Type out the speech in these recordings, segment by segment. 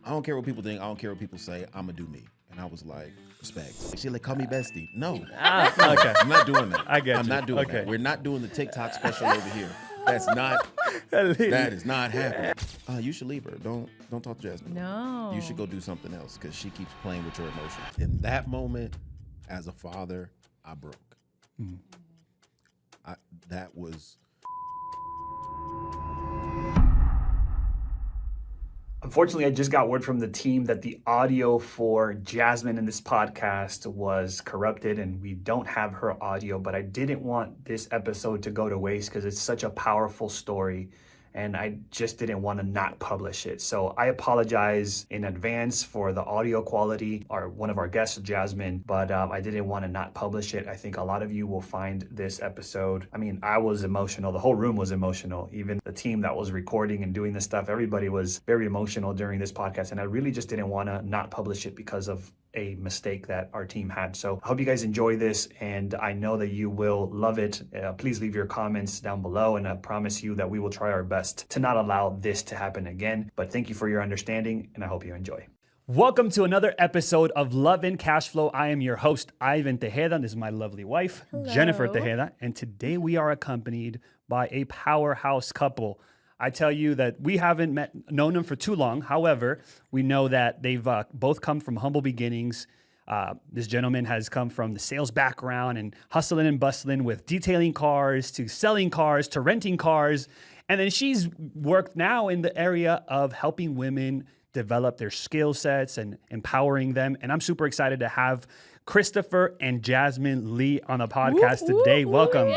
I don't care what people think. I don't care what people say. I'm gonna do me. And I was like, respect. She like, call me bestie. No. Okay. I'm not doing that. I get you. I'm not doing that. We're not doing the TikTok special over here. That is not happening. You should leave her. Don't talk to Jasmine. No. You should go do something else because she keeps playing with your emotions. In that moment, as a father, I broke. That was. Unfortunately, I just got word from the team that the audio for Jasmine in this podcast was corrupted and we don't have her audio, but I didn't want this episode to go to waste because it's such a powerful story and I just didn't want to not publish it. So I apologize in advance for the audio quality, one of our guests, Jasmine, but I didn't want to not publish it. I think a lot of you will find this episode. I mean, I was emotional. The whole room was emotional. Even the team that was recording and doing this stuff, everybody was very emotional during this podcast. And I really just didn't want to not publish it because of a mistake that our team had. So I hope you guys enjoy this and I know that you will love it. Please leave your comments down below and I promise you that we will try our best to not allow this to happen again. But thank you for your understanding and I hope you enjoy. Welcome to another episode of Love and Cash Flow. I am your host, Ivantejeda. This is my lovely wife, Hello. Jennifer Tejeda. And today we are accompanied by a powerhouse couple. I tell you that we haven't known them for too long. However, we know that they've both come from humble beginnings. This gentleman has come from the sales background and hustling and bustling with detailing cars to selling cars to renting cars. And then she's worked now in the area of helping women develop their skill sets and empowering them. And I'm super excited to have Christopher and Jasmine Lee on the podcast today. Welcome.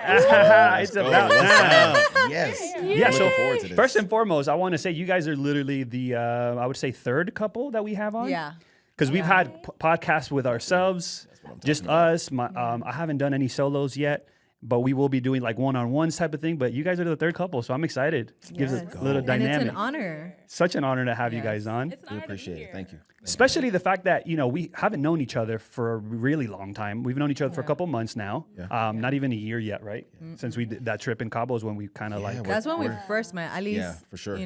It's about time. Yes. Yeah, so looking forward to this. First and foremost, I want to say you guys are literally the, I would say, third couple that we have on. Yeah. Because we've had podcasts with ourselves, just us. I haven't done any solos yet, but we will be doing like one-on-ones type of thing. But you guys are the third couple, so I'm excited. It gives it a little dynamic. And it's an honor. Such an honor to have you guys on. We appreciate it. Thank you. Especially the fact that, we haven't known each other for a really long time. We've known each other for a couple months now. Yeah. Not even a year yet, right? Since we did that trip in Cabo is when we kind of That's when we first met, at least, Yeah, for sure.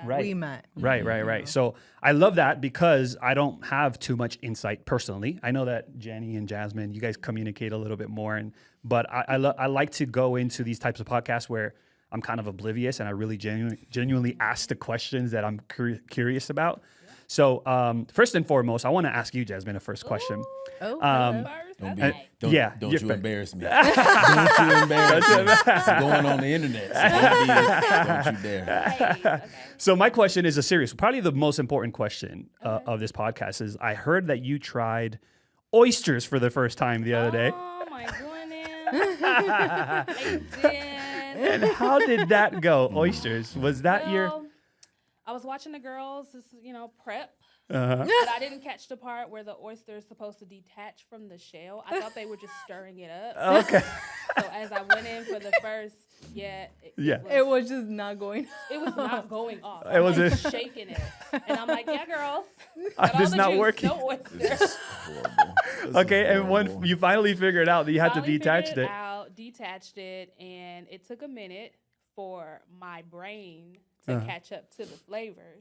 Right. we met. Right. So I love that because I don't have too much insight personally. I know that Jenny and Jasmine, you guys communicate a little bit more, but I like to go into these types of podcasts where I'm kind of oblivious and I really genuinely ask the questions that I'm curious about. So first and foremost, I want to ask you, Jasmine, a first question. Oh, Don't you're you fair. embarrass me. Don't you embarrass me. It's going on the internet. So don't you dare. Okay. So my question is probably the most important question of this podcast is I heard that you tried oysters for the first time the other day. Oh my goodness. I did. And how did that go? Oysters. Was that I was watching the girls, prep. Uh-huh. But I didn't catch the part where the oyster is supposed to detach from the shell. I thought they were just stirring it up. Okay. So as I went in for the first, it was just not going. It was not going off. It was like shaking it, and I'm like, yeah, girls, This not working. No oyster. This is horrible. Okay, and when you finally figured out that you had to detach it. Detached it, and it took a minute for my brain to catch up to the flavors.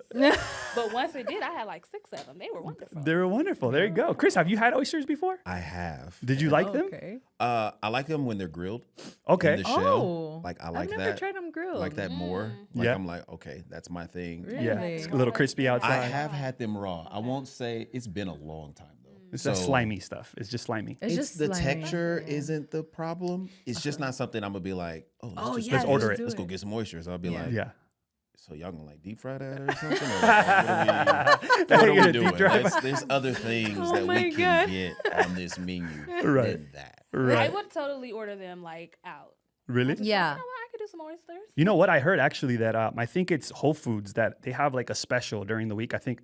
But once it did, I had like 6 of them. They were wonderful. They were wonderful. There you go. Chris, have you had oysters before? I have. Did you like them? Okay. I like them when they're grilled. Okay. In the shell. Like I like I've that. never tried them grilled. I like that more. Like I'm like, okay, that's my thing. Really? Yeah, it's a little crispy outside. I have had them raw. I won't say it's been a long time though. It's that slimy stuff. It's just slimy. It's It's just the slimy. texture isn't the problem. It's just not something I'm gonna be like, let's order it. Let's go get some oysters. I'll be like, Yeah. so y'all gonna like deep fry that or something? Or what are we doing? There's other things that we can get on this menu than that. I Right. would totally order them like out. Really? Yeah. You know what? I could do some oysters. You know what? I heard actually that I think it's Whole Foods that they have like a special during the week. I think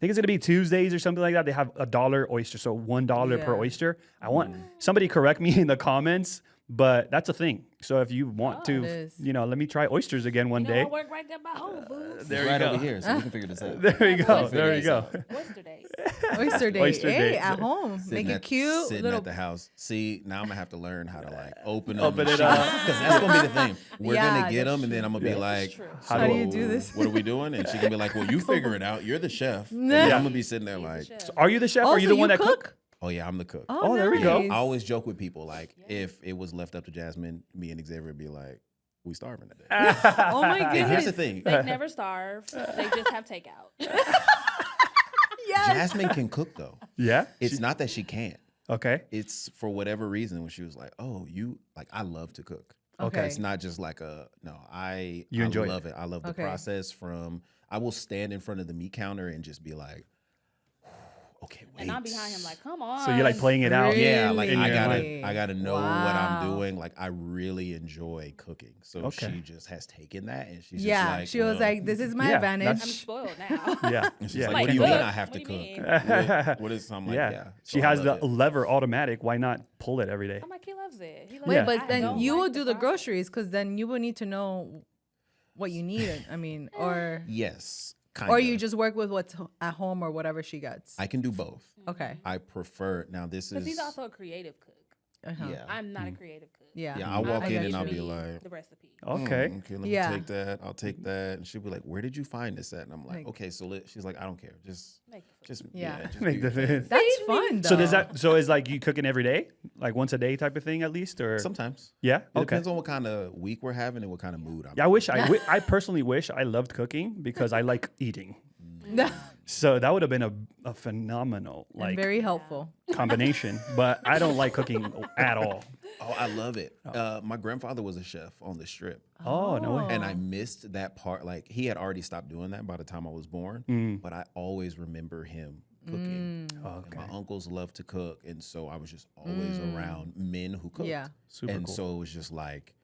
it's gonna be Tuesdays or something like that. They have $1 oyster, so $1 per oyster. I want somebody correct me in the comments, but that's a thing. So if you want to, let me try oysters again one day. I work right there by Whole Foods. There you go. Over here, so we can figure this out. There you go. There you go. Oyster days. Oyster date. Oyster Hey, date. at home. Make it cute. Sitting Little at the house. See, now I'm gonna have to learn how to like open Open them it up. because that's gonna be the thing. We're Yeah, gonna get that's them, and then I'm gonna be like, true. How do you do this? What are we doing? And she can be like, well, you figure it out. You're the chef. And then I'm gonna be sitting there like, Are you the chef? Or are you Also, the one that cook? oh yeah, I'm the cook. Oh, there we go. nice. I always joke with people like, if it was left up to Jasmine, me and Xavier would be like, we starving today. Oh my And here's the goodness. thing. They never starve. They just have takeout. Yes. Jasmine can cook though. Yeah. It's not that she can't. Okay. It's for whatever reason when she was like, oh, you like I love to cook. Okay. It's not just like I enjoy love it. I love the Okay. process from I will stand in front of the meat counter and just be like, okay, wait. And I'm behind him like, come on. So you're like playing it out. Really? Yeah, like in I your gotta know what Wow. I'm doing. Like I really enjoy cooking. So Okay. she just has taken that and she's Yeah. just like, She was well, like, this is my Yeah, advantage. I'm that's- spoiled now. Yeah. and she's Yeah. like, Like, what do you mean cook? I have to What do you cook? mean? What is I'm like, Yeah. yeah. She So I has the love it. lever automatic. Why not pull it every day? I'm like, he loves it. He loves Wait, Yeah. it. but I then don't you like will do the process. groceries because then you will need to know what you need. I mean, or Yes. or you just work with what's at home or whatever she gets. I can do both. Okay. I prefer now this Because is he's also a creative cook. Uh-huh. yeah. I'm not a creative cook. Yeah. Yeah, I'll walk I in get and I'll you. be like, the recipe. Okay. okay, let me Yeah. take that. I'll take that. And she'll be like, where did you find this at? And I'm like, Like- okay, so she's like, I don't care. Just Make the food. just Yeah. just Make do the your thing. food. That's fun though. So does that? So is like you cooking every day, like once a day type of thing at least, or Sometimes. yeah? It Okay. depends on what kind of week we're having and what kind of mood I'm Yeah, I wish I personally wish I loved cooking because I like eating. So that would have been a phenomenal like very helpful. combination. But I don't like cooking at all. Oh, I love it. My grandfather was a chef on the Strip. Oh no way. And I missed that part. Like he had already stopped doing that by the time I was born. But I always remember him cooking. And my uncles loved to cook. And so I was just always around men who cooked. Yeah. Super and cool. so it was just like,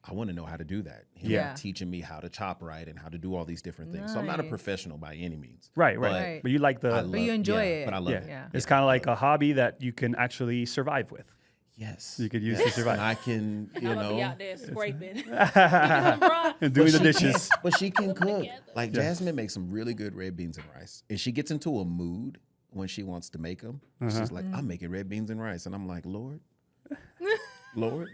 I want to know how to do that. Him Yeah. teaching me how to chop right and how to do all these different things. So I'm not a Nice. professional by any means. Right. Right. But you like the I love, you enjoy yeah, it. But I love yeah. it. Yeah. It's kind of like a hobby that you can actually survive with. Yes. You could use to survive. And I can, And you I'm going to be know. out there scraping. Some rocks. And doing the she dishes. can- but she can cook. together. Like Jasmine makes some really good red beans and rice. And she gets into a mood when she wants to make them. She's like, I'm making red beans and rice. And I'm like, Lord, Lord,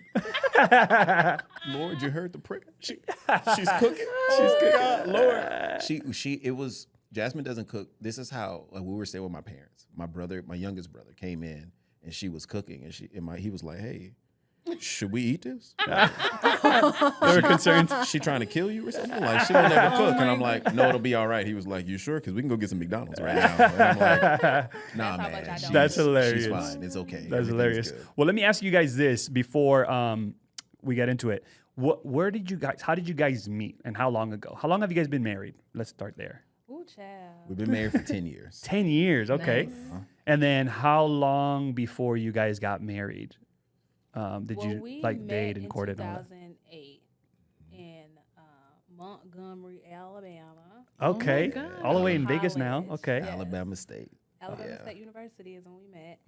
Lord, you heard the prayer. She's cooking. She's cooking. God, Lord. It was, Jasmine doesn't cook. This is how, like, we were staying with my parents. My youngest brother came in and she was cooking and he was like, hey, should we eat this? They were concerned. She trying to kill you or something? Like, she don't never cook. And I'm like, no, it'll be all right. He was like, you sure? Because we can go get some McDonald's right now. And I'm like, nah, That's how much man. I don't That's she's hilarious. fine. It's okay. That's Everything's hilarious. good. Well, let me ask you guys this before we get into it. How did you guys meet and how long ago? How long have you guys been married? Let's start there. Ooh, child. We've been married for 10 years. 10 years. Okay. Nice. And then how long before you guys got married? Did Well, you we like met date and in court and all that? 2008 in Montgomery, Alabama. Okay. God. All the way in Vegas now. College. Okay. Yes. Alabama State. Alabama Yeah. State University is when we met.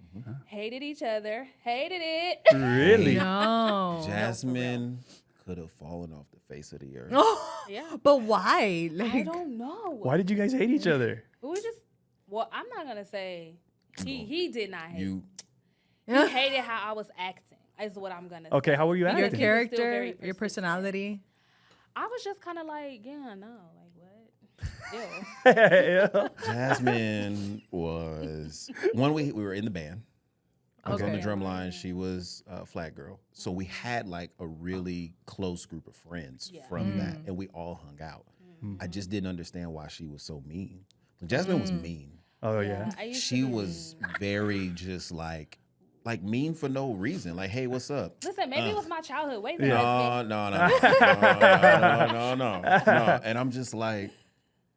Hated each other. Hated it. Really? No. Jasmine could have fallen off the face of the earth. Yeah. But why? I Like, don't know. Why did you guys hate each other? We just, well, I'm not going to say he did not hate. You, He hated how I was acting, is what I'm going to Okay. say. How were you your acting? Still character, very your persistent. personality. I was just kind of like, yeah, no, like, what? Ew. Yeah. Jasmine was, we were in the band. I was on the Okay. drum line. She was a flat girl. So we had like a really close group of friends Yeah. from that. And we all hung out. I just didn't understand why she was so mean. Jasmine was mean. Oh yeah. I used to She be was mean. very just like mean for no reason. Like, hey, what's up? Listen, maybe it was my childhood. Wait a No, minute. no. And I'm just like,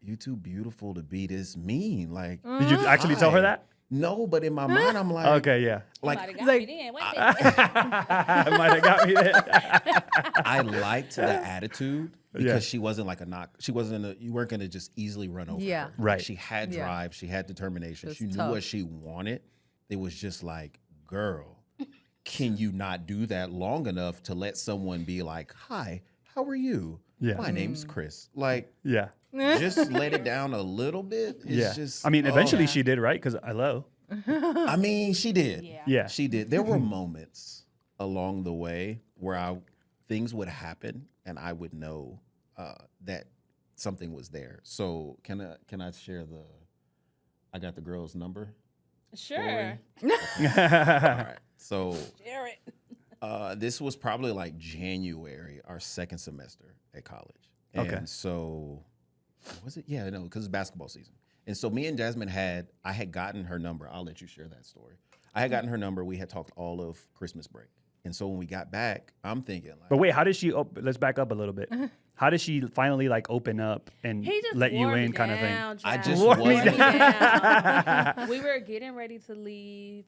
you too beautiful to be this mean. Like, Did you actually tell her Hi. that? no, but in my mind, I'm like, Okay. Yeah. like Somebody got like- me then. Wait a minute. Might have got me there. I liked the attitude because Yeah. she wasn't like a knock. She wasn't you weren't gonna just easily run over Yeah. her. Like, Right. she had Yeah. drive. She had determination. Just She knew tough. what she wanted. It was just like, girl, can you not do that long enough to let someone be like, hi, how are you? Yeah. My name's Chris. Like, Yeah. just let it down a little bit. It's Yeah. just. I mean, eventually Yeah. she did, right? Because hello. I mean, she did. Yeah. Yeah. She did. There were moments along the way where things would happen and I would know that something was there. So can I share I got the girl's number? Sure. All right. So Share it. this was probably like January, our second semester at college. Okay. And so was it? Yeah, no, because it's basketball season. And so me and Jasmine I had gotten her number. I'll let you share that story. I had gotten her number. We had talked all of Christmas break. And so when we got back, I'm thinking like, But wait, how did she? Let's back up a little bit. How did she finally like open up and He just let you wore me in, kind of thing? down, I Jack. just Wore me wasn't. down. We were getting ready to leave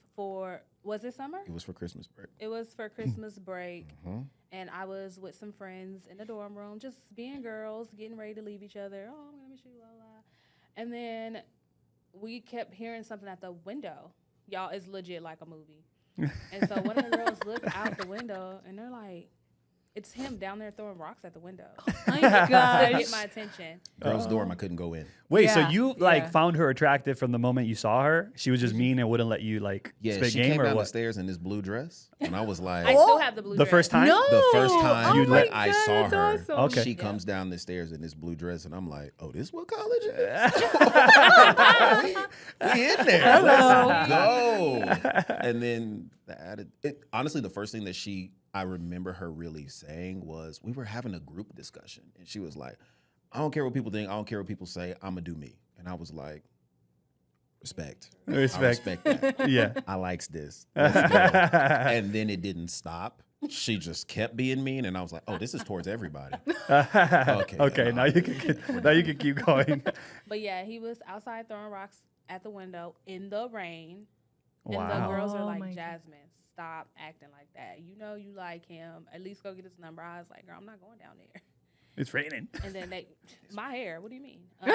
was it summer? It was for Christmas break. It was for Christmas break. Mhm. And I was with some friends in the dorm room, just being girls, getting ready to leave each other. Oh, I'm going to miss you, blah, blah. And then we kept hearing something at the window. Y'all, it's legit like a movie. And so one of the girls looked out the window, and they're like, it's him down there throwing rocks at the window. Oh my To gosh. get my attention. Girls' dorm, I couldn't go in. Wait, so Yeah, you like yeah. found her attractive from the moment you saw her? She was just mean and wouldn't let you like Yeah, spit she game came or down the what? stairs in this blue dress, and I was like, I still have the blue The dress. first time? No. the first time You that let- I saw her, awesome. Okay. she Yeah. comes down the stairs in this blue dress, and I'm like, oh, this what college is? we in there. Let's go. And then honestly, the first thing that I remember her really saying was, we were having a group discussion, and she was like, I don't care what people think. I don't care what people say. I'm going to do me. And I was like, respect. I respect that. Yeah. I likes this. Let's go. And then it didn't stop. She just kept being mean, and I was like, "Oh, this is towards everybody." Okay. Okay. yeah, Now you can keep going. But yeah, he was outside throwing rocks at the window in the rain. And the Wow. girls are Oh like, my God. Jasmine, stop acting like that. You know you like him. At least go get his number. I was like, girl, I'm not going down there. It's raining. And then my hair, what do you mean? But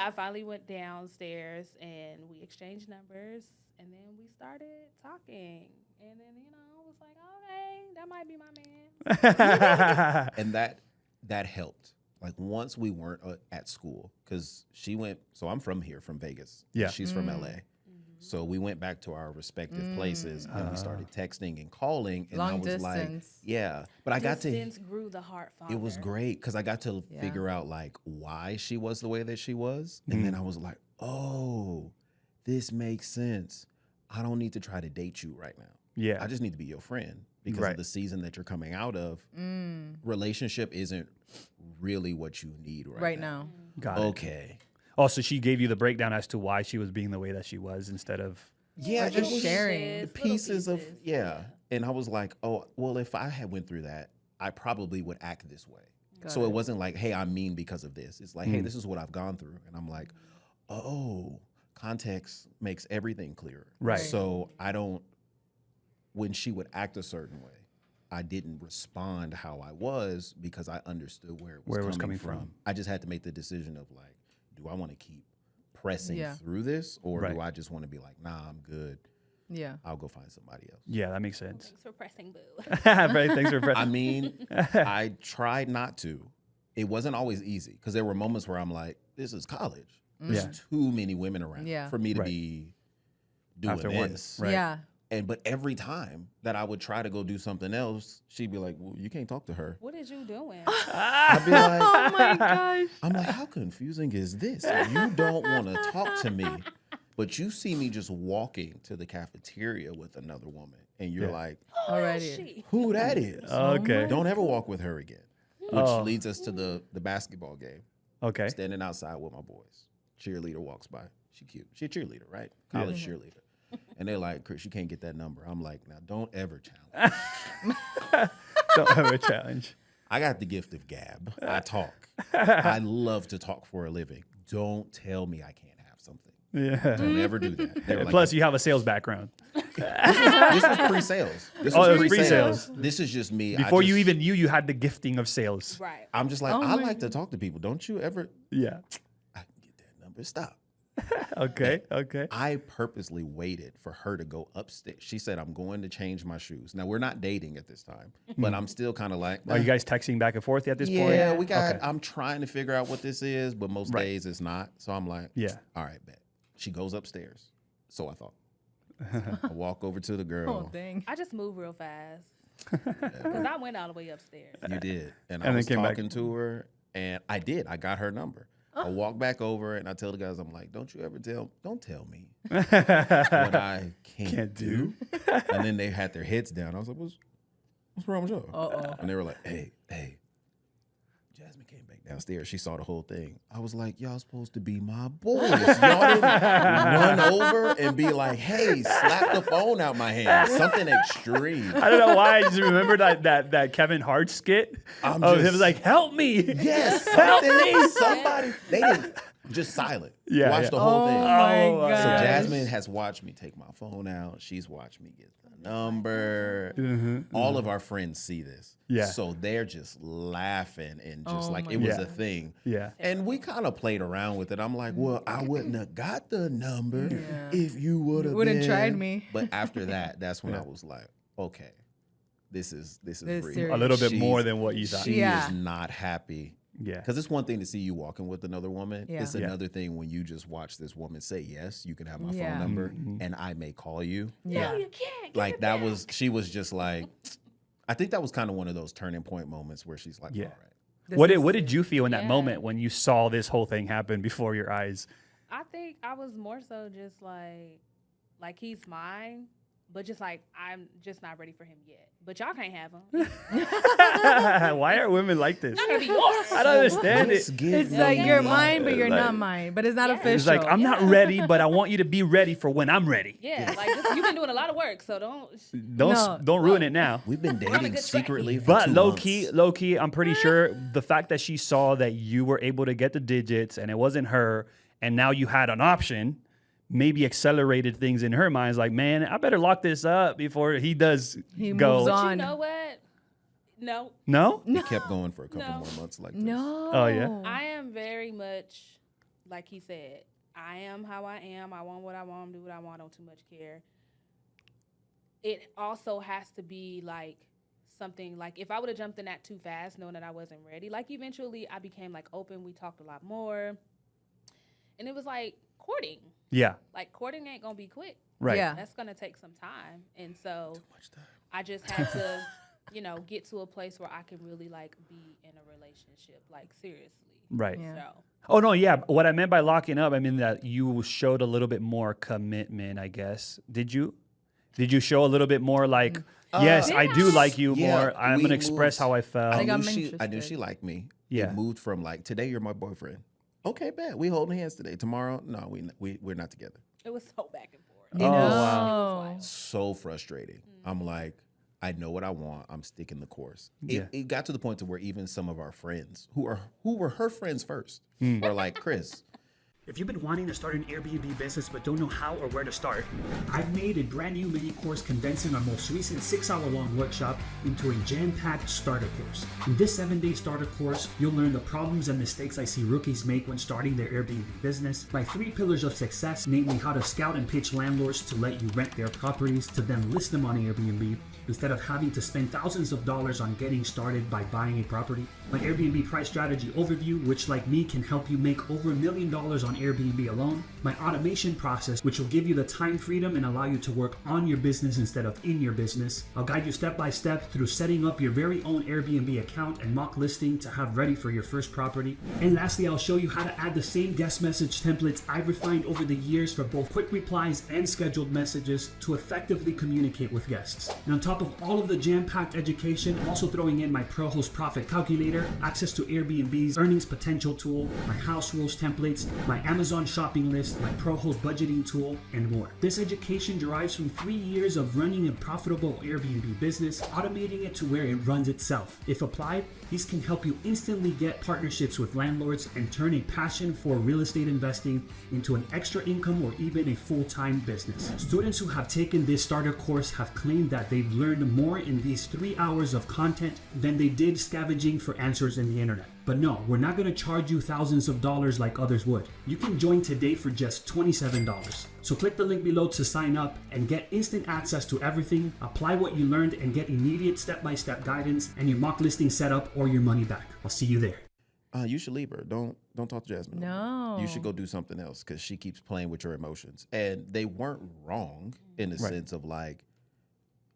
I finally went downstairs and we exchanged numbers and then we started talking. And then, I was like, okay, that might be my man. And that helped. Like once we weren't at school, because she went. So I'm from here, from Vegas. Yeah. She's from LA. So we went back to our respective places, and we started texting and calling. And I Long was like, distance. yeah. But I got to. Distance grew the heart fonder. It was great because I got to Yeah. figure out like why she was the way that she was, and then I was like, oh, this makes sense. I don't need to try to date you right now. Yeah. I just need to be your friend because Right. of the season that you're coming out of. Relationship isn't really what you need Right now. Got it. Okay. Oh, so she gave you the breakdown as to why she was being the way that she was instead of. Yeah, Or just it was sharing. the Little pieces of pieces, yeah. And I was like, oh, well, if I had went through that, I probably would act this way. Got So it. it wasn't like, hey, I'm mean because of this. It's like, hey, this is what I've gone through. And I'm like, oh, context makes everything clearer. Right. So when she would act a certain way, I didn't respond how I was because I understood where it was, coming from. I just had to make the decision of like, do I want to keep pressing Yeah. through this or Right. do I just want to be like, nah, I'm good. Yeah. I'll go find somebody else. Yeah, that makes sense. Thanks for pressing, boo. Right, thanks for I pressing. mean, I tried not to. It wasn't always easy because there were moments where I'm like, this is college. There's Yeah. too many women around Yeah. for me to Right. be doing After one, this. right. Yeah. But every time that I would try to go do something else, she'd be like, well, you can't talk to her. What is you doing? I'd be like, Oh my gosh. I'm like, how confusing is this? You don't want to talk to me, but you see me just walking to the cafeteria with another woman, and you're Yeah. like, Already. She. who that is? Okay. Don't ever walk with her again. Which Oh. leads us to the basketball game. Okay. Standing outside with my boys. Cheerleader walks by. She cute. She a cheerleader, right? College cheerleader. And they're like, Chris, you can't get that number. I'm like, now don't ever challenge. Don't have a challenge. I got the gift of gab. I talk. I love to talk for a living. Don't tell me I can't have something. Yeah. Don't ever do that. They were like, Plus, you have a sales background. this was pre-sales. This Oh, was it was pre-sales. This is just me. Before you just- even knew you had the gifting of sales. Right. I'm just like, Oh I my like to talk to people. Don't you ever? Yeah. I can get that number. Stop. Okay. Okay. I purposely waited for her to go upstairs. She said, I'm going to change my shoes. Now, we're not dating at this time, but I'm still kind of like, Are you guys texting back and forth at this point? yeah, we got, Okay. I'm trying to figure out what this is, but most Right. days it's not. So I'm like, Yeah. all right, bet. She goes upstairs. So I thought. I walk over to the girl. Oh, dang. I just move real fast because I went all the way upstairs. You did. And I And then was came back. talking to her, and I did. I got her number. I walk back over, and I tell the guys, I'm like, don't tell me what I can't do. And then they had their heads down. I was like, what's wrong with y'all? Uh-oh. And they were like, hey. Jasmine came back downstairs. She saw the whole thing. I was like, y'all supposed to be my boys. Y'all didn't run over and be like, hey, slap the phone out my hand. Something extreme. I don't know why I just remembered that Kevin Hart skit. I'm It just- was like, help me. Yes, Help me. somebody. They didn't just silent. Yeah, Watch yeah. the whole Oh thing. my Oh, god. So gosh. Jasmine has watched me take my phone out. She's watched me get the number. All of our friends see this. Yeah. So they're just laughing and just Oh like my it was God. a thing. Yeah. And we kind of played around with it. I'm like, well, I wouldn't have got the number if you would have Wouldn't been. tried me. But after that, that's when I was like, okay, this is This real. serious. A little bit She's- more than what you thought. She Yeah. is not happy. Yeah. Because it's one thing to see you walking with another woman. Yeah. It's Yeah. another thing when you just watch this woman say, yes, you can have my Yeah. phone number and I may call you. Yeah. No, you can't. Give Like it that back. was, she was just like, I think that was kind of one of those turning point moments where she's like, Yeah. all right. This What is- did you feel in that Yeah. moment when you saw this whole thing happen before your eyes? I think I was more so just like he's mine, but just like I'm just not ready for him yet. But y'all can't have him. Why are women like this? Not gonna be yours. I don't understand Let's it. give It's me like you're that. mine, but you're Like- not mine. But it's not Yeah. official. It's like, I'm not ready, but I want you to be ready for when I'm ready. Yeah, like this, you've been doing a lot of work, so don't. Don't ruin it now. We've been on a dating good track. secretly for But 2 low months. key, I'm pretty sure the fact that she saw that you were able to get the digits and it wasn't her, and now you had an option, maybe accelerated things in her mind. It's like, man, I better lock this up before he does He go. moves on. You know what? No, No? He kept going for a couple No. more months like this. No. Oh, yeah? I am very much like he said. I am how I am. I want what I want. Do what I want. Don't too much care. It also has to be like something like if I would have jumped in that too fast, knowing that I wasn't ready. Like eventually, I became like open. We talked a lot more, and it was like courting. Yeah. Like courting ain't gonna be quick. Right. Yeah. That's gonna take some time, and so Much time. I just had to, get to a place where I can really like be in a relationship, like seriously. Right. Yeah. So Oh, no, yeah. What I meant by locking up, I mean that you showed a little bit more commitment, I guess. Did you? Did you show a little bit more like, yes, I do like you Yeah, more. I'm we going to express moved. how I felt. I think I'm I knew interested. she liked me. Yeah. It moved from like, today you're my boyfriend. Okay, bet. We holding hands today. Tomorrow, no, we're not together. it was so back and forth. Oh, wow. No. So frustrating. I'm like, I know what I want. I'm sticking the course. Yeah. It got to the point to where even some of our friends who were her friends first were like, Chris, If you've been wanting to start an Airbnb business but don't know how or where to start, I've made a brand new mini course condensing our most recent 6-hour-long workshop into a jam-packed starter course. In this 7-day starter course, you'll learn the problems and mistakes I see rookies make when starting their Airbnb business, my 3 pillars of success, namely how to scout and pitch landlords to let you rent their properties to then list them on Airbnb, instead of having to spend thousands of dollars on getting started by buying a property, my Airbnb price strategy overview, which like me can help you make over $1 million on Airbnb alone, my automation process, which will give you the time freedom and allow you to work on your business instead of in your business. I'll guide you step by step through setting up your very own Airbnb account and mock listing to have ready for your first property. And lastly, I'll show you how to add the same guest message templates I've refined over the years for both quick replies and scheduled messages to effectively communicate with guests. And on top of all of the jam-packed education, I'm also throwing in my Prohost profit calculator, access to Airbnb's earnings potential tool, my house rules templates, my Amazon shopping list, my Prohost budgeting tool, and more. This education derives from 3 years of running a profitable Airbnb business, automating it to where it runs itself. If applied, these can help you instantly get partnerships with landlords and turn a passion for real estate investing into an extra income or even a full-time business. Students who have taken this starter course have claimed that they've learned more in these 3 hours of content than they did scavenging for answers in the internet. But no, we're not going to charge you thousands of dollars like others would. You can join today for just $27. So click the link below to sign up and get instant access to everything, apply what you learned, and get immediate step-by-step guidance and your mock listing set up or your money back. I'll see you there. You should leave her. Don't talk to Jasmine. No. You should go do something else because she keeps playing with your emotions. And they weren't wrong in the sense of like,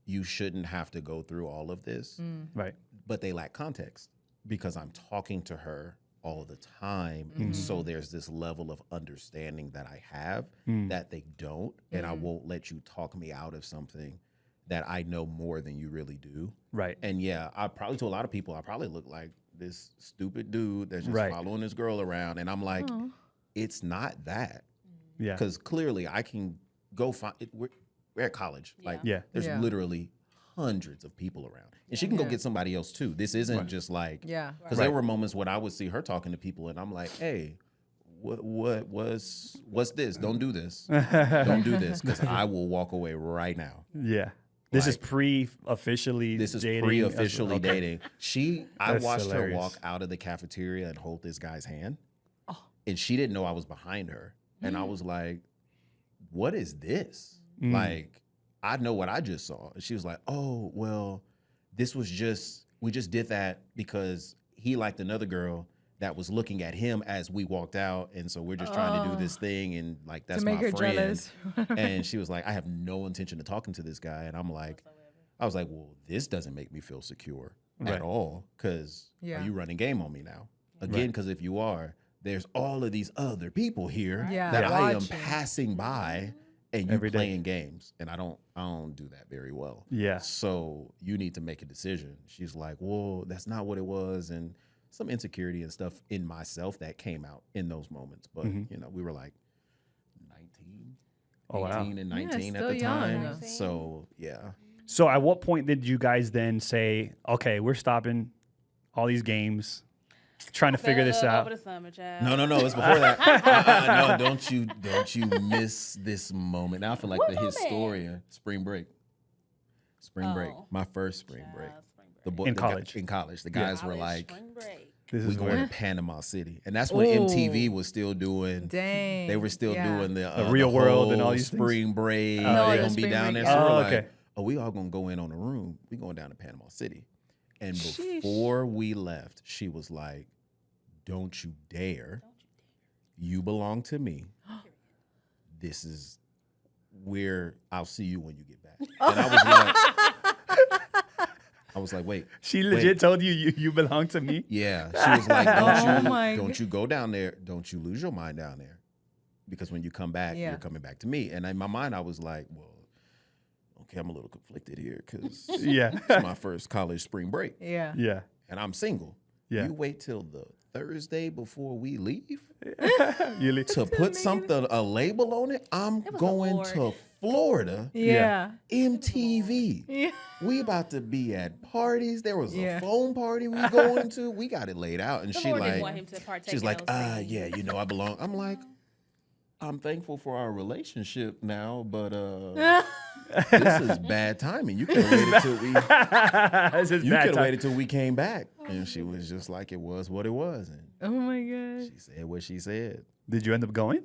you shouldn't have to go through all of this. Right. But they lack context because I'm talking to her all the time. And so there's this level of understanding that I have that they don't. And I won't let you talk me out of something that I know more than you really do. Right. And yeah, I probably, to a lot of people, I probably look like this stupid dude that's just following this girl around. And I'm like, it's not that. Yeah. Because clearly I can go find it. We're at college. Like, there's literally hundreds of people around. And she can go get somebody else too. This isn't just like, because there were moments when I would see her talking to people and I'm like, hey, what's this? Don't do this. Don't do this because I will walk away right now. Yeah. This is pre-officially dating. This is pre-officially dating. I That's watched hilarious. her walk out of the cafeteria and hold this guy's hand. And she didn't know I was behind her. And I was like, what is this? Like, I know what I just saw. And she was like, oh, well, we just did that because he liked another girl that was looking at him as we walked out. And so we're just trying to do this thing. And like, that's to make my her friend. jealous. And she was like, I have no intention of talking to this guy. And I'm like, I was like, well, this doesn't make me feel secure at all. Cause are you running game on me now? Again, because if you are, there's all of these other people here that I am watching. passing by and you Every day. playing games. And I don't do that very well. Yeah. So you need to make a decision. She's like, well, that's not what it was. And some insecurity and stuff in myself that came out in those moments. But, you know, we were like 19, 18 and 19 at still the young. time. 19. So, yeah. So at what point did you guys then say, okay, we're stopping all these games, trying to figure this out? Over the summer, child. No, it's before that. No, don't you miss this moment. Now I feel like What the moment? historian. Spring break. Spring break. Oh. My first spring break. Child, spring break. The boy, In the guy- college. in college. The guys were College like, spring break. This we is going where to Panama City. And that's when Ooh. MTV was still doing, Dang. they were still doing the Real World and all whole these things? spring break. No, They're the going to be spring down break, there. So yeah. we're Oh, like, okay. oh, we all going to go in on a room. We going down to Panama City. And Sheesh. before we left, she was like, don't you dare. You belong to me. This is where I'll see you when you get back. And I was like, wait. She legit told you belong to me? Yeah. She was like, my don't you go down there. Don't you lose your mind down there. Because when you come back, Yeah. you're coming back to me. And in my mind, I was like, well, okay, I'm a little conflicted here because Yeah. it's my first college spring break. Yeah. Yeah. And I'm single. Yeah. You wait till the Thursday before we leave You to put a label on it. I'm was going award. to Florida. Yeah. MTV. Yeah. We about to be at parties. There was a Yeah. phone party we going to. We got it laid out. And The she Lord like, didn't want him to partake she's in like, those things. yeah, you know, I belong. I'm like, I'm thankful for our relationship now, but this is bad timing. You could have waited till we This is you bad could have time. waited till we came back. And she was just like, it was what it was. And Oh my god. she said what she said. Did you end up going?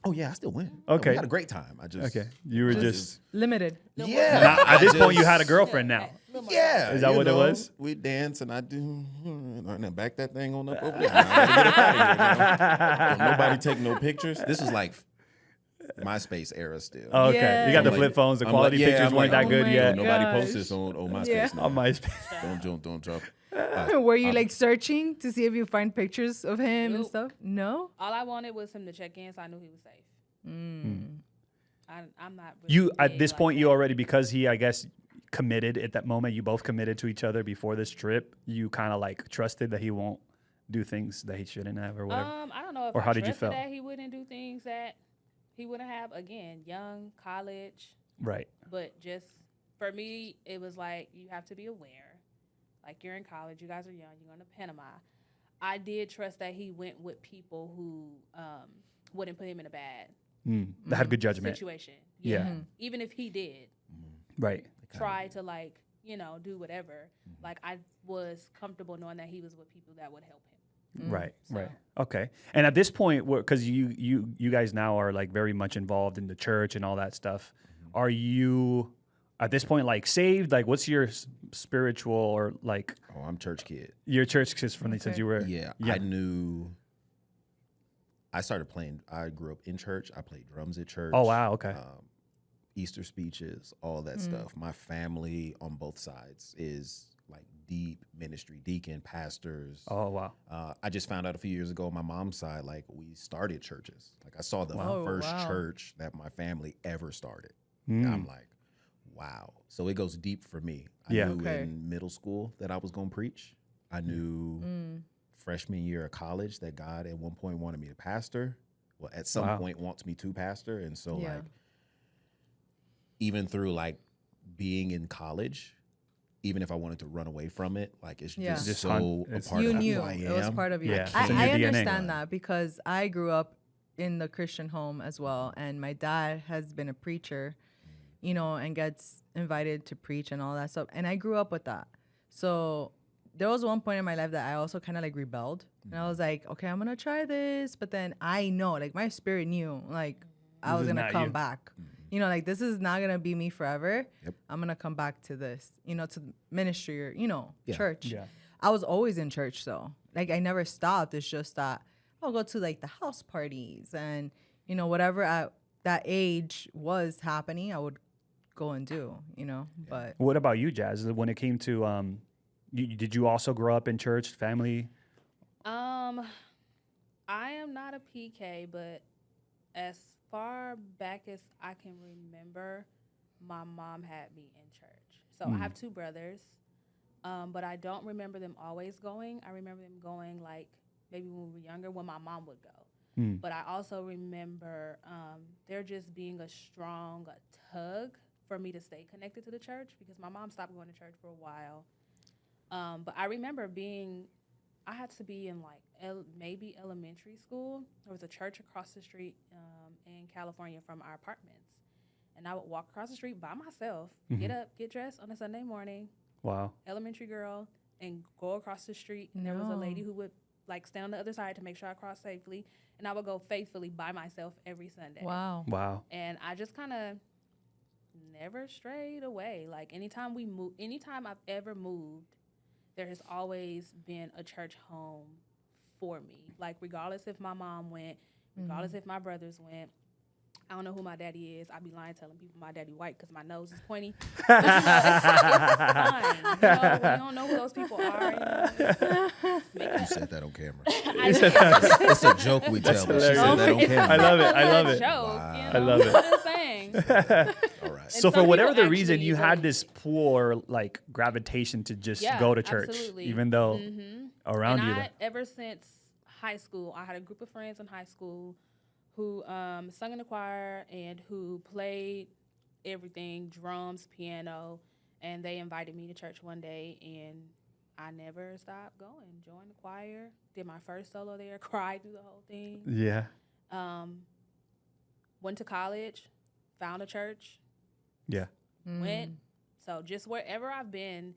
Oh yeah, I still went. Okay. We had a great time. I just Okay. You were just Limited. yeah. Now, at this I point, you just- had a girlfriend now. Yeah. Is that you what it know, was? We dance and I do and then back that thing on up over there. I gotta get up out of here, Don't nobody take no pictures. This is like MySpace era still. Oh, okay. Yeah. You got the I'm flip like- phones. The I'm quality like, yeah, pictures I'm weren't like, that good oh my yet. Nobody gosh. posts this on MySpace Yeah. now. On MySpace. Don't drop. Were you like searching to see if you find pictures of him and Nope. stuff? No. All I wanted was him to check in, so I knew he was safe. I'm not. Really You at big this like point, that. you already, because he, I guess, committed at that moment. You both committed to each other before this trip. You kind of like trusted that he won't do things that he shouldn't have or whatever. I don't know if Or I how did you trusted feel? that he wouldn't do things that he wouldn't have. Again, young, college, Right. but just for me, it was like you have to be aware. Like you're in college, you guys are young, you're going to Panama. I did trust that he went with people who wouldn't put him in a bad That had good judgment. situation. Yeah. Even if he did Right. try to like, do whatever. Like I was comfortable knowing that he was with people that would help him. Right. Okay. And at this point, because you guys now are like very much involved in the church and all that stuff, are you at this point like saved? Like, what's your spiritual or like? Oh, I'm church kid. Your church kids from since you were Yeah, I started playing. I grew up in church. I played drums at church. Oh wow. Okay. Easter speeches, all that stuff. My family on both sides is like deep ministry, deacon, pastors. Oh wow. I just found out a few years ago on my mom's side, like we started churches. Like I saw the first church that my family ever started. And I'm like, wow. So it goes deep for me. I knew in middle school that I was going to preach. I knew freshman year of college that God at one point wanted me to pastor. Well, at some point wants me to pastor. And so like, even through like being in college, even if I wanted to run away from it, like it's just so a part of who I am. It was part of you. Yeah. I understand that because I grew up in the Christian home as well, and my dad has been a preacher, you know, and gets invited to preach and all that stuff. And I grew up with that. So there was one point in my life that I also kind of like rebelled, and I was like, okay, I'm gonna try this, but then I know, like my spirit knew, like I was gonna come back. You know, like this is not gonna be me forever. I'm gonna come back to this, you know, to ministry or, you know, church. Yeah. I was always in church though. Like I never stopped. It's just that I'll go to like the house parties and, you know, whatever at that age was happening, I would go and do, you know. But what about you, Jazz? When it came to did you also grow up in church, family? I am not a PK, but as far back as I can remember, my mom had me in church. So I have two brothers, but I don't remember them always going. I remember them going like maybe when we were younger, when my mom would go. But I also remember there just being a strong tug for me to stay connected to the church because my mom stopped going to church for a while. But I remember I had to be in like maybe elementary school. There was a church across the street in California from our apartments. And I would walk across the street by myself, get up, get dressed on a Sunday morning. Wow. Elementary girl, and go across the street. And there was a lady who would like stand on the other side to make sure I crossed safely. And I would go faithfully by myself every Sunday. Wow. And I just kind of never strayed away. Like anytime I've ever moved, there has always been a church home for me. Like regardless if my mom went, regardless if my brothers went. I don't know who my daddy is. I'd be lying telling people my daddy white because my nose is pointy. But, it's fine. You know, we don't know who those people are. You said that on camera. It's It's a joke we tell, but she said that on camera. I love it. I love a it. joke, Wow. you know? I love it. I'm just saying. All right. So And for some whatever people the reason, actually you had really- this pull or like gravitation to just go to church, absolutely. even though around and you. ever since high school, I had a group of friends in high school who sung in the choir and who played everything, drums, piano, and they invited me to church one day, and I never stopped going. Joined the choir, did my first solo there, cried through the whole thing. Yeah. Went to college, found a church, Yeah. went. So just wherever I've been,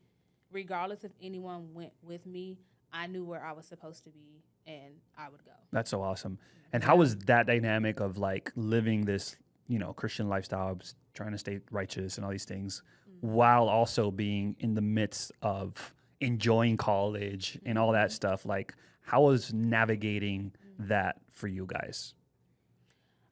regardless if anyone went with me, I knew where I was supposed to be, and I would go. That's so awesome. And how was that dynamic of like living this, you know, Christian lifestyle, trying to stay righteous and all these things, while also being in the midst of enjoying college and all that stuff? Like, how was navigating that for you guys?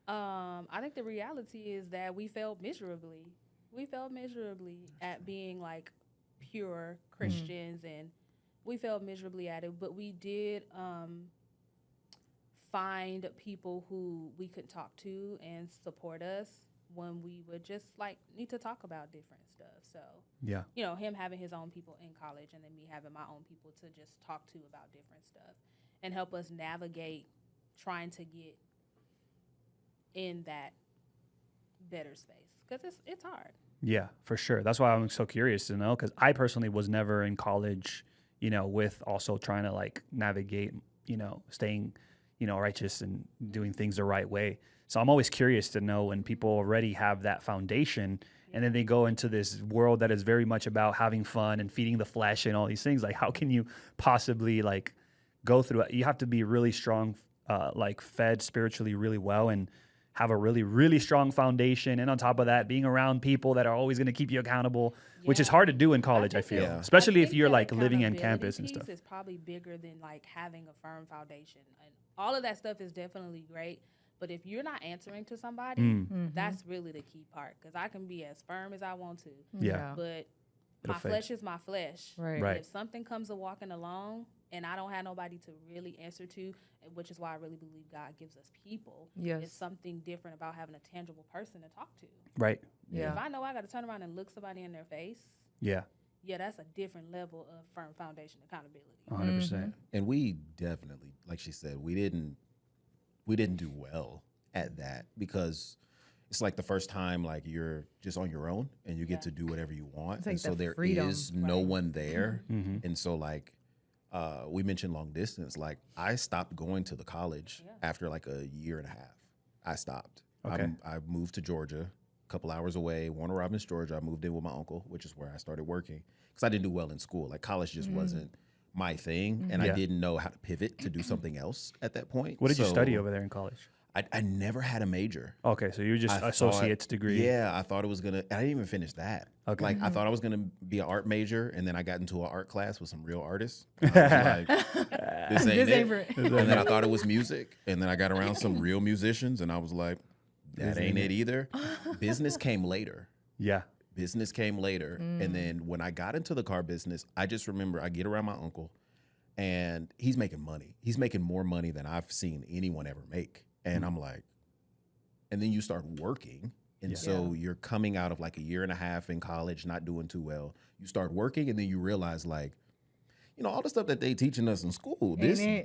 I think the reality is that we failed miserably. We failed miserably at being like pure Christians, and we failed miserably at it. But we did find people who we could talk to and support us when we would just like need to talk about different stuff. So, Yeah. you know, him having his own people in college and then me having my own people to just talk to about different stuff and help us navigate trying to get in that better space, because it's hard. Yeah, for sure. That's why I'm so curious to know, because I personally was never in college, you know, with also trying to like navigate, you know, staying, you know, righteous and doing things the right way. So I'm always curious to know when people already have that foundation and then they go into this world that is very much about having fun and feeding the flesh and all these things. Like, how can you possibly like go through it. You have to be really strong, like fed spiritually really well, and have a really, really strong foundation. And on top of that, being around people that are always going to keep you accountable, which is hard to do in college, I think feel, Yeah. especially I if think you're that like living on accountability campus and piece stuff. is probably bigger than like having a firm foundation, and all of that stuff is definitely great. But if you're not answering to somebody, that's really the key part. Because I can be as firm as I want to, Yeah. but It'll my fade. flesh is my flesh. Right. Right. And if something comes a walking along and I don't have nobody to really answer to, which is why I really believe God gives us people. Yes. It's something different about having a tangible person to talk to. Right. Yeah. If I know I got to turn around and look somebody in their face, Yeah. yeah, that's a different level of firm foundation accountability. 100%. And we definitely, like she said, we didn't do well at that, because it's like the first time like you're just on your own and you get to do whatever you want. It's like and so the there freedom. is no one there. And so like we mentioned long distance, like I stopped going to the college after like a year and a half. I stopped. Okay. I moved to Georgia, a couple hours away, Warner Robins, Georgia. I moved in with my uncle, which is where I started working, because I didn't do well in school. Like college just wasn't my thing, and I Yeah. didn't know how to pivot to do something else at that point. What did you study So over there in college? I never had a major. Okay, so you're just I associate's thought- degree. Yeah, I thought it was gonna. I didn't even finish that. Okay. Like I thought I was gonna be an art major, and then I got into an art class with some real artists. And I was like, this ain't This ain't it. for- And then I thought it was music, and then I got around some real musicians, and I was like, that ain't it either. Business came later. Yeah. Business came later, and then when I got into the car business, I just remember I get around my uncle, and he's making money. He's making more money than I've seen anyone ever make, and I'm like. And then you start working. And so you're coming out of like a year and a half in college, not doing too well. You start working, and then you realize like, all the stuff that they teaching us in school,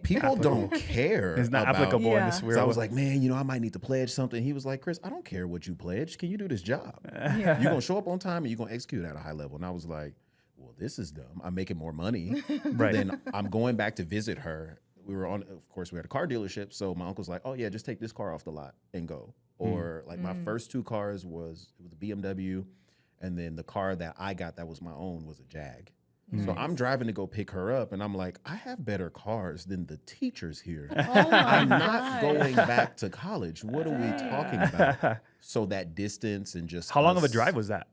people don't care. It's not about. applicable in this Yeah. world. So I was like, man, I might need to pledge something. He was like, Chris, I don't care what you pledge. Can you do this job? Yeah. You're going to show up on time, and you're going to execute at a high level. And I was like, well, this is dumb. I'm making more money. Right. Then I'm going back to visit her. Of course, we had a car dealership. So my uncle's like, oh yeah, just take this car off the lot and go. Or like my first two cars it was a BMW, and then the car that I got that was my own was a Jag. So I'm driving to go pick her up, and I'm like, I have better cars than the teachers here. I'm not going back to college. What are we talking about? So that distance and just How long of a us- drive was that?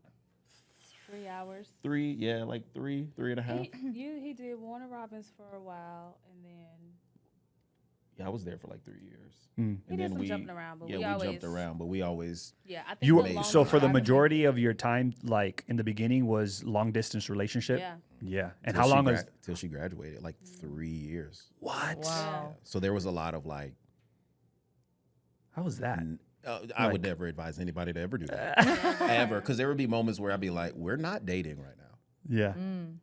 3 hours. three and a half. He did Warner Robins for a while, and then Yeah, I was there for like 3 years. Mm. He did some jumping around, but yeah, we we always- jumped around, but we always I think You the so for the longest- majority of your time, like in the beginning, was long distance relationship. Yeah. Yeah. And till how she long was? till she graduated? Like 3 years. What? Wow. So there was a lot of like. How was that? I would never advise anybody to ever do that ever, because there would be moments where I'd be like, "We're not dating right now. Yeah.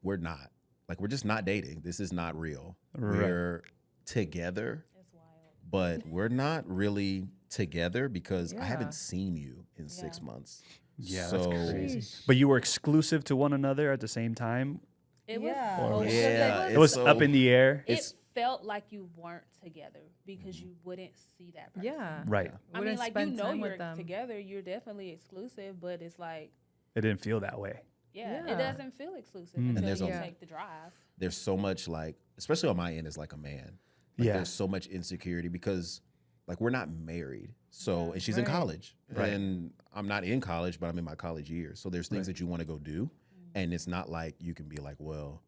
We're not. Like we're just not dating. This is not real. Right. We're together, It's wild. but we're not really together because I Yeah. haven't seen you in 6 months. Yeah, so, that's crazy. Sheesh. But you were exclusive to one another at the same time. It was. Yeah. so- Yeah, It was so- up in the air. It felt like you weren't together because you wouldn't see that person. Yeah. Right. I mean, Wouldn't like spend time you're with them. together, you're definitely exclusive, but it's like, It didn't feel that way. yeah, Yeah. it doesn't feel exclusive Mm. And until there's you a- take the drive. there's so much like, especially on my end as like a man. Like, Yeah. There's so much insecurity because like we're not married. So, and she's in Right. college. Right. And I'm not in college, but I'm in my college years. So there's things that you want to go do. And it's not like you can be like, well,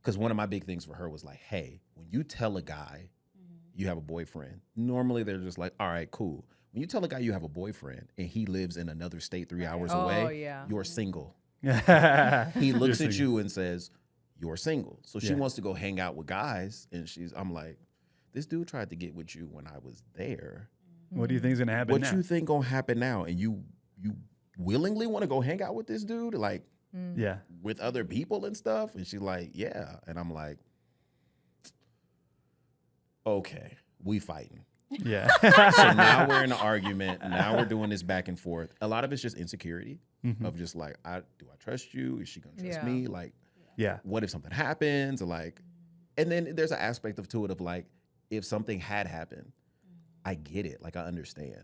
because one of my big things for her was like, hey, when you tell a guy you have a boyfriend, normally they're just like, all right, cool. When you tell a guy you have a boyfriend and he lives in another state 3 hours Oh, away, yeah. you're single. Yeah. He looks at you and says, you're single. So she Yeah. wants to go hang out with guys. And I'm like, this dude tried to get with you when I was there. What do you think is gonna happen What now? you think gonna happen now? And you willingly want to go hang out with this dude, like Yeah. with other people and stuff? And she's like, yeah. And I'm like, okay, we fighting. Yeah. So now we're in an argument. Now we're doing this back and forth. A lot of it's just insecurity of just like, do I trust you? Is she gonna trust Yeah. me? Like, Yeah. what if something happens? Or like, and then there's an aspect to it of like, if something had happened, I get it. Like I understand.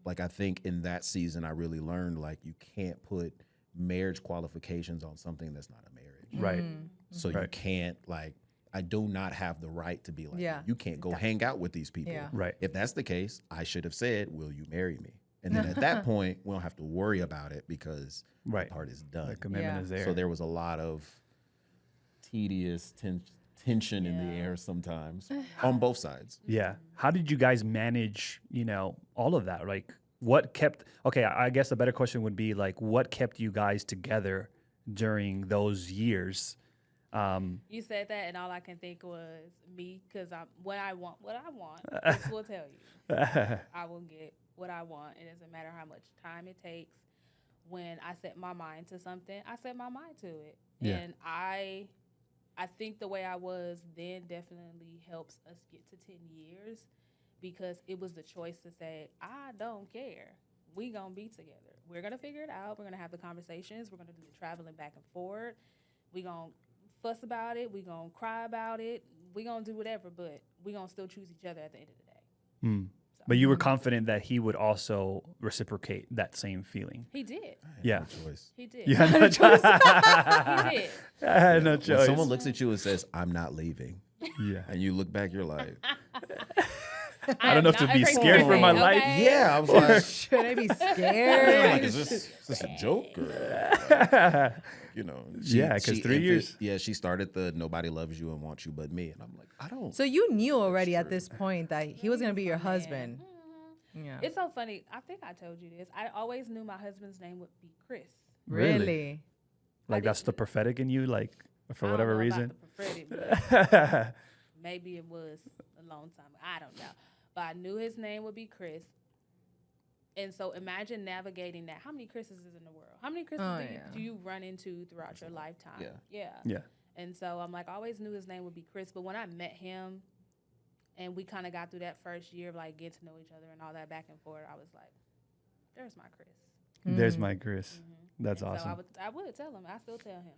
Like I think in that season, I really learned like you can't put marriage qualifications on something that's not a marriage. Right. So you Right. can't like, I do not have the right to be like, Yeah. you can't go hang out with these people. Yeah. Right. If that's the case, I should have said, will you marry me? And then at that point, we don't have to worry about it because Right. the part is done. The commitment Yeah. is there. So there was a lot of tedious tension in the air sometimes on both sides. Yeah. How did you guys manage, all of that? Like what kept, okay, I guess a better question would be like, what kept you guys together during those years? You said that, and all I can think was me, because what I want. This will tell you. I will get what I want. It doesn't matter how much time it takes. When I set my mind to something, I set my mind to it. Yeah. And I think the way I was then definitely helps us get to 10 years, because it was the choice to say, I don't care. We gonna be together. We're gonna figure it out. We're gonna have the conversations. We're gonna do the traveling back and forth. We gonna fuss about it. We gonna cry about it. We gonna do whatever, but we gonna still choose each other at the end of the day. So, But you were confident that he would also reciprocate that same feeling. he did. Yeah. No choice. He did. You had no choice. He did. I had no When choice. someone looks at you and says, I'm not leaving, Yeah. and you look back, you're like, I don't know if to am not be a crazy scared for my person, life. okay? yeah. I was like, Should I be I'm scared? like, is this a joke? Or, Yeah, 'cause 3 years. She started the nobody loves you and wants you but me. And I'm like, I don't. So you knew already at this point that he was gonna be your husband. Mhm. Yeah. It's so funny. I think I told you this. I always knew my husband's name would be Chris. Really? Really? Like that's the prophetic in you, like for I don't whatever know reason. about the prophetic, but maybe it was a long time. I don't know. But I knew his name would be Chris. And so imagine navigating that. How many Chris's is in the world? How many Chris's do you run into throughout your lifetime? Yeah. Yeah. And so I'm like, I always knew his name would be Chris. But when I met him and we kind of got through that first year of like getting to know each other and all that back and forth, I was like, there's my Chris. There's my Chris. That's And awesome. So I would tell him. I still tell him.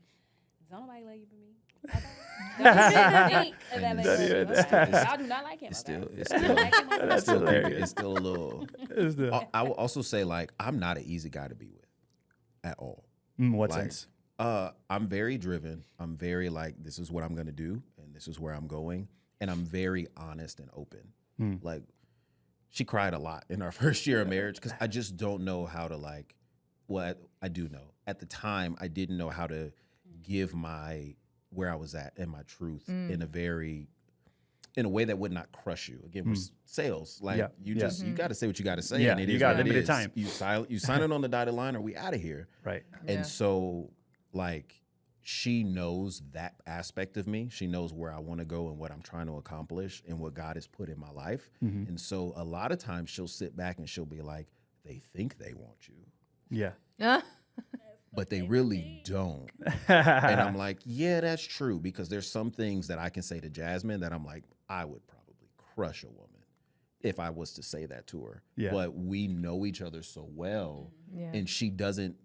Don't nobody love you but me. I don't. Don't even think of that It's- Y'all do not like him. It's okay? still, it's You don't still, like him, okay? That's still creepy. hilarious. It's still a little. Is the- I will also say, like, I'm not an easy guy to be with at all. what Like, sense? I'm very driven. I'm very like, this is what I'm gonna do, and this is where I'm going, and I'm very honest and open. Like, she cried a lot in our first year of marriage because I just don't know how to like. Well, I do know. At the time, I didn't know how to give where I was at and my truth in a way that would not crush you. Again, we're sales. Like Yeah. you Yeah. you got to say what you got to say. Yeah, And it you is got what it limited is. time. You sign it on the dotted line, or we out of here. Right. Yeah. And so, like, she knows that aspect of me. She knows where I want to go and what I'm trying to accomplish and what God has put in my life. And so, a lot of times, she'll sit back and she'll be like, "They think they want you, Yeah. but they really don't." And I'm like, "Yeah, that's true." Because there's some things that I can say to Jasmine that I'm like, I would probably crush a woman if I was to say that to her. Yeah. But we know each other so well, Yeah. and she doesn't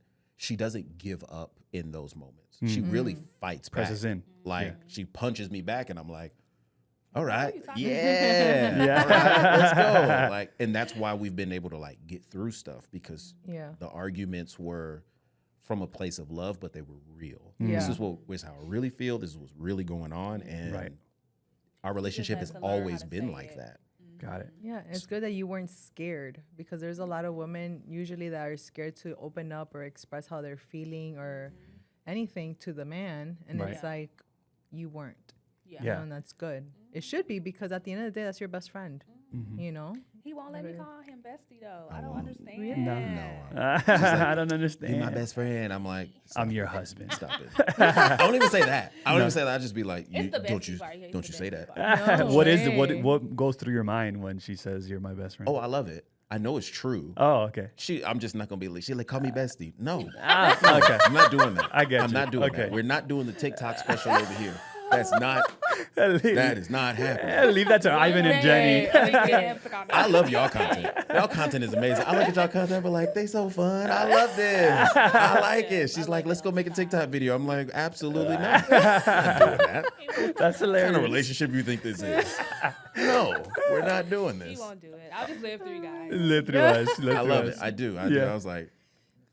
give up in those moments. She really fights back. Presses in. Like, she punches me back, and I'm like, all right, you talking yeah, Yeah. all right, let's go. Like, and that's why we've been able to like get through stuff, because Yeah. the arguments were from a place of love, but they were real. Yeah. This is how I really feel. This is what's really going on, and Right. our relationship have has to learn how always to been say like it. that. Got it. Yeah, it's good that you weren't scared, because there's a lot of women usually that are scared to open up or express how they're feeling or anything to the man, and Right. it's like you weren't. Yeah. You know, and that's good. It should be, because at the end of the day, that's your best friend. You know. He won't let me call him bestie though. I don't won't. understand. No, I don't be understand. my best friend. I'm like, I'm stop your it. husband. Stop it. I don't even say that. I don't even say that. I just be like, It's the don't bestie you part. Yeah, it's don't the you say bestie that. part. No What is it? way. What goes through your mind when she says you're my best friend? Oh, I love it. I know it's true. Oh, okay. I'm just not gonna be like, she like, call me bestie. No, Okay. I'm not doing that. I get I'm you. not doing Okay. that. We're not doing the TikTok special over here. That is not happening. Leave that to Ivan and Jenny. I love y'all content. Y'all content is amazing. I look at y'all content, but like, they so fun. I love this. I like it. She's like, let's go make a TikTok video. I'm like, absolutely not. I'm not doing that. That's What hilarious. kind of relationship you think this is? No, we're not doing He this. won't do it. I'll just live through you guys. Live through us. Live I through love us. it. I do. Yeah. I was like,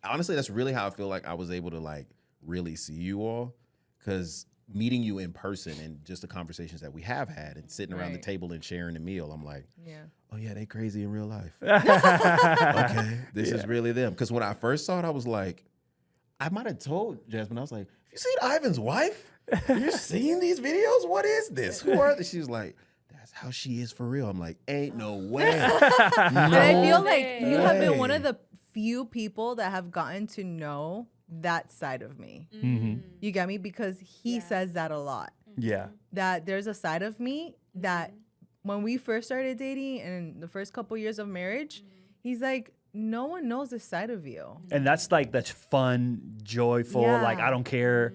honestly, that's really how I feel like I was able to like really see you all, because meeting you in person and just the conversations that we have had and sitting around the Right. table and sharing a meal, I'm like, Yeah. oh yeah, they crazy in real life. Okay, this is really them. Because when I first saw it, I was like, I might have told Jasmine, I was like, have you seen Ivan's wife? Have you seen these videos? What is this? Who are they? She was like, that's how she is for real. I'm like, ain't no way. And I feel No like you have been one way. of the few people that have gotten to know that side of me. Mm-hmm. You get me? Because he says that a lot. Yeah. That there's a side of me that when we first started dating and the first couple years of marriage, he's like, no one knows this side of you. And that's like that fun, joyful, like Yeah. I don't care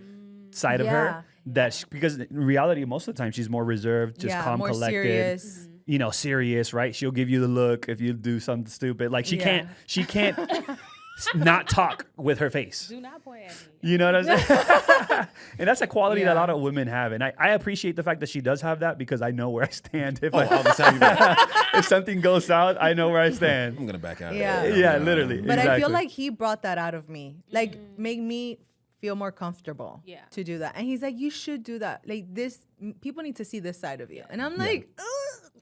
side of Yeah. her. Because in reality, most of the time she's more reserved, just calm, more collected. serious. You know, serious, right? She'll give you the look if you do something stupid. Like she Yeah. can't not talk with her face. Do not point at me. You know what I'm saying? And that's a quality that a Yeah. lot of women have. And I appreciate the fact that she does have that because I know where I stand. If, Oh, all the time. if something goes south, I know where I stand. I'm gonna back out. Yeah. Of that. Yeah, literally. But I feel Exactly. like he brought that out of me. Like, make me feel more comfortable Yeah. to do that. And he's like, you should do that. Like, people need to see this side of you. And I'm like, ugh.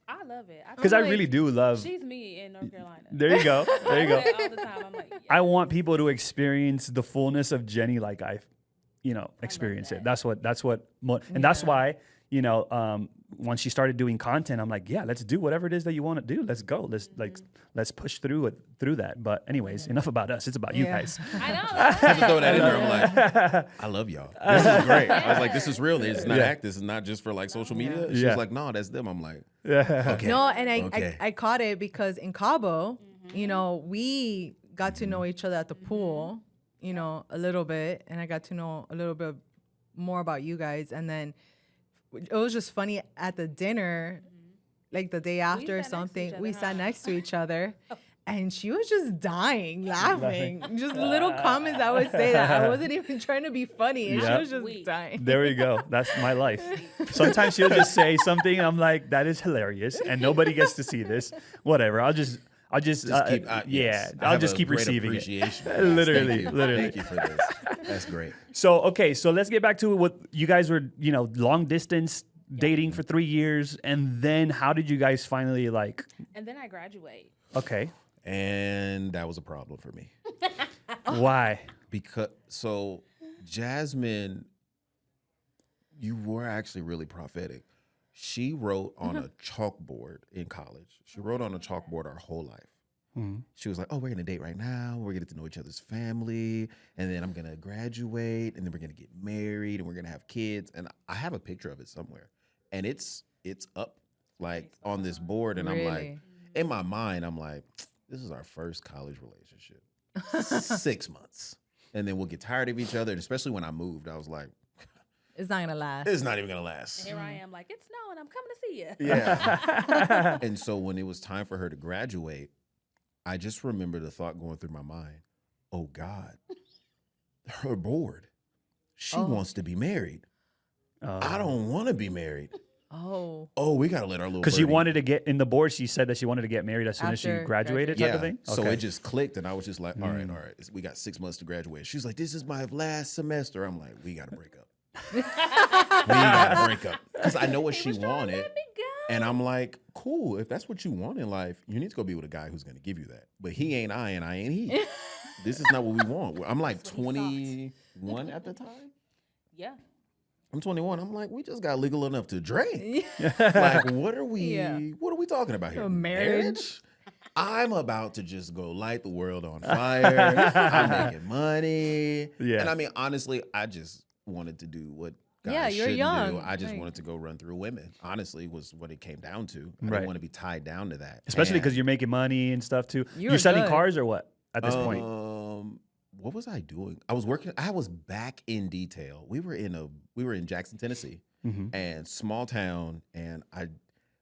I love it. Because I like, really do love. She's me in North Carolina. There you go. There you go. I say it all the time. I'm like, I want people to experience the fullness of Jenny like I've, experienced it. That's what, and that's why, once she started doing content, I'm like, yeah, let's do whatever it is that you want to do. Let's go. Let's push through that. But anyways, enough about us. It's about you Yeah. guys. I know. I had to throw that in there. I'm like, I love y'all. This is great. I was like, this is real. It's not Yeah. act. This is not just for like social media. She Yeah. was like, no, that's them. I'm like, Yeah. okay. No, and Okay. I caught it because in Cabo, we got to know each other at the pool, a little bit. And I got to know a little bit more about you guys. And then it was just funny at the dinner, like the day after or sat next to something, each we other, sat huh? next to each other. And she was just dying, laughing. Just little comments I would say that. I wasn't even trying to be funny. And Yeah. she was just Sweet. dying. There we go. That's my life. Sometimes she'll just say something. I'm like, that is hilarious. And nobody gets to see this. Whatever. I'll just keep, yeah, yes. I I'll have just a keep great receiving it. appreciation. Literally, Thank you. literally. Thank you for this. That's great. So, okay, so let's get back to what you guys were, long distance dating for 3 years. And then how did you guys finally And then I graduate. okay, And that was a problem for me. why? Because Jasmine, you were actually really prophetic. She wrote on a chalkboard in college. She wrote on a chalkboard our whole life. She was like, oh, we're going to date right now. We're going to get to know each other's family. And then I'm going to graduate. And then we're going to get married. And we're going to have kids. And I have a picture of it somewhere. And it's up like on this board. And I'm like, Really? in my mind, I'm like, this is our first college relationship. 6 months. And then we'll get tired of each other. And especially when I moved, I was like, It's not going to last. it's not even going to last. Here I am, like, it's snowing. I'm coming to see you. Yeah. And so when it was time for her to graduate, I just remember the thought going through my mind, oh God, her bored. She wants to be married. I don't want to be married. Oh. Oh, we got to let our little Because you birdie- wanted to get in the board, she said that she wanted to get married as soon as she After graduated, graduation. type of thing. So Okay. it just clicked, and I was just like, all right. We got 6 months to graduate. She's like, this is my last semester. I'm like, we got to break up. We got to break up. Because I know what she wanted. And I'm like, cool. If that's what you want in life, you need to go be with a guy who's going to give you that. But he ain't I, and I ain't he. This is not what we want. I'm like 21 at the time. Yeah. I'm 21. I'm like, we just got legal enough to drink. Like, what are we? Yeah. What are we talking about here? A marriage? I'm about to just go light the world on fire. I'm making money. Yeah. And I mean, honestly, I just wanted to do what guys Yeah, you're shouldn't young. do. I just Like- wanted to go run through women. Honestly, was what it came down to. I Right. didn't want to be tied down to that. Especially because you're making money and stuff too. You You're were selling good. cars or what at this point? What was I doing? I was working. I was back in detail. We were in Jackson, Tennessee, and small town. And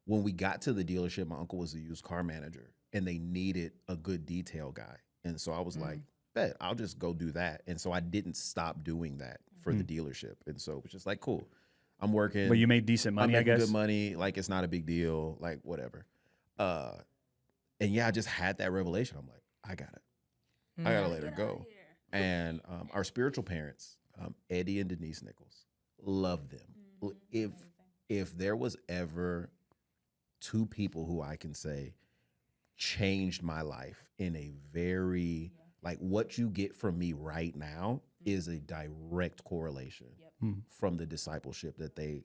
when we got to the dealership, my uncle was the used car manager, and they needed a good detail guy. And so I was like, bet I'll just go do that. And so I didn't stop doing that for the dealership. And so it was just like, cool. I'm working. But you made decent money, I'm I making guess. good money. Like, it's not a big deal. Like, whatever. And yeah, I just had that revelation. I'm like, I gotta let her go. And our spiritual parents, Eddie and Denise Nichols, love them. If there was ever two people who I can say changed my life in a very like what you get from me right now is a direct correlation from the discipleship that they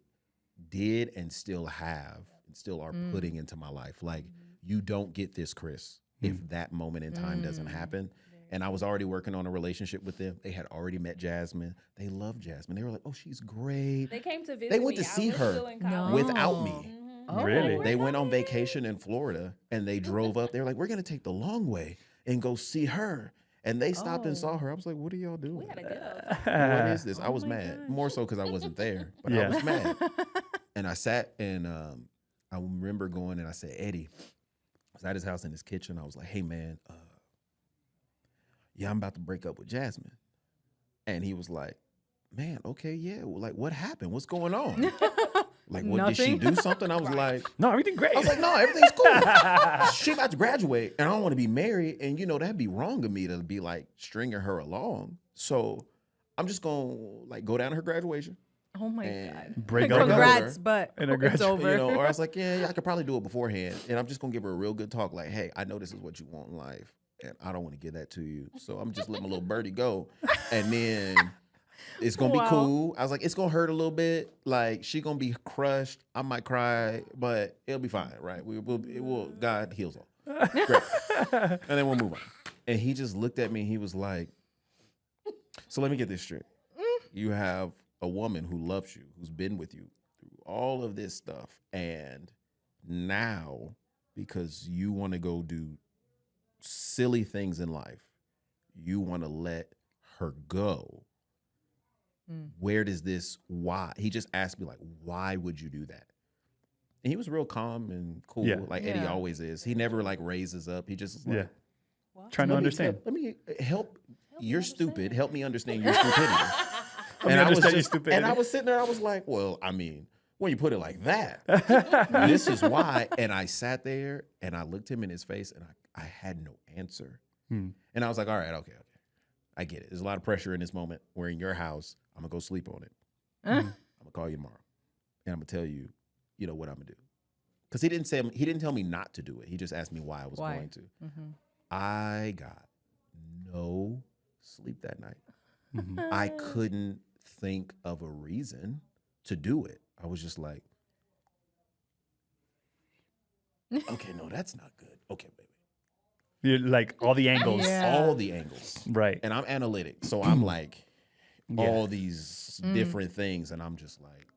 did and still have and still are putting into my life. Like you don't get this, Chris, if that moment in time doesn't happen. And I was already working on a relationship with them. They had already met Jasmine. They loved Jasmine. They were like, "Oh, she's great." They came to visit. They went me. to see I was her still in college. without me. Oh, Really? They went on vacation in Florida and they drove up. They were like, "We're gonna take the long way and go see her." And they stopped and saw her. I was like, "What are y'all doing? We had a good old What is this?" I was mad, more so because I wasn't there, but I was mad. And I sat and I remember going and I said, "Eddie," I was at his house in his kitchen. I was like, "Hey man, yeah, I'm about to break up with Jasmine." And he was like, "Man, okay, yeah. Well, like, what happened? What's going on? Like, what did she do something?" I was like, No, everything great. I was like, "No, everything's cool." She about to graduate, and I don't want to be married, and that'd be wrong of me to be like stringing her along. So I'm just gonna like go down to her graduation. Oh my And God. break up with her. Congrats, but And a it's graduate, over. Or I was like, yeah, I could probably do it beforehand. And I'm just gonna give her a real good talk, like, "Hey, I know this is what you want in life, and I don't want to give that to you. So I'm just letting my little birdie go, and then it's gonna be cool." I was like, "It's gonna hurt a little bit. Like, she gonna be crushed. I might cry, but it'll be fine, right? It will. God heals all. Great." And then we'll move on. And he just looked at me. And he was like, "So let me get this straight. You have a woman who loves you, who's been with you through all of this stuff, and now because you want to go do silly things in life, you want to let her go. Where does this, why?" He just asked me, like, "Why would you do that?" And he was real calm and cool, like Eddie always is. He never like raises up. He just is like, Trying to understand. Let me help. You're stupid. Help me understand your stupidity. me understand your stupidity. And I was sitting there. I was like, "Well, I mean, when you put it like that, this is why." And I sat there and I looked him in his face and I had no answer. And I was like, "All right, okay. I get it. There's a lot of pressure in this moment. We're in your house. I'm gonna go sleep on it. I'm gonna call you tomorrow, and I'm gonna tell you, what I'm gonna do." Because he didn't tell me not to do it. He just asked me why I was going to. I got no sleep that night. I couldn't think of a reason to do it. I was just like, "Okay, no, that's not good. Okay, baby." You're like all the angles. All the angles. Right. And I'm analytic. So I'm like all these different things. And I'm just like,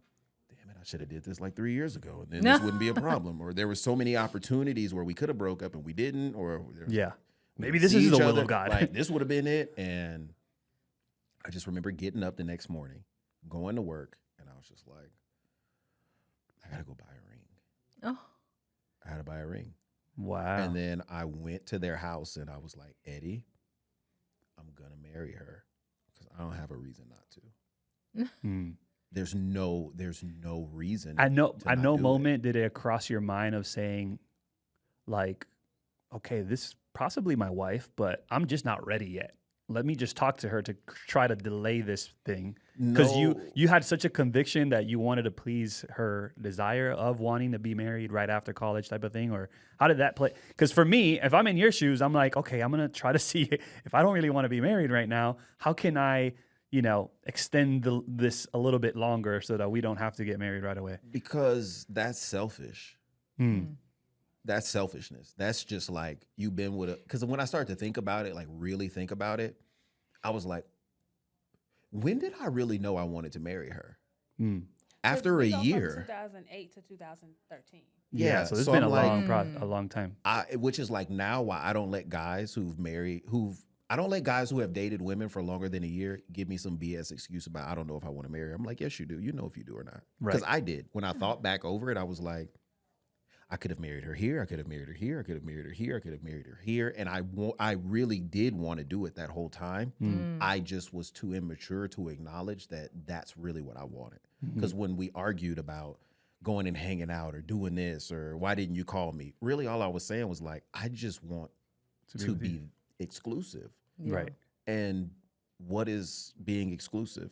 damn it, I should have did this like 3 years ago. And then this wouldn't be a problem. Or there were so many opportunities where we could have broke up and we didn't. Or Maybe this is the will of God. Like, this would have been it. And I just remember getting up the next morning, going to work. And I was just like, I got to go buy a ring. Oh. I had to buy a ring. Wow. And then I went to their house and I was like, "Eddie, I'm going to marry her because I don't have a reason not to." There's no reason. At no do moment did it cross your mind of saying, like, okay, this is possibly my wife, but I'm just not ready yet. Let me just talk to her to try to delay this thing. Because you had such a conviction that you wanted to please her desire of wanting to be married right after college type of thing? Or how did that play? Because for me, if I'm in your shoes, I'm like, okay, I'm going to try to see if I don't really want to be married right now, how can I, extend this a little bit longer so that we don't have to get married right away? Because that's selfish. That's selfishness. That's just like you've been with because when I started to think about it, like really think about it, I was like, when did I really know I wanted to marry her? After a year. 2008 to 2013. Yeah, so it's so been I'm a long time. Which is like now why I don't let guys I don't let guys who have dated women for longer than a year give me some BS excuse about I don't know if I want to marry her. I'm like, yes, you do. You know if you do or not. Because I did. When I thought back over it, I was like, I could have married her here. I could have married her here. I could have married her here. I could have married her here. And I really did want to do it that whole time. I just was too immature to acknowledge that that's really what I wanted. Because when we argued about going and hanging out or doing this or why didn't you call me? Really, all I was saying was like, I just want to be exclusive. Right. And what is being exclusive?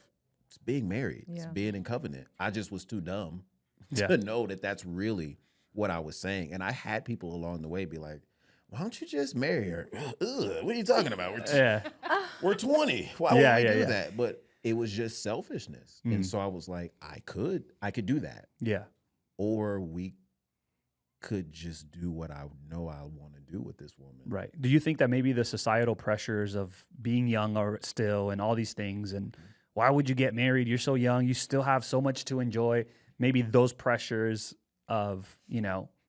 it's being married. It's Yeah. being in covenant. I just was too dumb Yeah. to know that that's really what I was saying. And I had people along the way be like, why don't you just marry her? Ugh, what are you talking about? Yeah. We're 20. Why Yeah, would we yeah, do yeah. that? But it was just selfishness. And so I was like, I could do that. Yeah. Or we could just do what I know I want to do with this woman. Right. Do you think that maybe the societal pressures of being young are still and all these things, and why would you get married? You're so young. You still have so much to enjoy. Maybe those pressures of,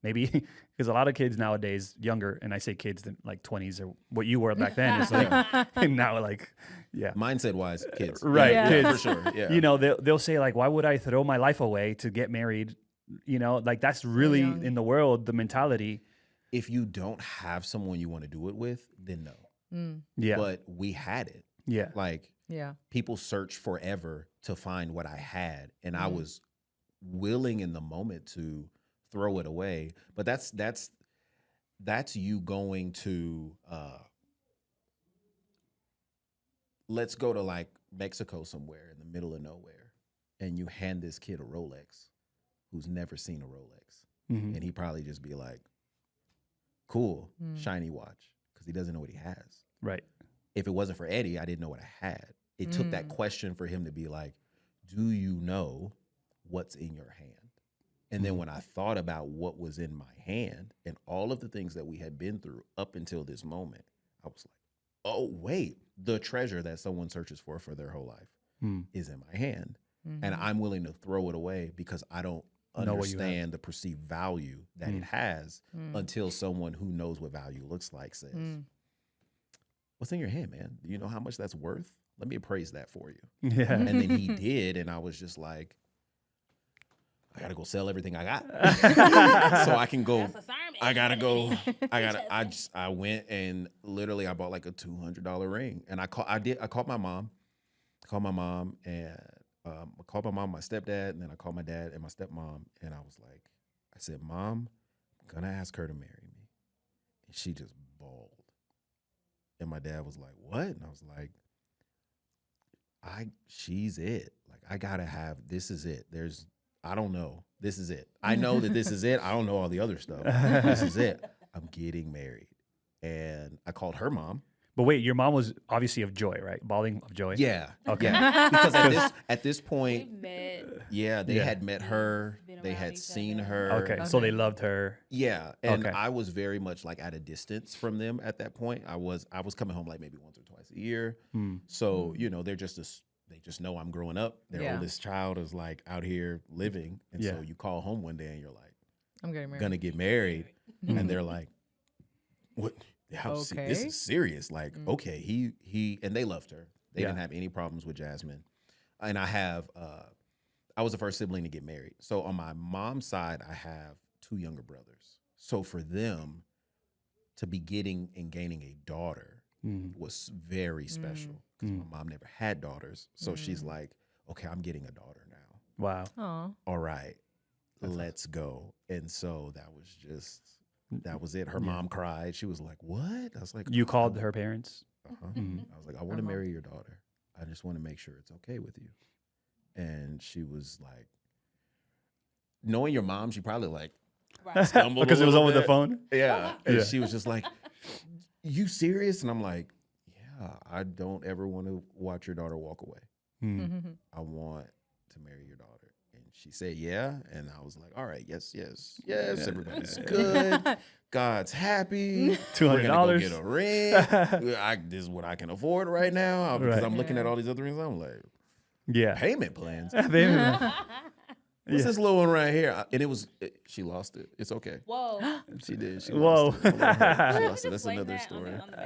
maybe because a lot of kids nowadays, younger, and I say kids than like 20s or what you were back then. Is like, and now like, yeah. Mindset wise, kids. Right. Yeah. Kids. For sure. Yeah. They'll say like, why would I throw my life away to get married? Like that's really young. in the world, the mentality. If you don't have someone you want to do it with, then no. Yeah. But we had it. yeah. Like Yeah. people search forever to find what I had, and I was willing in the moment to throw it away. But that's you going to let's go to like Mexico somewhere in the middle of nowhere, and you hand this kid a Rolex who's never seen a Rolex, and he probably just be like, cool, shiny watch, because he doesn't know what he has. Right. If it wasn't for Eddie, I didn't know what I had. It took that question for him to be like, do you know what's in your hand? And then when I thought about what was in my hand and all of the things that we had been through up until this moment, I was like, oh, wait, the treasure that someone searches for their whole life is in my hand. And I'm willing to throw it away because I don't Know what you have. understand the perceived value that it has until someone who knows what value looks like says, what's in your hand, man? Do you know how much that's worth? Let me appraise that for you. Yeah. And then he did, and I was just like, I gotta go sell everything I got so I can go. That's a sermon. I gotta go. I went and literally I bought like a $200 ring, and I called my mom. And I called my mom, my stepdad, and then I called my dad and my stepmom, and I said, Mom, I'm gonna ask her to marry me, and she just bawled. And my dad was like, what? And I was like, she's it. Like, I gotta have, this is it. I don't know. This is it. I know that this is it. I don't know all the other stuff. This is it. I'm getting married. And I called her mom. But wait, your mom was obviously of joy, right? Bawling of joy. Yeah. Okay. Yeah. Because at this point, We've met. yeah, they had met her. Been They around had each seen other. her. Okay. So they loved her. Yeah, and Okay. I was very much like at a distance from them at that point. I was coming home like maybe once or twice a year. So they just know I'm growing up. Their Yeah. oldest child is like out here living, and Yeah. so you call home one day and you're like, I'm getting married. gonna get married, and they're like, what? This Okay. is serious. Like, okay, he and they loved her. They Yeah. didn't have any problems with Jasmine, and I was the first sibling to get married. So on my mom's side, I have two younger brothers. So for them to be getting and gaining a daughter was very special because my mom never had daughters. So she's like, okay, I'm getting a daughter now. Wow. Aw. All right, let's go. And so that was it. Her mom cried. She was like, what? I was like, You called her parents? I was like, I want to marry your daughter. I just want to make sure it's okay with you. And she was like, knowing your mom, she probably like Right. stumbled Because a it was little over the bit. phone? Yeah. And Yeah. she was just like, you serious? And I'm like, yeah, I don't ever want to watch your daughter walk away. I want to marry your daughter. And she said, yeah. And I was like, all right, yes. Everybody's good. God's happy. $200. We're gonna go get a ring. This is what I can afford right now because Right. I'm looking at all these other rings. I'm like, Yeah. payment plans. They- What's this little one right here? And she lost it. It's okay. Whoa. She did. She Whoa. lost it. She lost it. That's Blame another that story. on the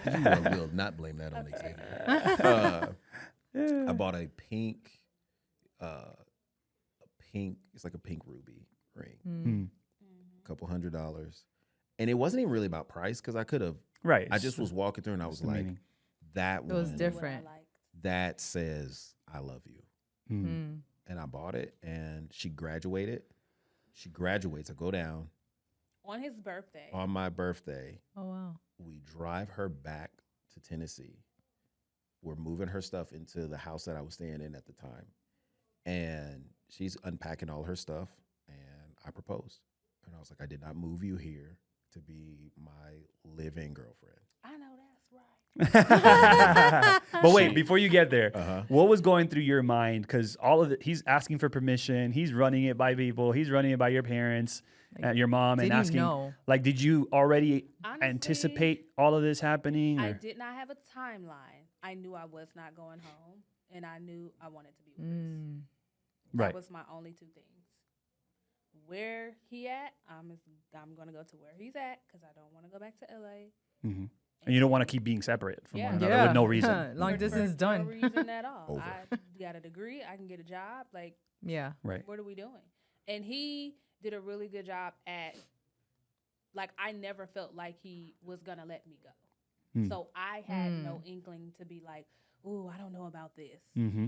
baby changes. I will not blame that on Xavier. I bought a pink, it's like a pink ruby ring, a couple $100. And it wasn't even really about price because I could have, Right. I just was walking through and I was the like, meaning. that It was one, different. What I liked. that says, I love you. And I bought it and she graduated. She graduates. I go down On his birthday. on my birthday. Oh wow. We drive her back to Tennessee. we're moving her stuff into the house that I was staying in at the time. And she's unpacking all her stuff. And I proposed. And I was like, I did not move you here to be my live-in girlfriend. I know that's right. But wait, before you get there, what was going through your mind? Because all of it, he's asking for permission. He's running it by people. He's running it by your parents and your mom, and did you asking. know? Like, did you already Honestly, anticipate all of this happening? I or- did not have a timeline. I knew I was not going home, and I knew I wanted to be with Chris. Right. That was my only two things. Where he at, I'm going to go to where he's at because I don't want to go back to LA. And you don't want to keep being separate from one another Yeah. with no reason. Long distance For done. no reason at all. Over. I got a degree. I can get a job. Like, Yeah. Right. what are we doing? And he did a really good job at, like, I never felt like he was going to let me go. So I had no inkling to be like, ooh, I don't know about this. Mm-hmm.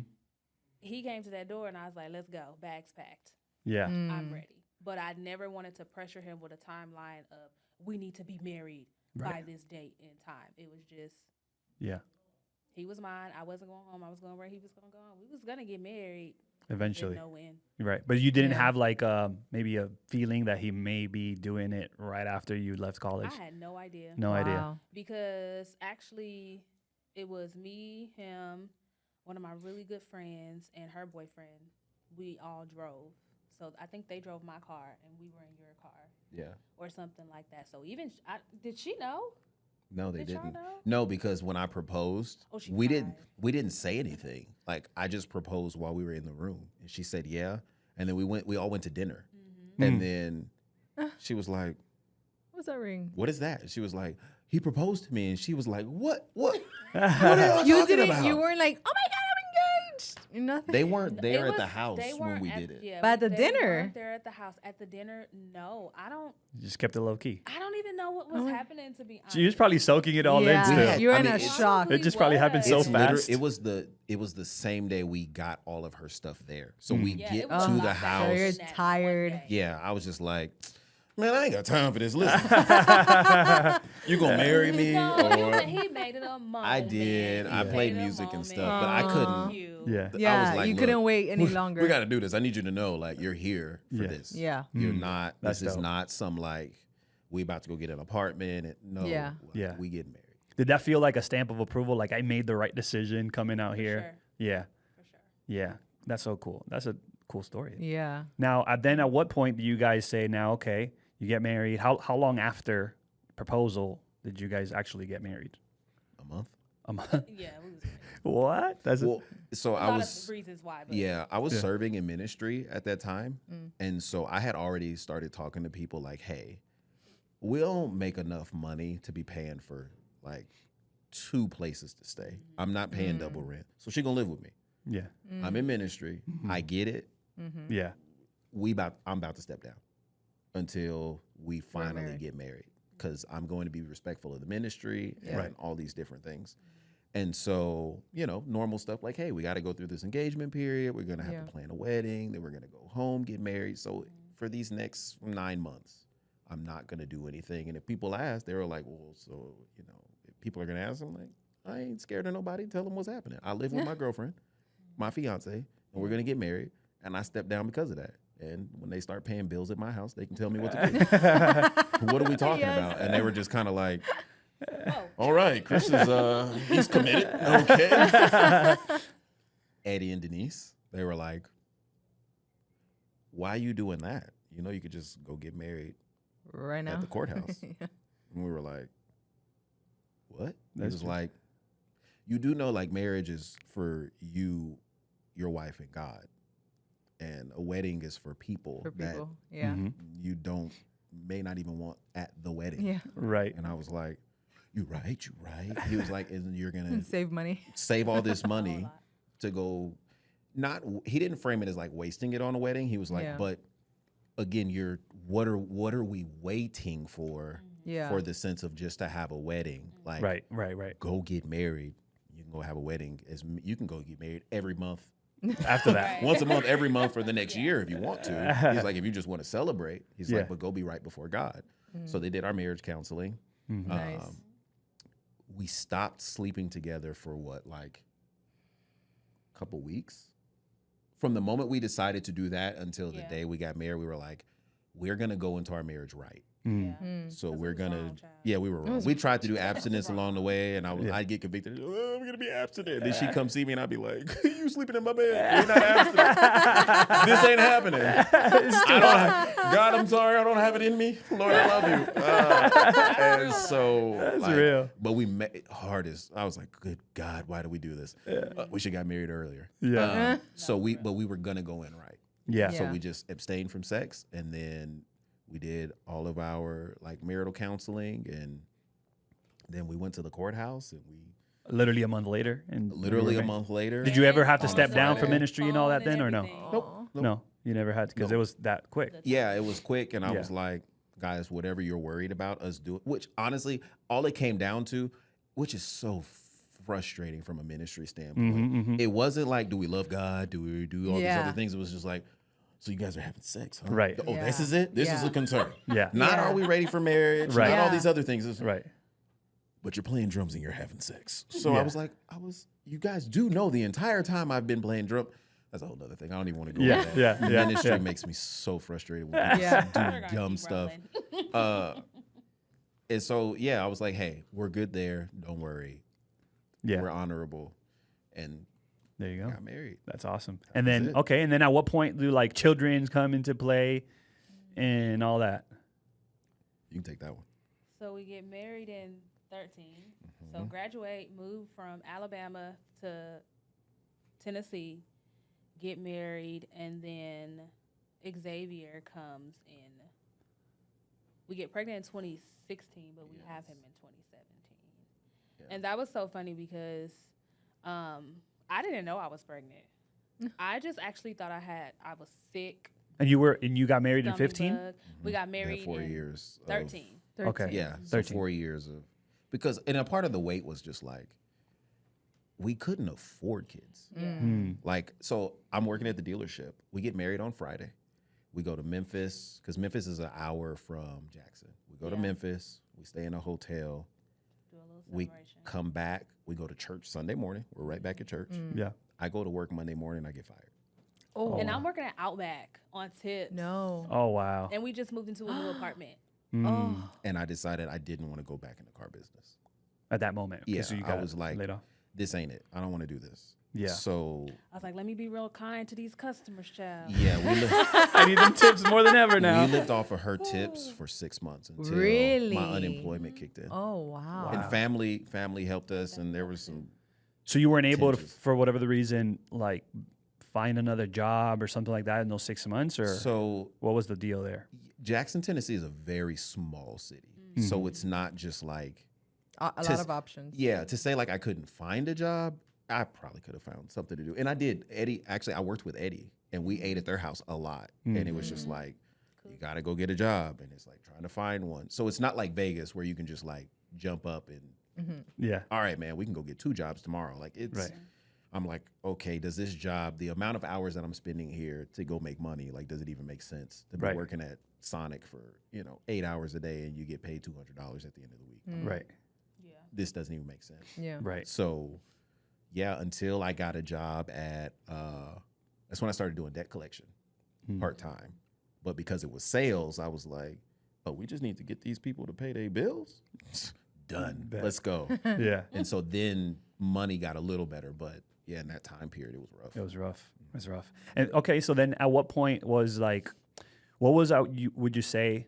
He came to that door and I was like, let's go. Bags packed. Yeah. I'm ready. But I never wanted to pressure him with a timeline of, we need to be married by this date and time. It was just, Yeah. he was mine. I wasn't going home. I was going where he was going to go. We was going to get married. Eventually. Didn't know when. Right. But you didn't Yeah. have like maybe a feeling that he may be doing it right after you left college? I had no idea. No idea. Wow. Because actually, it was me, him, one of my really good friends, and her boyfriend. We all drove. So I think they drove my car, and we were in your car, Yeah. or something like that. So even did she know? No, they Did y'all didn't. know? No, because when I proposed, Oh, she we cried. didn't say anything. Like I just proposed while we were in the room, and she said yeah, and then we all went to dinner, and then she was like, What's that ring? "What is that?" She was like, "He proposed to me," and she was like, "What? What? What are y'all You talking didn't. about?" You weren't like, oh my god, I'm engaged. Nothing. They weren't It there at was- the house they when weren't we at- did it. Yeah, But at the they dinner? weren't there at the house. At the dinner, no. I don't You just kept it low key. even know what was happening, to be honest. She was probably soaking it all in Yeah. still. had- You were I in mean, a it's- shock. It just probably happened so It's literally- fast. it was the same day we got all of her stuff there. So we Yeah, get it was to a the lot house. So you're that one tired. day. Yeah, I was just like, man, I ain't got time for this. Listen, you gonna marry me? No, Or he made it a moment. I did. I He played made it a music and moment. stuff, but I couldn't. Cute. Yeah. I Yeah, was like, you "Look, couldn't wait any longer. We got to do this. I need you to know, like, you're here for Yeah. this. Yeah. You're not. That's This is dope. not some like we about to go get an apartment. And, no. Yeah. like, Yeah. We get married. Did that feel like a stamp of approval? Like I made the right decision coming out here? sure. Yeah. For sure. Yeah. That's so cool. That's a cool story. Yeah. Now, then at what point do you guys say, now, okay, you get married? How long after proposal did you guys actually get married? A month. A month? Yeah, we was What? That's Well, so a I lot was. of reasons why. But Yeah, I was serving in ministry at that time. And so I had already started talking to people like, hey, we don't make enough money to be paying for like 2 places to stay. I'm not paying double rent. So she gonna live with me. yeah. I'm in ministry. I get it. Yeah. I'm about to step down until we finally married. get married. Because I'm going to be respectful of the ministry and Right. all these different things. And so, normal stuff like, hey, we got to go through this engagement period. We're going to have Yeah. to plan a wedding. Then we're going to go home, get married. So for these next 9 months, I'm not going to do anything. And if people ask, they were like, well, so, if people are going to ask, I'm like, I ain't scared of nobody. Tell them what's happening. I live with my girlfriend, my fiance, and we're going to get married. And I stepped down because of that. And when they start paying bills at my house, they can tell me what to do. What are we talking about? And they were just kind of like, all right, Chris is he's committed. Okay. Eddie and Denise, they were like, why are you doing that? You could just go get married Right now. at the courthouse. And we were like, what? It That's was true. like, you do know like marriage is for you, your wife, and God. And a wedding is for people, For people. Yeah. Mhm. you may not even want at the wedding. Yeah. Right. And I was like, you right. He was like, and you're going to Save money. save all this money to go, he didn't frame it as like wasting it on a wedding. He was like, Yeah. but again, what are we waiting for? Yeah. For the sense of just to have a wedding. Like, Right. go get married. You can go have a wedding. You can go get married every month. After that. Once a month, every month for the next year if you want to. He's like, if you just want to celebrate, he's Yeah. like, but go be right before God. So they did our marriage counseling. Nice. we stopped sleeping together for what, like a couple weeks? From the moment we decided to do that until the day we got married, we were like, we're going to go into our marriage right. So we're going to, we were wrong. We tried to do abstinence along the way, and I'd get convicted. Oh, I'm going to be abstinent. Then she'd come see me, and I'd be like, you sleeping in my bed. You're not abstinent. This ain't happening. God, I'm sorry. I don't have it in me. Lord, I love you. And so. That's real. But we met hardest. I was like, good God, why do we do this? We should have got married earlier. Yeah. But we were going to go in right. Yeah. So we just abstained from sex, and then we did all of our like marital counseling, and then we went to the courthouse, and we Literally a month later. And literally a month later. Did you ever have to On a step down from Friday. ministry and all that then, or no? Nope. No, you never had to because it was that quick. Yeah, it was quick, and I Yeah. was like, guys, whatever you're worried about, us do it. Which honestly, all it came down to, which is so frustrating from a ministry standpoint. It wasn't like, do we love God? Do we do all these other things? It was just like, so you guys are having sex, huh? Right. Oh, this is it? This is a concern. Yeah. Not are we ready for marriage? Right. Not all Yeah. these other things. It's, Right. but you're playing drums and you're having sex. So Yeah. I was like, you guys do know the entire time I've been playing drum. That's a whole other thing. I don't even want to go Yeah, into that. yeah, Ministry yeah. makes me so frustrated when people Yeah. do dumb stuff. And so, I was like, hey, we're good there. Don't worry. Yeah. We're honorable. And There you go. got married. That's awesome. And then, it. okay. And then at what point do like children come into play and all that? You can take that one. So we get married in 13. So graduate, move from Alabama to Tennessee, get married, and then Xavier comes in. We get pregnant in 2016, but we have him in 2017. And that was so funny because I didn't know I was pregnant. I just actually thought I was sick. And you got married in stomach 15? bug. We got married 4 in years. 13. Okay. Yeah. So 13. 4 years of, because, and a part of the wait was just like, we couldn't afford kids. Like, so I'm working at the dealership. We get married on Friday. We go to Memphis, because Memphis is an hour from Jackson. We go to Memphis. We stay in a hotel. Do a little We celebration. come back. We go to church Sunday morning. We're right back at church. Yeah. I go to work Monday morning. I get fired. Oh, And I'm working at Outback on tips. no. Oh, wow. And we just moved into a new apartment. Oh, And I decided I didn't want to go back in the car business. At that moment. Yeah, So you I got was like, laid off. this ain't it. I don't want to do this. Yeah. So, I was like, let me be real kind to these customers, child. yeah, we lived, I need them tips more than ever now. we lived off of her tips for 6 months until Really? my unemployment kicked in. oh, wow. And family helped us, and there was some. So you weren't able to, Tinges. for whatever the reason, like find another job or something like that in those 6 months, or So what was the deal there? Jackson, Tennessee is a very small city. So it's not just like, A lot of options. to say like I couldn't find a job, I probably could have found something to do. And I did. Eddie, actually, I worked with Eddie, and we ate at their house a lot. And it was just like, you got to go get a job. And it's like trying to find one. So it's not like Vegas where you can just like jump up and, Yeah. all right, man, we can go get 2 jobs tomorrow. Like it's, Right. I'm like, okay, does this job, the amount of hours that I'm spending here to go make money, like, does it even make sense to be Right. working at Sonic for, 8 hours a day and you get paid $200 at the end of the week? Right. Yeah. This doesn't even make sense. Yeah. Right. So, until I got a job at, that's when I started doing debt collection part time. But because it was sales, I was like, oh, we just need to get these people to pay their bills. Done. Bet. Let's go. Yeah. And so then money got a little better, but in that time period, it was rough. It was rough. It was rough. And okay, so then at what point was like, what was would you say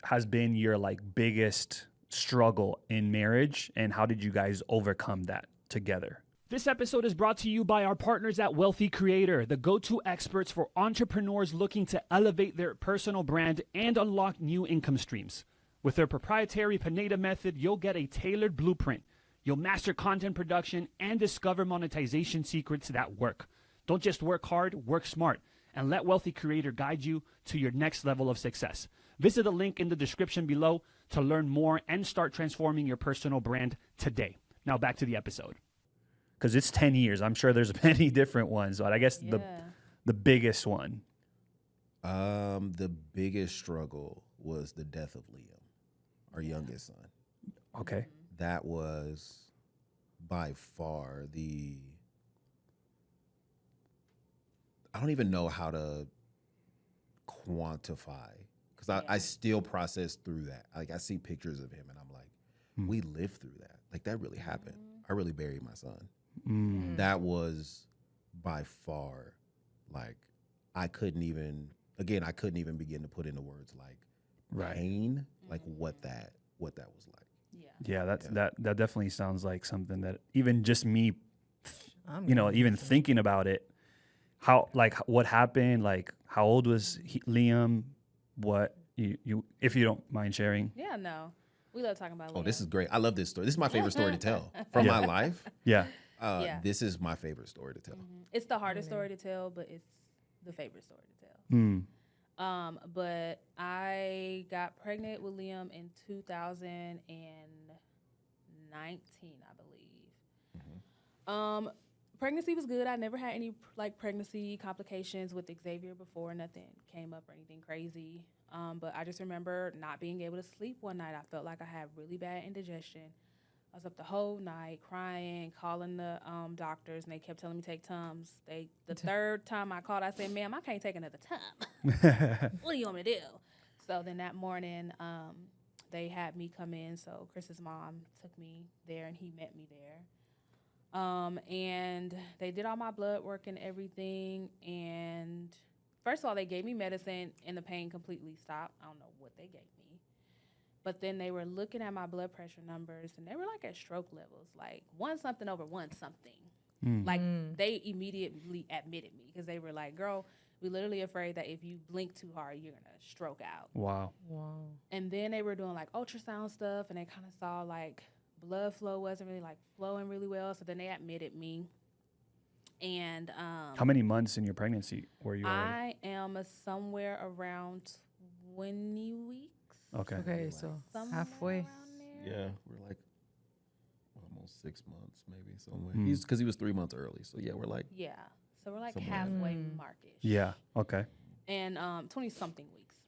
has been your like biggest struggle in marriage, and how did you guys overcome that together? This episode is brought to you by our partners at Wealthy Creator, the go-to experts for entrepreneurs looking to elevate their personal brand and unlock new income streams. With their proprietary Pineda method, you'll get a tailored blueprint. You'll master content production and discover monetization secrets that work. Don't just work hard, work smart, and let Wealthy Creator guide you to your next level of success. Visit the link in the description below to learn more and start transforming your personal brand today. Now back to the episode. Because it's 10 years. I'm sure there's many different ones, but I guess the biggest one. The biggest struggle was the death of Liam, our youngest son. Okay. that was by far I don't even know how to quantify, because I still process through that. Like, I see pictures of him and I'm like, we lived through that. Like, that really happened. I really buried my son. That was by far, like, I couldn't even begin to put into words like pain, like what that was like. Yeah, that definitely sounds like something that even just me, even thinking about it, how, like, what happened, like, how old was Liam? What you if you don't mind sharing? Yeah, no. We love talking about Liam. Oh, this is great. I love this story. This is my favorite story to tell from my life. Yeah. This is my favorite story to tell. It's the hardest story to tell, but it's the favorite story to tell. But I got pregnant with Liam in 2019, I believe. Pregnancy was good. I never had any pregnancy complications with Xavier before. Nothing came up or anything crazy. But I just remember not being able to sleep one night. I felt like I had really bad indigestion. I was up the whole night crying, calling the doctors, and they kept telling me to take Tums. The third time I called, I said, "Ma'am, I can't take another Tum. What do you want me to do?" So then that morning, they had me come in. So Chris's mom took me there, and he met me there. And they did all my blood work and everything. And first of all, they gave me medicine, and the pain completely stopped. I don't know what they gave me. But then they were looking at my blood pressure numbers, and they were like at stroke levels, like 1 something over 1 something. Like, they immediately admitted me because they were like, "Girl, we're literally afraid that if you blink too hard, you're going to stroke out." Wow. And then they were doing like ultrasound stuff, and they kind of saw like blood flow wasn't really like flowing really well. So then they admitted me. And how many months in your pregnancy were you already? I am somewhere around 20 weeks. Okay, so Somewhere halfway. around there. Yeah, we're like almost 6 months, maybe somewhere. Because he was 3 months early. So yeah, we're like, Yeah. So we're like Somewhere. halfway markish. Yeah. Okay. And 20 something weeks.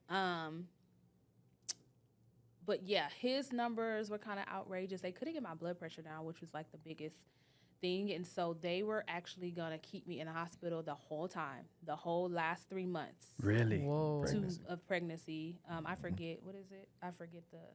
But yeah, his numbers were kind of outrageous. They couldn't get my blood pressure down, which was like the biggest thing. And so they were actually going to keep me in the hospital the whole time, the whole last 3 months. Really? Whoa. Of pregnancy. I forget, what is it? I forget the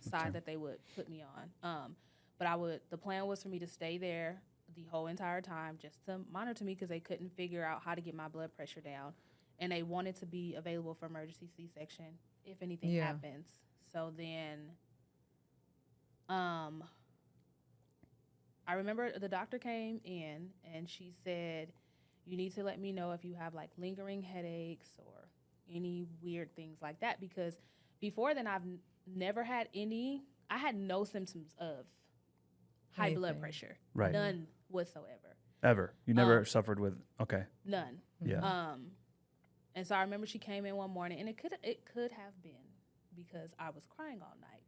side that they would put me on. But the plan was for me to stay there the whole entire time just to monitor me because they couldn't figure out how to get my blood pressure down. And they wanted to be available for emergency C-section if anything happens. So then I remember the doctor came in and she said, "You need to let me know if you have like lingering headaches or any weird things like that," because before then I've never had any. I had no symptoms of high blood pressure. Right. None whatsoever. Ever? You never suffered with? Okay. None. Yeah. And so I remember she came in one morning, and it could have been because I was crying all night,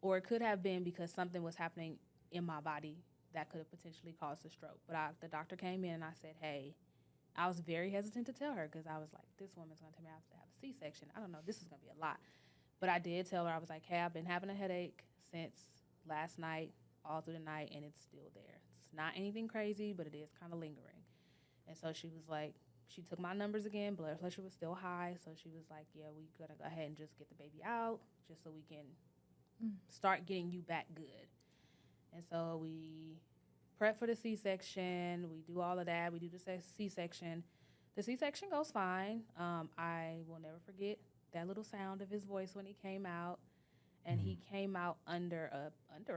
or it could have been because something was happening in my body that could have potentially caused a stroke. But the doctor came in, and I said, "Hey," I was very hesitant to tell her because I was like, "This woman's going to tell me I have to have a C-section. I don't know. This is going to be a lot." But I did tell her, I was like, "Hey, I've been having a headache since last night, all through the night, and it's still there. It's not anything crazy, but it is kind of lingering." And so she was like, she took my numbers again. Blood pressure was still high. So she was like, "Yeah, we got to go ahead and just get the baby out just so we can start getting you back good." And so we prep for the C-section. We do all of that. We do the C-section. The C-section goes fine. I will never forget that little sound of his voice when he came out. And he came out under a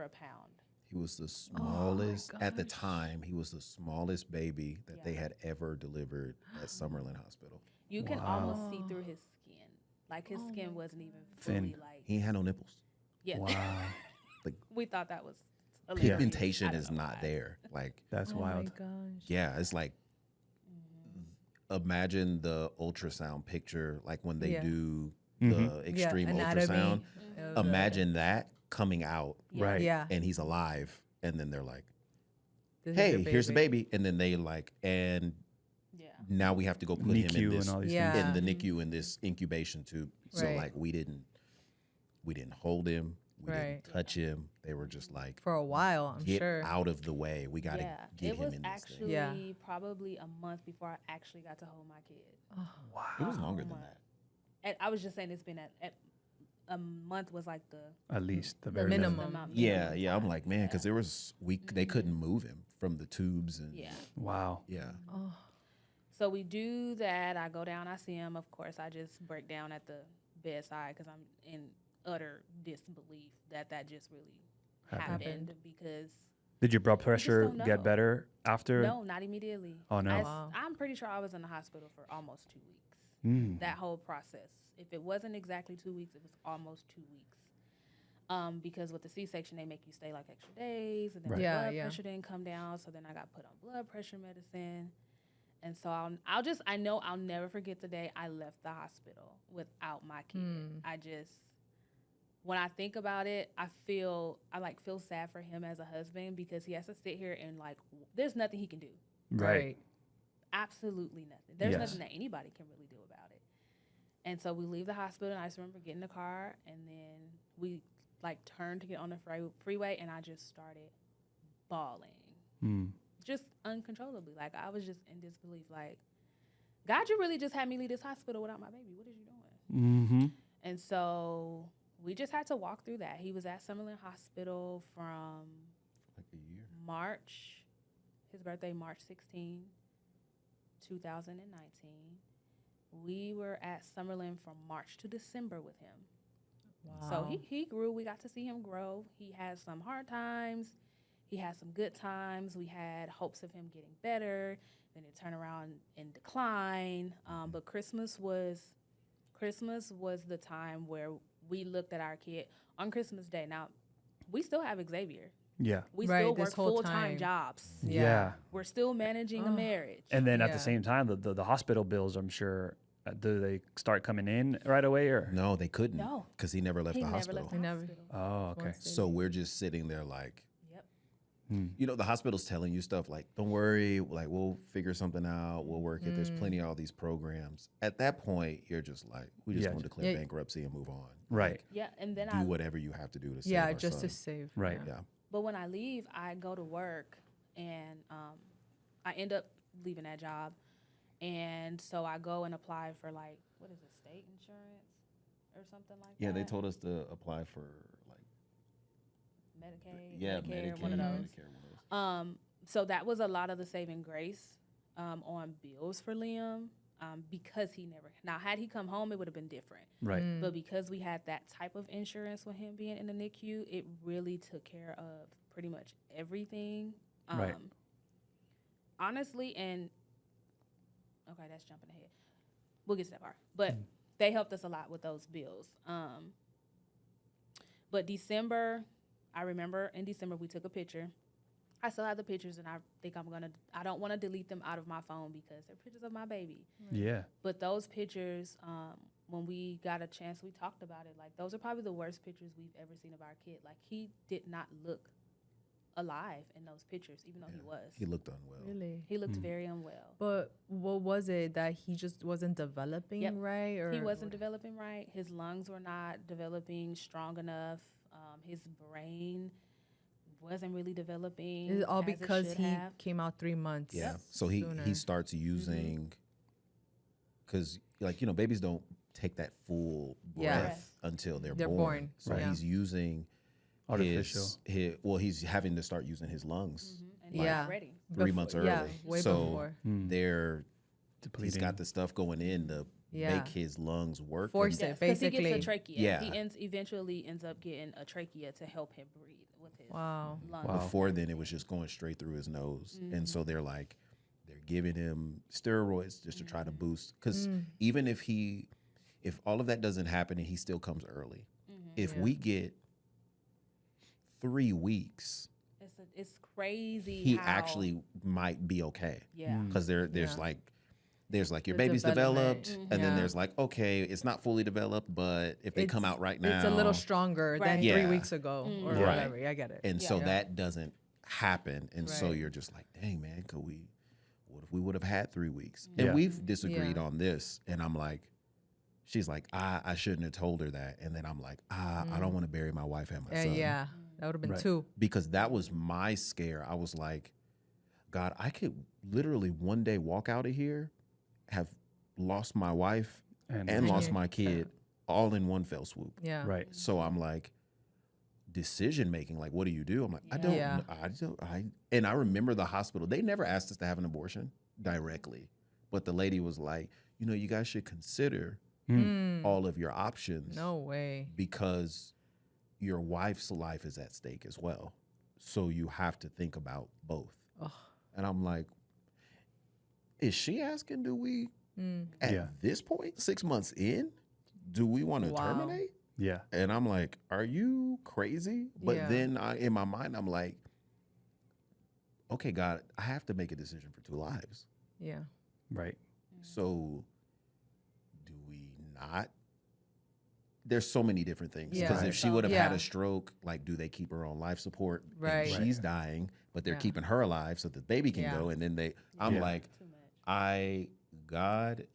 pound. he was the smallest, at the time, he was the smallest baby that they had ever delivered at Summerlin Hospital. You can almost see through his skin. Like, his skin wasn't even fully, like... He ain't had no nipples. Yeah. Wow. Like, we thought that was hilarious. pigmentation is not there. Like, That's wild. My gosh. yeah, it's like, imagine the ultrasound picture, like when they do the extreme ultrasound. Imagine that coming out, Right. Yeah. and he's alive, and then they're like, This is "Hey, your here's the baby," and then they like, and now we have to go put him in NICU this and all these Yeah. things. in the NICU in this incubation tube. So Right. like we didn't hold him. We Right. didn't touch him. They were just like, For a while, I'm get sure. out of the way. We got to Yeah, get it him was in this actually thing. Yeah. probably a month before I actually got to hold my kid. It was longer than month. that. And I was just saying it's been at a month was like the At least the The very minimum. amount. Yeah, yeah. I'm like, man, because there was they couldn't move him from the tubes and Yeah. Wow. yeah. Oh, So we do that. I go down. I see him. Of course, I just break down at the bedside because I'm in utter disbelief that just really happened because Did your blood pressure don't get know. better after? no, not immediately. Oh, no. Wow. I'm pretty sure I was in the hospital for almost 2 weeks. That whole process. If it wasn't exactly 2 weeks, it was almost 2 weeks. Because with the C-section, they make you stay like extra days, and then my Yeah, blood yeah. pressure didn't come down. So then I got put on blood pressure medicine, and so I know I'll never forget the day I left the hospital without my kid. When I think about it, I feel sad for him as a husband because he has to sit here and there's nothing he can do. Right. Absolutely nothing. There's Yes. nothing that anybody can really do about it. And so we leave the hospital, and I just remember getting in the car, and then we turned to get on the freeway, and I just started bawling, just uncontrollably. I was just in disbelief. God, you really just had me leave this hospital without my baby. What is you doing? Mm-hmm. And so we just had to walk through that. He was at Summerlin Hospital from Like a year. March, his birthday, March 16, 2019. We were at Summerlin from March to December with him. wow. So he grew. We got to see him grow. He had some hard times. He had some good times. We had hopes of him getting better. Then it turned around and decline. But Christmas was the time where we looked at our kid on Christmas Day. Now, we still have Xavier. Yeah. We Right, still this work whole full-time time. jobs. Yeah. We're still managing a marriage. And then at Yeah. the same time, the hospital bills, I'm sure, do they start coming in right away or? No, they couldn't. No. Because he never left He the never hospital. left the He never- hospital. Oh, okay. Once they- So we're just sitting there like, Yep. you know, the hospital's telling you stuff like, don't worry, we'll figure something out, we'll work it. There's plenty of all these programs. At that point, you're just like, we just Yeah. want to declare Yeah. bankruptcy and move on. Right. Yeah, and then Do whatever you have to do to save yeah, our just to son. save. Right. Yeah. But when I leave, I go to work, and I end up leaving that job, and so I go and apply for what is it, state insurance or something like that. Yeah, they told us to apply for Medicaid, Medicare, one of those. Medicare, one of those. So that was a lot of the saving grace on bills for Liam because he never. Now, had he come home, it would have been different. Right. But because we had that type of insurance with him being in the NICU, it really took care of pretty much everything. Right. Honestly, and okay, that's jumping ahead. We'll get to that part. But they helped us a lot with those bills. But December, I remember in December we took a picture. I still have the pictures, and I think I don't want to delete them out of my phone because they're pictures of my baby. Yeah. But those pictures, when we got a chance, we talked about it. Those are probably the worst pictures we've ever seen of our kid. He did not look alive in those pictures, even though he was. He looked unwell. Really? He looked very unwell. But what was it that he just wasn't developing Yep. right? Or He wasn't developing right. His lungs were not developing strong enough. His brain wasn't really developing. Is it all as it because should he have. came out 3 months? Yeah. So he sooner. starts using, because babies don't take that full Yeah. breath until they're They're born. born, So yeah. he's using Artificial. he's having to start using his lungs And he's Yeah. not ready. 3 months early. Yeah, way so before. they're he's Depleting. got the stuff going in to Yeah. make his lungs work. Force and- it. Yes, because he basically. gets a trachea. Yeah. He eventually ends up getting a trachea to help him breathe with his Wow. lungs. Wow. Before then, it was just going straight through his nose, and so they're giving him steroids just to try to boost. Because even if all of that doesn't happen and he still comes early, if we get 3 weeks, It's crazy. he how- actually might be okay. Yeah. Because there's Yeah. your The baby's development. developed, and then there's okay, it's not fully developed, but if they come It's- out right now, It's a little stronger than Right. 3 Yeah. weeks ago or Right. whatever. I get it. and so Yeah. that doesn't happen, and so Right. you're just like, dang man, what if we would have had 3 weeks? Yeah. And we've disagreed Yeah. on this, and I'm like, She's like, I shouldn't have told her that. And then I'm like, I don't want to bury my wife and my son. Yeah, that would have been Right. 2. Because that was my scare. I was like, God, I could literally one day walk out of here, have lost my wife and lost your- my kid all in one fell swoop. Yeah. Right. So I'm like, decision making, like, what do you do? I'm like, I don't Yeah. know. And I remember the hospital, they never asked us to have an abortion directly. But the lady was like, you guys should consider all of your options. No way. Because your wife's life is at stake as well. So you have to think about both. Ugh. And I'm like, is she asking, do we, at this point, 6 months in, do we want to Wow. terminate? Yeah. And I'm like, are you crazy? But Yeah. then in my mind, I'm like, okay, God, I have to make a decision for 2 lives. Yeah. Right. So do we not? There's so many different things. Yeah. Because Right. if she would have had Yeah. a stroke, like, do they keep her on life support? And Right. she's dying, but they're Yeah. keeping her alive so the baby can Yeah. go. And then I'm Yeah. like, Too much. God,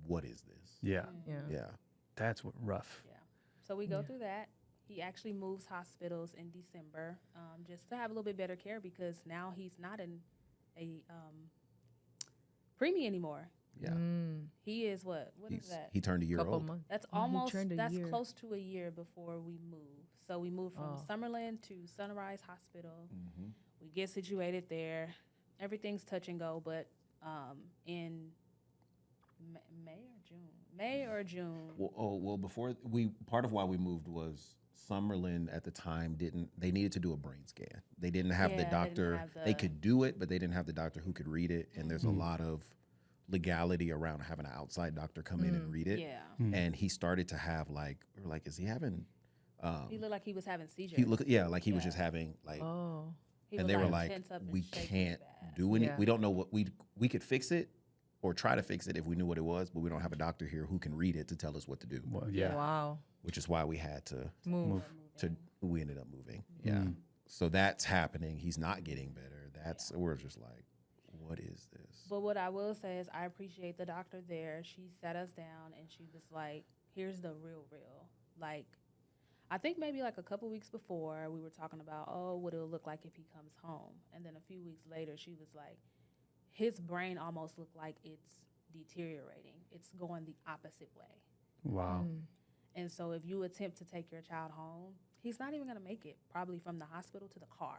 what is this? Yeah. Yeah. Yeah. That's what rough. Yeah. So we go through that. He actually moves hospitals in December just to have a little bit better care because now he's not in a preemie anymore. Yeah. He is what? What is that? He turned a year Couple old. months. That's Oh, he almost turned a that's year. close to a year before we move. So we moved from Oh. Summerlin to Sunrise Hospital. Mm-hmm. We get situated there. Everything's touch and go, but in May or June. Well, before part of why we moved was Summerlin at the time they needed to do a brain scan. They didn't have Yeah, the they didn't doctor. have They the- could do it, but they didn't have the doctor who could read it. And there's a lot of legality around having an outside doctor come in and read it. Yeah. And he started to have we were like, is he having? He looked like he was having seizures. He looked, like he was just having Oh. He and was, they were like, tense up and we shaking can't bad. do any. Yeah. We don't know what we could fix it or try to fix it if we knew what it was, but we don't have a doctor here who can read it to tell us what to do. Well, yeah. Wow. Which is why we had to Move. we ended up moving. Yeah. So that's happening. He's not getting better. We're just like, what is this? But what I will say is I appreciate the doctor there. She sat us down and she was like, here's the real. Like, I think maybe like a couple weeks before we were talking about, what it'll look like if he comes home. And then a few weeks later, she was like, his brain almost looked like it's deteriorating. It's going the opposite way. Wow. And so if you attempt to take your child home, he's not even going to make it, probably from the hospital to the car,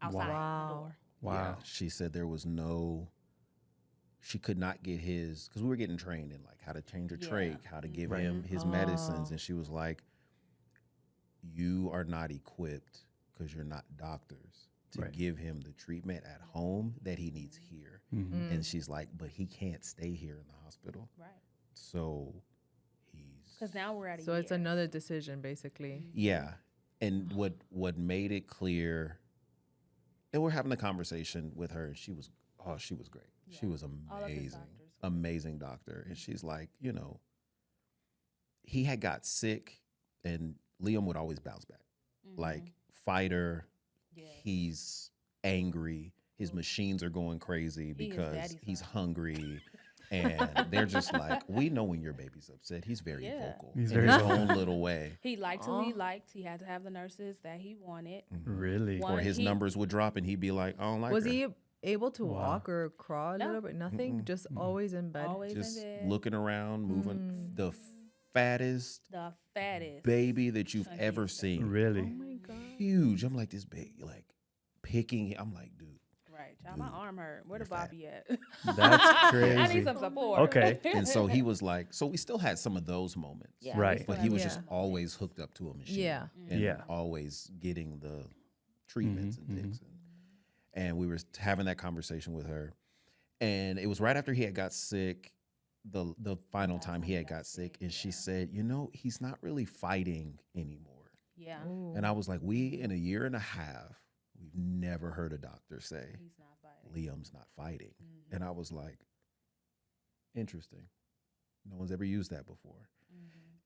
outside the door. Wow. Yeah. She said she could not get because we were getting trained in like how to change a trach, how to give him his medicines. And she was like, you are not equipped because you're not doctors to give him the treatment at home that he needs here. And she's like, but he can't stay here in the hospital. Right. So Because now we're at a So year. it's another decision, basically. yeah. And what made it clear, and we're having a conversation with her, and she was great. Yeah. She was All of his amazing, doctors. amazing doctor. And she's like, he had got sick, and Liam would always bounce back. Like, fighter, Yes. he's angry, his machines are going crazy He is because daddy's he's son. hungry. And they're just like, we know when your baby's upset. He's very Yeah. vocal He's in very his vocal. own little way. He liked who he liked. He had to have the nurses that he wanted. Really? One- Or his he- numbers would drop, and he'd be like, I don't like Was her. he able to walk or crawl a No. little bit? Nothing? Just always in bed? Always Just in bed. looking around, moving. The fattest The fattest. baby that you've Chunkiest ever baby. seen. Really? Oh my God. Huge. I'm like, this baby, like picking. I'm like, dude. Right. Child, my arm hurt. Where the You're fat. Bobby at? That's I crazy. need some support. Okay. And so he was like, so we still had some of those moments. Yeah, we Right. still But he have was Yeah. just always hooked up to a machine. Yeah. And Yeah. always getting the treatments and things. And we were having that conversation with her. And it was right after he had got sick, the final time he had got sick. And she said, he's not really fighting anymore. Yeah. Ooh. And I was like, in a year and a half, we've never heard a doctor say He's not fighting. Liam's not fighting. And I was like, interesting. No one's ever used that before.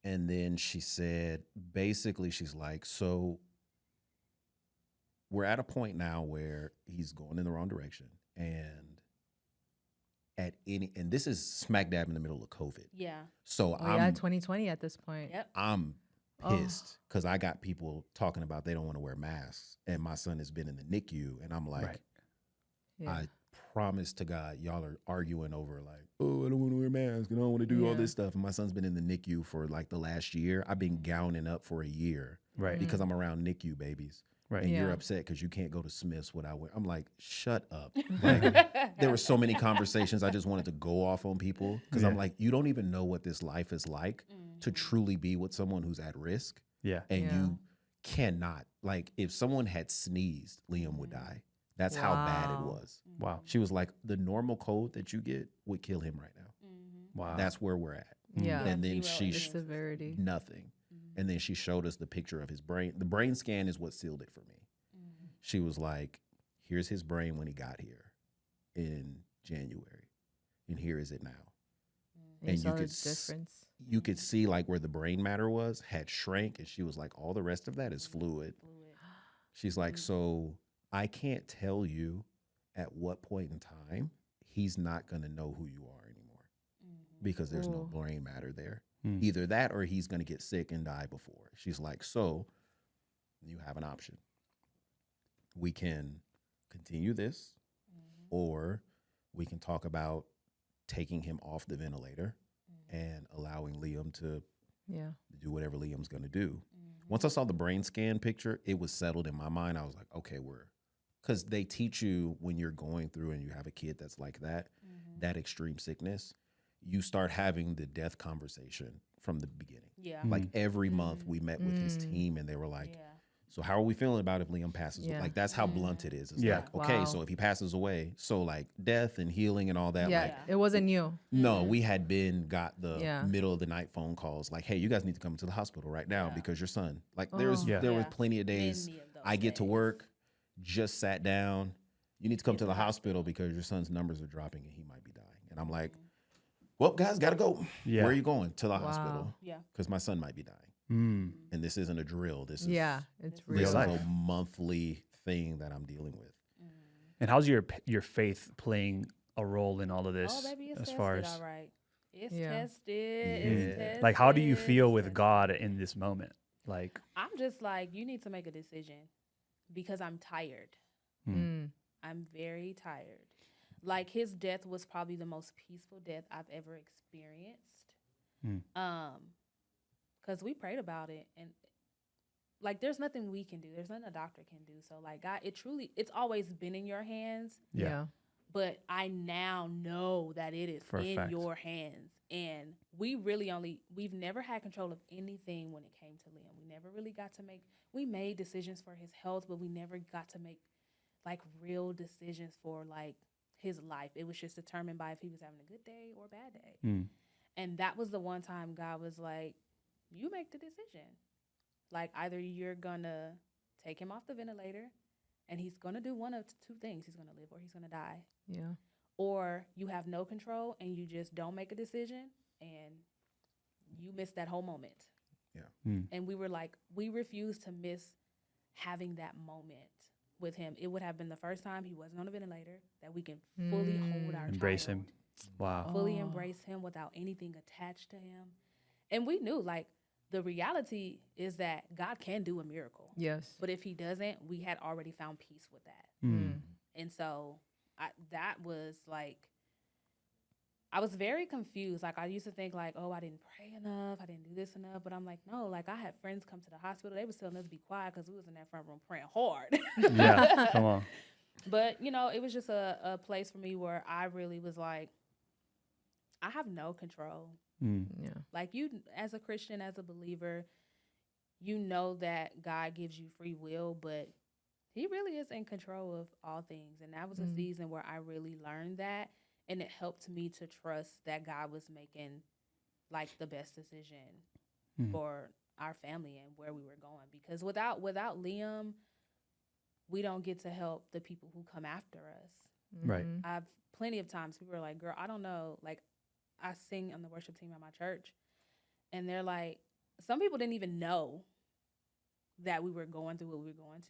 And then she said, basically, she's like, so we're at a point now where he's going in the wrong direction. And at any, and this is smack dab in the middle of COVID. Yeah. So Oh yeah, 2020 at this point. Yep. I'm Oh. pissed because I got people talking about they don't want to wear masks, and my son has been in the NICU, and I'm like, Right. Yeah. I promise to God, y'all are arguing over like, oh, I don't want to wear masks, and I don't want to do all Yeah. this stuff. And my son's been in the NICU for like the last year. I've been gowning up for a year Right. because I'm around NICU babies. Right. And you're Yeah. upset because you can't go to Smith's without wear. I'm like, shut up. Like, there were so many conversations I just wanted to go off on people because I'm Yeah. like, you don't even know what this life is like to truly be with someone who's at risk. Yeah. And Yeah. you cannot, like, if someone had sneezed, Liam would die. That's how bad it Wow. was. Wow. She was like, the normal cold that you get would kill him right now. Wow. That's where we're at. Yeah. And then Zero she The evidence. severity. nothing. And then she showed us the picture of his brain. The brain scan is what sealed it for me. She was like, here's his brain when he got here in January. And here is it now. You And saw you the could difference. you could see like where the brain matter was had shrank, and she was like, all the rest of that is fluid. She's like, so I can't tell you at what point in time he's not going to know who you are anymore because there's no Ooh. brain matter there. Mm. Either that or he's going to get sick and die before. She's like, so you have an option. We can continue this, or we can talk about taking him off the ventilator and allowing Liam to Yeah. do whatever Liam's going to do. Once I saw the brain scan picture, it was settled in my mind. I was like, okay, because they teach you when you're going through and you have a kid that's like that, that extreme sickness, you start having the death conversation from the beginning. Yeah. Like every month we met with his team and they were like, Yeah. so how are we feeling about if Liam passes away? Yeah. Like that's how blunt it is. It's Yeah. like, okay, Wow. so if he passes away, so like death and healing and all that, Yeah. like, It wasn't you. no, we had got the Yeah. middle of the night phone calls like, hey, you guys need to come to the hospital right now because your son. Like Oh. there was Yeah. there was Yeah. plenty of days Many of those I get to days. work, just sat down. You need to come to the hospital because your son's numbers are dropping and he might be dying. And I'm like, well, guys, gotta go. Yeah. Where are you going? To the Wow. hospital Yeah. because my son might be dying. Mm. And this isn't a drill. This is Yeah. It's This this real. is life. a monthly thing that I'm dealing with. And how's your faith playing a role in all of this? Oh, baby, it's as tested, far as all right. It's Yeah. tested. It's tested. like, how do you feel it's with tested. God in this moment? Like, I'm just like, you need to make a decision because I'm tired. Mm. I'm very tired. Like his death was probably the most peaceful death I've ever experienced. Mm. Because we prayed about it, and like there's nothing we can do. There's nothing a doctor can do. So like God, it's always been in your hands. Yeah. Yeah. But I now know that it is For a in fact. your hands. And we've never had control of anything when it came to Liam. We made decisions for his health, but we never got to make like real decisions for like his life. It was just determined by if he was having a good day or a bad day. Mm. And that was the one time God was like, you make the decision. Like either you're gonna take him off the ventilator and he's gonna do one of two things. He's gonna live or he's gonna die. Yeah. Or you have no control and you just don't make a decision and you miss that whole moment. Yeah. Mm. And we were like, we refused to miss having that moment with him. It would have been the first time he wasn't on a ventilator that we can fully hold our Embrace child, him. Wow. fully Oh. embrace him without anything attached to him. And we knew like the reality is that God can do a miracle. Yes. But if he doesn't, we had already found peace with that. Mm. And so that was like, I was very confused. Like I used to think like, oh, I didn't pray enough. I didn't do this enough. But I'm like, no, like I had friends come to the hospital. They was telling us to be quiet because we was in that front room praying hard. Yeah. Come on. But, you know, it was just a place for me where I really was like, I have no control. Mm. Yeah. Like you, as a Christian, as a believer, you know that God gives you free will, but he really is in control of all things. And that was a season where I really learned that. And it helped me to trust that God was making like the best decision for our family and where we were going. Because without Liam, we don't get to help the people who come after us. Right. I've plenty of times people are like, girl, I don't know. Like I sing on the worship team at my church and they're like, some people didn't even know that we were going through what we were going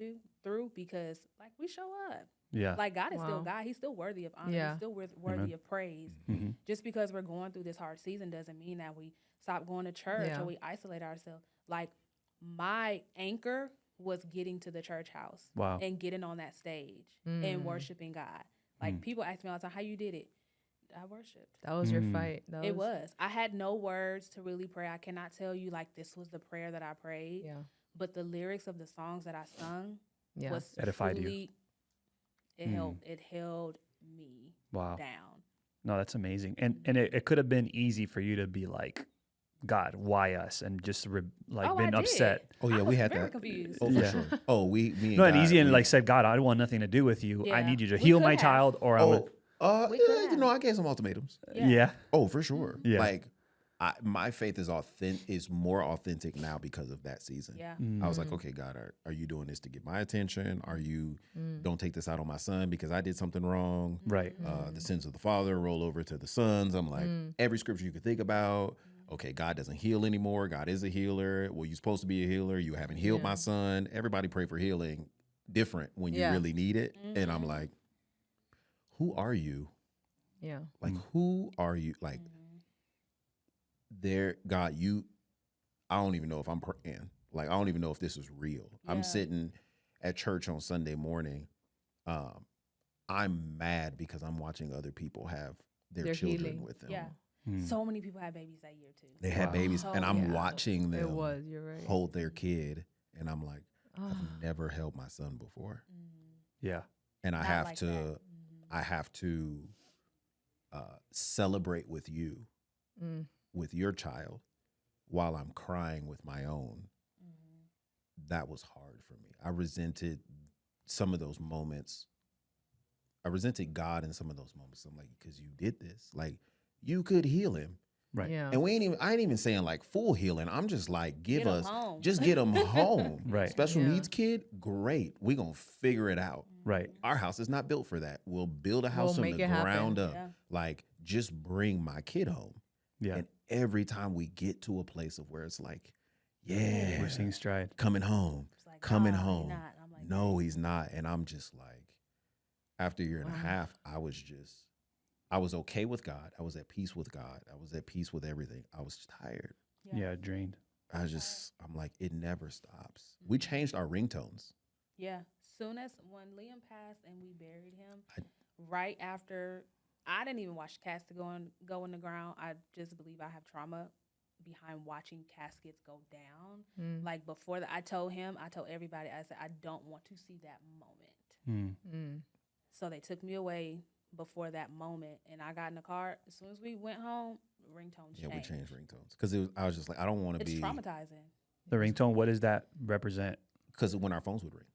through because like we show up. Yeah. Like God is still Wow. God. He's still worthy of honor. Yeah. He's still worthy of praise. Just because we're going through this hard season doesn't mean that we stop going to church Yeah. or we isolate ourselves. Like my anchor was getting to the church house Wow. and getting on that stage and worshiping God. Like people ask me all the time, how you did it? I worshiped. That was your fight. That It was. I had no words to really pray. I cannot tell you like this was the prayer that I prayed. Yeah. But the lyrics of the songs that I sung Yeah. was Edified you. truly, it held me Wow. down. No, that's amazing. And it could have been easy for you to be like, God, why us? And just Oh, been I upset. did. Oh yeah, I we was had very that. confused. Oh, for Yeah. sure. Oh, me and No, and God, easy and we- like said, God, I want nothing to do with you. I Yeah. need you to We heal could my have. child, or I'm Oh, We yeah, could you have. know, I gave some ultimatums. yeah. Oh, for sure. Yeah. Like, my faith is more authentic now because of that season. Yeah. I was like, okay, God, are you doing this to get my attention? Are you don't take this out on my son because I did something wrong? Right. The sins of the father roll over to the sons. I'm like, every scripture you could think about. Okay, God doesn't heal anymore. God is a healer. Well, you're supposed to be a healer. You haven't healed my son. Everybody pray for healing different when you Yeah. really need it. And I'm like, who are you? Yeah. Like, who are you? Like, there, God, I don't even know if I'm praying. Like, I don't even know if this is real. Yeah. I'm sitting at church on Sunday morning. I'm mad because I'm watching other people have their children healing. with them. Yeah. So many people had babies that year too. They had babies, and I'm Yeah. watching It them was. You're right. hold their kid, and I'm like, I've never held my son before, Yeah. and I Not have like to, that. I have to celebrate with you, with your child, while I'm crying with my own. That was hard for me. I resented some of those moments. I resented God in some of those moments. I'm like, because you did this, like you could heal him. Right. Yeah. And I ain't even saying like full healing. I'm just like, Get 'em home. just get him home. Right. Special Yeah. needs kid, great. We gonna figure it out. Right. Our house is not built for that. We'll build a house from make the it happen. ground up. Yeah. Like, just bring my kid home. Yeah. And every time we get to a place of where it's like, yeah, We're seeing stride. coming home, It's like, coming "Nah, he home. not." I'm like, No, he's not. And I'm just like, after a year and a half, I was okay with God. I was at peace with God. I was at peace with everything. I was tired. Yeah. Drained. I'm like, it never stops. We changed our ringtones. Yeah. Soon as when Liam passed and we buried him, right after, I didn't even watch the casket go in the ground. I just believe I have trauma behind watching caskets go down. Like before that, I told everybody, I said, I don't want to see that moment. So they took me away before that moment, and I got in the car. As soon as we went home, ringtones Yeah, changed. we changed ringtones because I was just like, I don't want to It's be traumatizing. The ringtone, what does that represent? because when our phones would ring.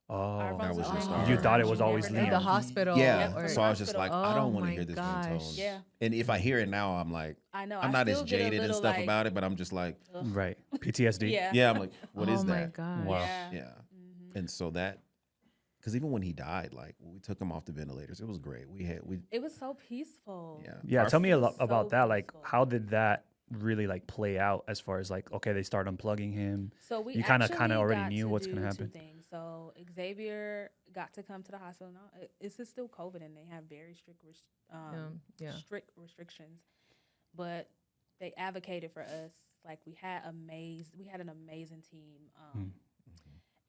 Our Oh. phones was would just ring our- all You the thought time. it was You always never Liam. know. The hospital. Yeah, or- so I was just like, I Oh don't want to my hear this gosh. ringtone. Yeah. And if I hear it now, I'm like, I know. I'm I not as still get a jaded and little, stuff like, about it, but I'm just like, Right. PTSD. Yeah. yeah, I'm like, what is Oh my that? gosh. Wow. Yeah. And so that, because even when he died, like when we took him off the ventilators, it was great. It was so peaceful. Yeah. Yeah. Our Tell me a lot so about that. Like, peaceful. how did that really like play out as far as like, okay, they start unplugging him. So we You kinda actually already got knew to what's do gonna two happen. things. So Xavier got to come to the hospital. Now it's just still COVID, and they have very strict Yeah. strict restrictions. But they advocated for us. Like we had an amazing team.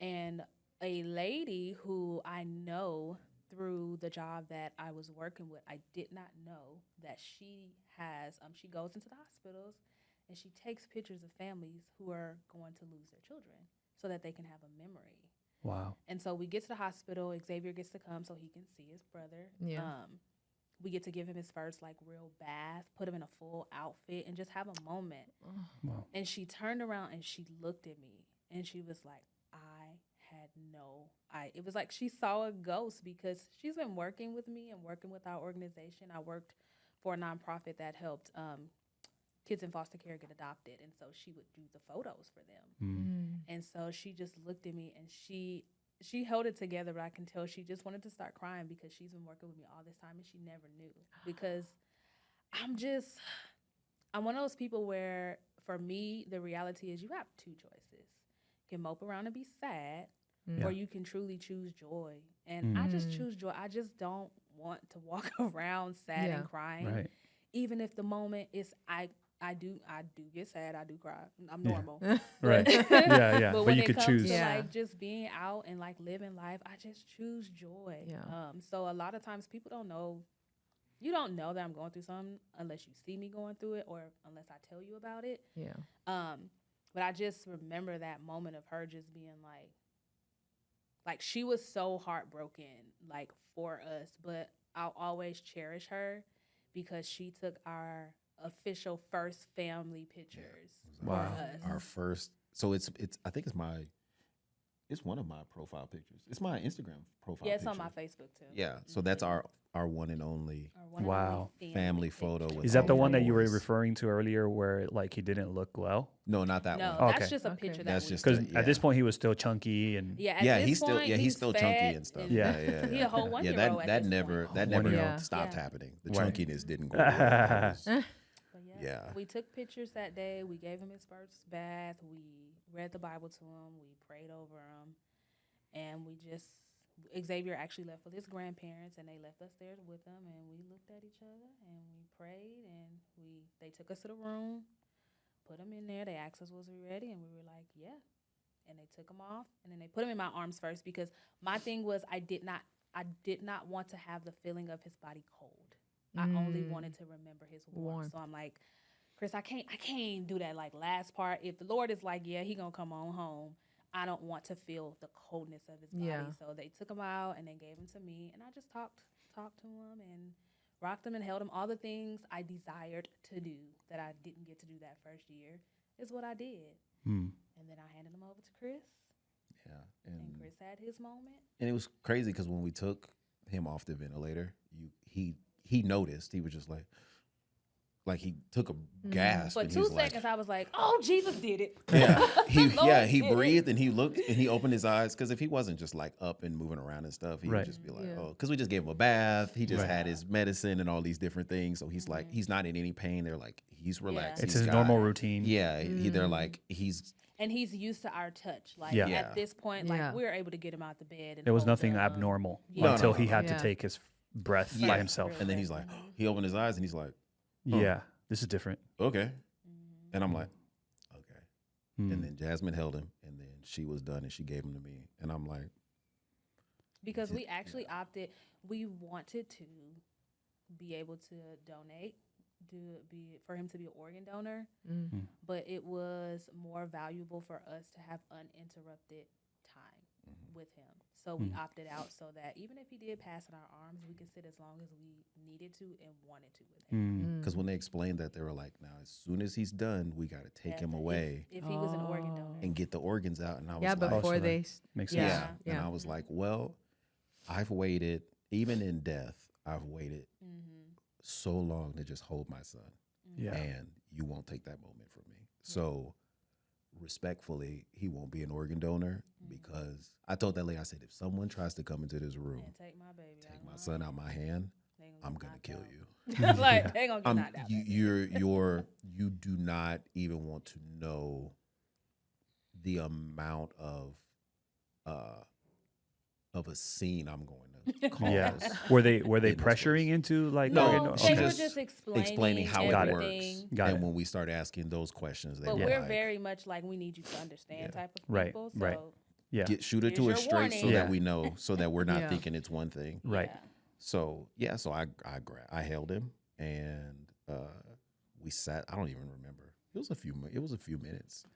And a lady who I know through the job that I was working with, I did not know that she has. She goes into the hospitals and she takes pictures of families who are going to lose their children so that they can have a memory. Wow. And so we get to the hospital. Xavier gets to come so he can see his brother. Yeah. We get to give him his first like real bath, put him in a full outfit, and just have a moment. Wow. And she turned around and she looked at me and she was like, it was like she saw a ghost because she's been working with me and working with our organization. I worked for a nonprofit that helped kids in foster care get adopted. And so she would do the photos for them. And so she just looked at me and she held it together, but I can tell she just wanted to start crying because she's been working with me all this time and she never knew. Because I'm one of those people where, for me, the reality is you have two choices. You can mope around and be sad, Yeah. where you can truly choose joy. And I just choose joy. I just don't want to walk around sad Yeah. and crying. Right. Even if the moment is I do get sad, I do cry. I'm Yeah. normal. Right. Yeah, yeah. But But when you it could comes choose. to Yeah. like just being out and like living life, I just choose joy. Yeah. So a lot of times people don't know. You don't know that I'm going through something unless you see me going through it or unless I tell you about it. Yeah. But I just remember that moment of her just being like she was so heartbroken, like for us, but I'll always cherish her because she took our official first family pictures for Wow. us. Our first. So it's I think it's one of my profile pictures. It's my Instagram profile. Yeah, it's picture. on my Facebook too. Yeah. So that's our one and only Our one and Wow. only family photo. picture. With Is that the all one that you were boys. referring to earlier where like he didn't look well? No, not that No, one. Oh, that's okay. just a Okay. picture That's that just Because Yeah. at this point he was still chunky and yeah, at Yeah, this he's still point, he's still chunky fat and stuff. Yeah. He a whole 1 Yeah, year old. that never Yeah. stopped Yeah. happening. The Right. chunkiness didn't go away. It was- But Yeah. we took pictures that day. We gave him his first bath. We read the Bible to him. We prayed over him, and we just Xavier actually left with his grandparents, and they left us there with them. And we looked at each other, and we prayed, and they took us to the room, put him in there. They asked us was we ready, and we were like, yeah. And they took him off, and then they put him in my arms first because my thing was I did not want to have the feeling of his body cold. I only wanted to remember his warmth. So I'm like, Chris, I can't do that like last part. If the Lord is like, yeah, he gonna come on home, I don't want to feel the coldness of his body. Yeah. So they took him out and they gave him to me, and I just talked to him and rocked him and held him. All the things I desired to do that I didn't get to do that first year is what I did. And then I handed him over to Chris, Yeah, and Chris had his moment. and it was crazy because when we took him off the ventilator, he noticed. He was just like he took a gasp. For and 2 he's like, seconds, I was like, "Oh, Jesus did it." Yeah, he Lord he did it. breathed and he looked and he opened his eyes because if he wasn't just like up and moving around and stuff, he Right. would just be like, Yeah. oh, because we just gave him a bath. He just Right. had his medicine and all these different things. So he's like, he's not in any pain. They're like, he's relaxed. it's he's his got- normal routine. Yeah, they're like, he's And he's used to our touch. Like Yeah. Yeah. at this point, like Yeah. we were able to get him out the bed. And There was hold nothing him. abnormal Yeah. until No, he no, had Yeah. to take his breath Yeah. by himself. and then he's like, he opened his eyes and he's like, Yeah, this is different. okay, and I'm like, okay. Mm. And then Jasmine held him, and then she was done, and she gave him to me, and I'm like, Because we actually opted. We wanted to be able to donate, for him to be an organ donor, but it was more valuable for us to have uninterrupted time with him. So we opted out so that even if he did pass in our arms, we could sit as long as we needed to and wanted to with him. because when they explained that, they were like, now as soon as he's done, we got to take him If- away If he was an organ donor. and get the organs out, and I was Yeah, like, before so they. Makes Yeah. sense. And Yeah. I was like, well, I've waited, even in death, I've waited so long to just hold my son. Yeah. And you won't take that moment from me. So respectfully, he won't be an organ donor because I told that lady, I said, if someone tries to come into this room, And take my baby. take my son out my hand, I'm going to kill you. Like they gonna get knocked out. You do not even want to know the amount of a scene I'm going to cause. Yeah. Were they in this pressuring place. into like No, organ? No, she they were just just explaining how Got it it. works. everything. Got and it. when we start asking those questions, they But were we're like, very much like we need you to understand type of Right, people. So right. Yeah. shoot it Here's to your it straight so warning. Yeah. that we know, so that we're not Yeah. thinking it's one thing. Right. yeah. So yeah, so I held him and we sat. I don't even remember. It was a few minutes.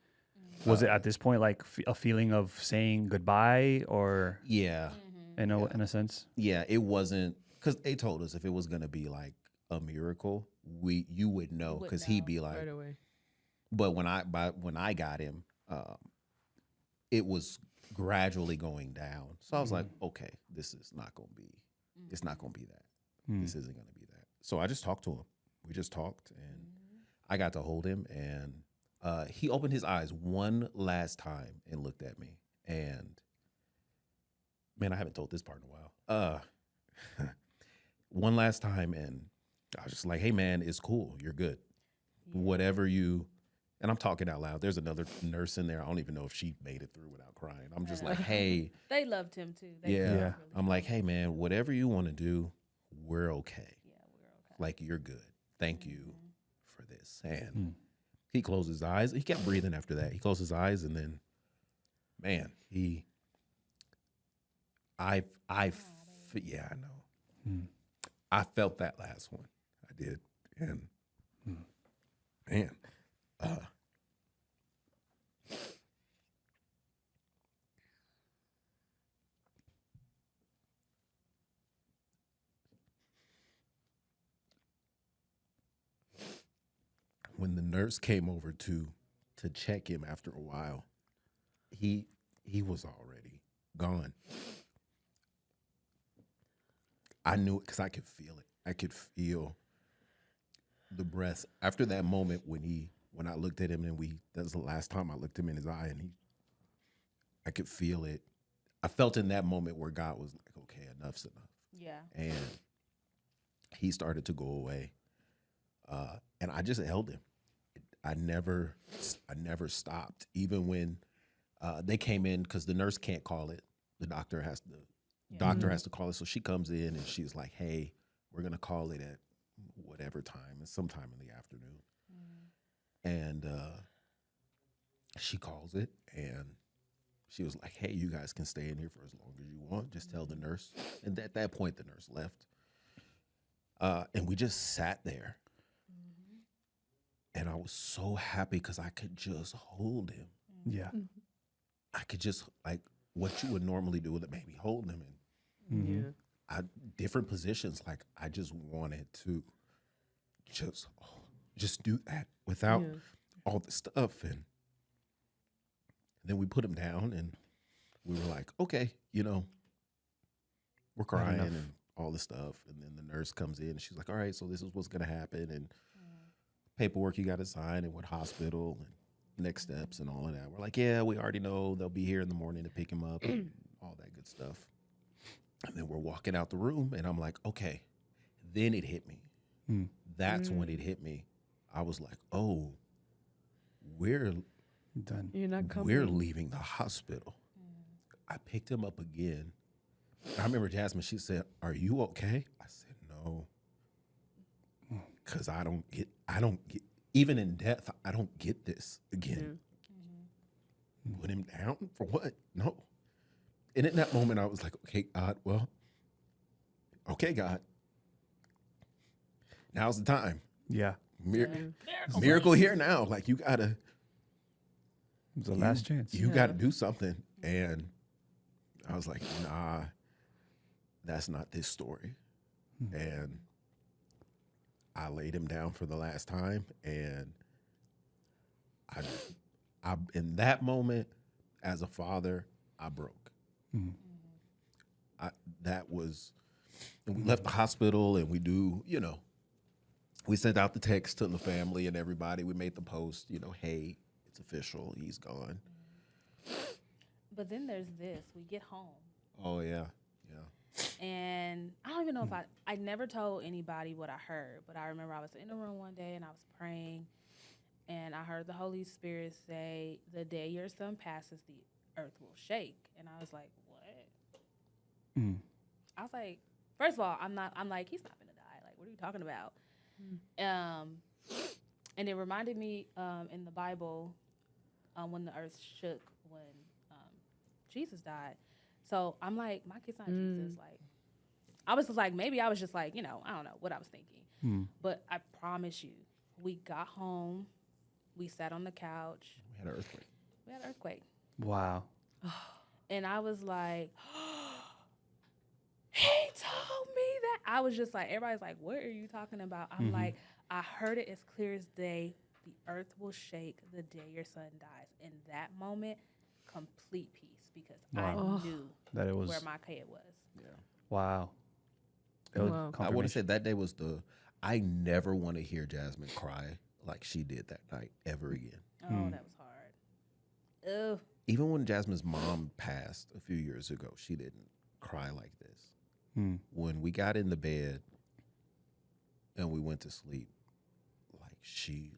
Was it at this point like a feeling of saying goodbye or Yeah, in a sense? yeah. It wasn't because they told us if it was gonna be like a miracle, you would know would because he'd know. be like. Right away. But when I got him, it was gradually going down. So I was like, okay, this is not gonna be. It's not gonna be that. This isn't gonna be that. So I just talked to him. We just talked, and I got to hold him, and he opened his eyes one last time and looked at me. And man, I haven't told this part in a while. One last time, and I was just like, hey man, it's cool. You're good. Whatever you And I'm talking out loud. There's another nurse in there. I don't even know if she made it through without crying. I'm just like, hey. They loved him too. Yeah. I'm like, hey, man, whatever you want to do, we're okay. Yeah, we're okay. Like, you're good. Thank you for this. And he closed his eyes. He kept breathing after that. He closed his eyes, and then, man, yeah, I know. I felt that last one. I did. And, man, when the nurse came over to check him after a while, he was already gone. I knew it because I could feel it. I could feel the breath. After that moment when I looked at him and that was the last time I looked him in his eye, and I could feel it. I felt in that moment where God was like, okay, enough's enough. Yeah. And he started to go away. And I just held him. I never stopped. Even when they came in, because the nurse can't call it. The doctor has to call it. So she comes in and she's like, hey, we're going to call it at whatever time. It's sometime in the afternoon. And she calls it, and she was like, hey, you guys can stay in here for as long as you want. Just tell the nurse. And at that point, the nurse left. And we just sat there. And I was so happy because I could just hold him. Yeah. I could just, like, what you would normally do with it, maybe hold him in different positions. Like, I just wanted to just do that without all the stuff. And then we put him down, and we were like, okay, we're crying and all this stuff. And then the nurse comes in, and she's like, all right, so this is what's going to happen. And paperwork you got to sign, and what hospital and next steps and all of that. We're like, yeah, we already know they'll be here in the morning to pick him up and all that good stuff. And then we're walking out the room, and I'm like, okay. Then it hit me. That's when it hit me. I was like, oh, we're Done. You're not coming. we're leaving the hospital. I picked him up again. I remember Jasmine, she said, are you okay? I said, no. Because I don't get, even in death, I don't get this again. Put him down for what? No. And in that moment, I was like, okay, God, okay, God. Now's the time. Yeah. Miracle here now. Like, you got to. It's the last chance. You got to do something. And I was like, nah, that's not this story. And I laid him down for the last time, and I in that moment, as a father, I broke. That was, and we left the hospital, and we sent out the text to the family and everybody. We made the post, hey, it's official, he's gone. But then there's this. We get home. Oh, yeah. And I don't even know if I never told anybody what I heard, but I remember I was in the room one day and I was praying, and I heard the Holy Spirit say, the day your son passes, the earth will shake. And I was like, what? I was like, first of all, I'm like, he's not gonna die. Like, what are you talking about? And it reminded me in the Bible when the earth shook when Jesus died. So I'm like, my kid's not Jesus. Like, I was just like, maybe I was just like, I don't know what I was thinking. But I promise you, we got home, we sat on the couch. We had an earthquake. Wow. And I was like, he told me that. I was just like, everybody's like, what are you talking about? I'm like, I heard it as clear as day. The earth will shake the day your son dies. In that moment, complete peace, because I knew That it was where my kid was. Yeah. wow. It was I want to confirmation. say that day was I never want to hear Jasmine cry like she did that night ever again. Oh, that was hard. Ugh. Even when Jasmine's mom passed a few years ago, she didn't cry like this. When we got in the bed and we went to sleep, like, she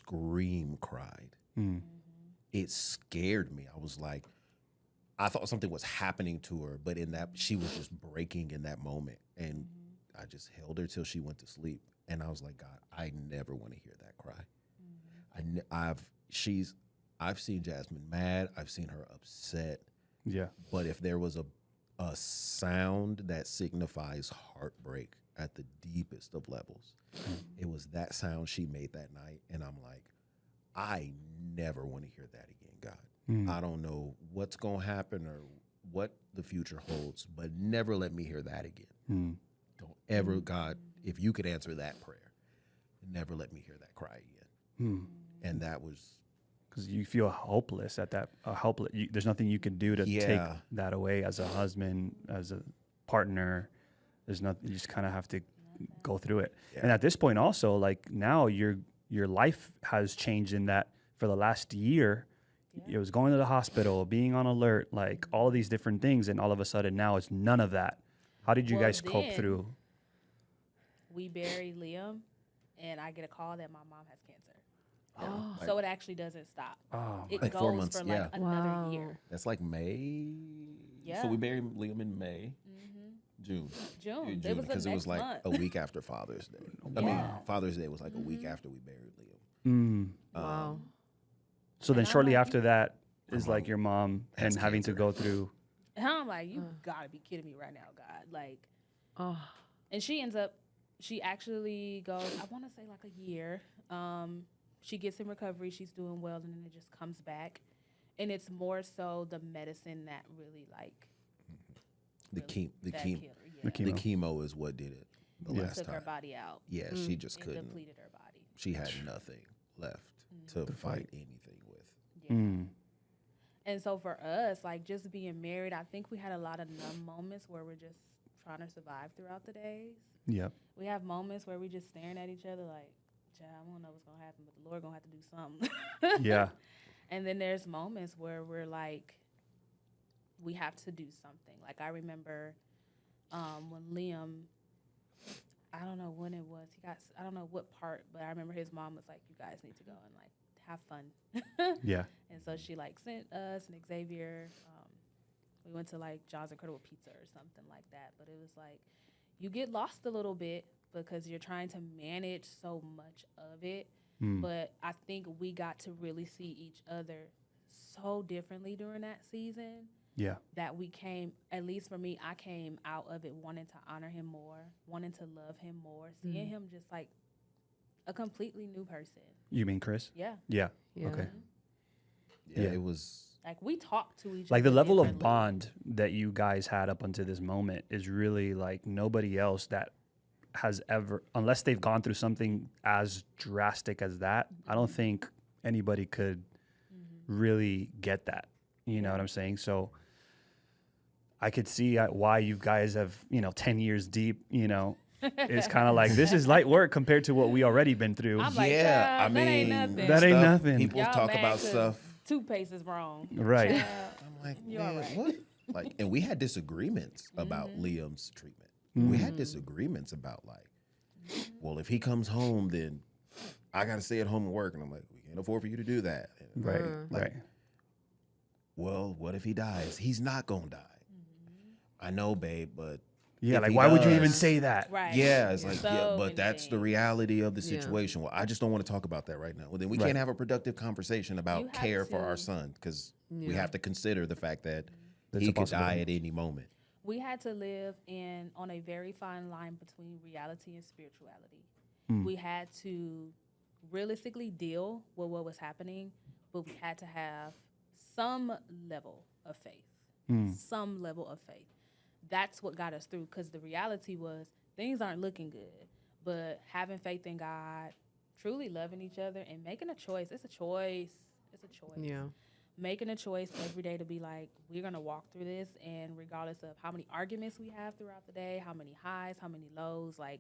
scream cried. It scared me. I was like, I thought something was happening to her, but in that she was just breaking in that moment. And I just held her till she went to sleep. And I was like, God, I never want to hear that cry. I've seen Jasmine mad. I've seen her upset. Yeah. But if there was a sound that signifies heartbreak at the deepest of levels, it was that sound she made that night. And I'm like, I never want to hear that again, God. I don't know what's going to happen or what the future holds, but never let me hear that again. Don't ever, God, if you could answer that prayer, never let me hear that cry again. And that was... Because you feel hopeless at that. There's nothing you can do to take that away as a husband, as a partner. There's nothing. You just kind of have to go through it. Yeah. And at this point, also, like now, your life has changed in that for the last year, it was going to the hospital, being on alert, like all of these different things, and all of a sudden now it's none of that. How did you guys cope through? We buried Liam, and I get a call that my mom has cancer. Oh. So it actually doesn't stop. Oh, it like goes 4 months, for like another year. That's like May. Yeah. So we buried Liam in May. June. It was because it was like month. a week after Father's Day. I mean, Father's Day was like a week after we buried Liam. Wow. So then shortly after that is like your mom and having cancer. to go through. And I'm like, you gotta be kidding me right now, God. Like, and she actually goes, I want to say like a year. She gets in recovery, she's doing well, and then it just comes back. And it's more so the medicine that really like the The chemo is what did it the last took time. her body out. Yeah, she just couldn't. Depleted her body. She had nothing left to fight anything with. Yeah. And so for us, like just being married, I think we had a lot of numb moments where we're just trying to survive throughout the days. Yep. We have moments where we're just staring at each other like, I don't know what's going to happen, but the Lord going to have to do something. Yeah. And then there's moments where we're like, we have to do something. Like I remember when Liam, I don't know when it was, I don't know what part, but I remember his mom was like, you guys need to go and like have fun. Yeah. And so she like sent us and Xavier, we went to like John's Incredible Pizza or something like that. But it was like, you get lost a little bit because you're trying to manage so much of it. But I think we got to really see each other so differently during that season. Yeah. That we came, at least for me, I came out of it wanting to honor him more, wanting to love him more, seeing him just like a completely new person. You mean Chris? Yeah. Yeah. Okay. Yeah, it was like we talked to each other. Like the level of bond that you guys had up until this moment is really like nobody else that has ever, unless they've gone through something as drastic as that, I don't think anybody could really get that. You know what I'm saying? So I could see why you guys have, 10 years deep, it's kind of like, this is light work compared to what we already been through. I'm like, I mean, that ain't nothing. People Y'all talk mad about 'cause stuff. Toothpaste is wrong. Right. I'm like, You're man, right. what? Like, and we had disagreements about Liam's treatment. We had disagreements about like, well, if he comes home, then I got to stay at home and work. And I'm like, we can't afford for you to do that. And Right. like, Right. well, what if he dies? He's not going to die. I know, babe, but Yeah. if Like, he why would you does- even say that? Right. Yeah, it's like, So yeah, but many that's the things. reality of the situation. Well, I just don't want to talk about that right now. Well, then we can't have a productive conversation You about have care for our to. son because we have to consider the fact that That's he a could die possibility. at any moment. We had to live on a very fine line between reality and spirituality. We had to realistically deal with what was happening, but we had to have some level of faith. Some level of faith. That's what got us through, because the reality was things aren't looking good. But having faith in God, truly loving each other, and making a choice. It's a choice. It's a choice. Yeah. Making a choice every day to be like, we're going to walk through this, and regardless of how many arguments we have throughout the day, how many highs, how many lows, like,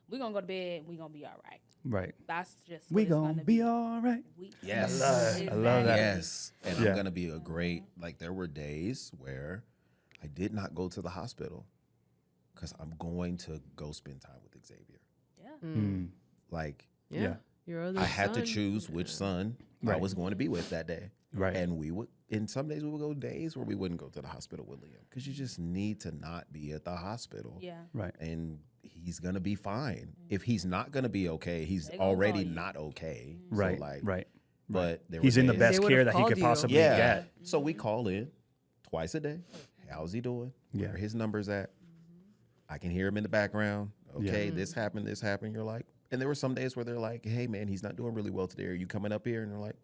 we're going to go to bed and we're going to be all right. Right. That's just what We it's gonna be all right. Yes. I love that. Yes. And Yeah. I'm going to be a great, like, there were days where I did not go to the hospital because I'm going to go spend time with Xavier. Yeah. Like, Yeah. Your other I had to son. choose which son I Right. was going to be with that day. Right. And we would, in some days, we would go days where we wouldn't go to the hospital with Liam because you just need to not be at the hospital. Yeah. Right. And he's going to be fine. If he's not going to be okay, he's They gonna already call you. not okay. Right. So like, Right. But there He's were in the days- best They care would've that he could called you. possibly Yeah. get. So we call in twice a day. How's he doing? Yeah. Where his numbers at? I can hear him in the background. Okay, Yeah. this happened, this happened. You're like, and there were some days where they're like, hey man, he's not doing really well today. Are you coming up here? And they're like,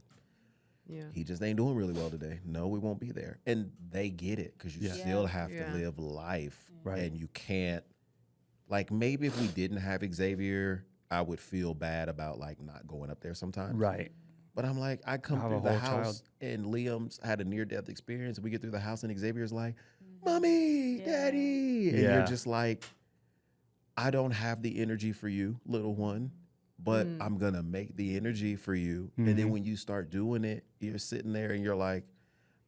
Yeah. he just ain't doing really well today. No, we won't be there. And they get it because you Yeah. still have Yeah. to live life. Right. And you can't, like maybe if we didn't have Xavier, I would feel bad about like not going up there sometimes. Right. But I'm like, I come Have a through the whole house and Liam's had a near-death experience. We get through the house and Xavier's like, Mm-hmm. Mommy, Yeah. Daddy. And Yeah. you're just like, I don't have the energy for you, little one, but I'm going to make the energy for you. And then Mhm. when you start doing it, you're sitting there and you're like,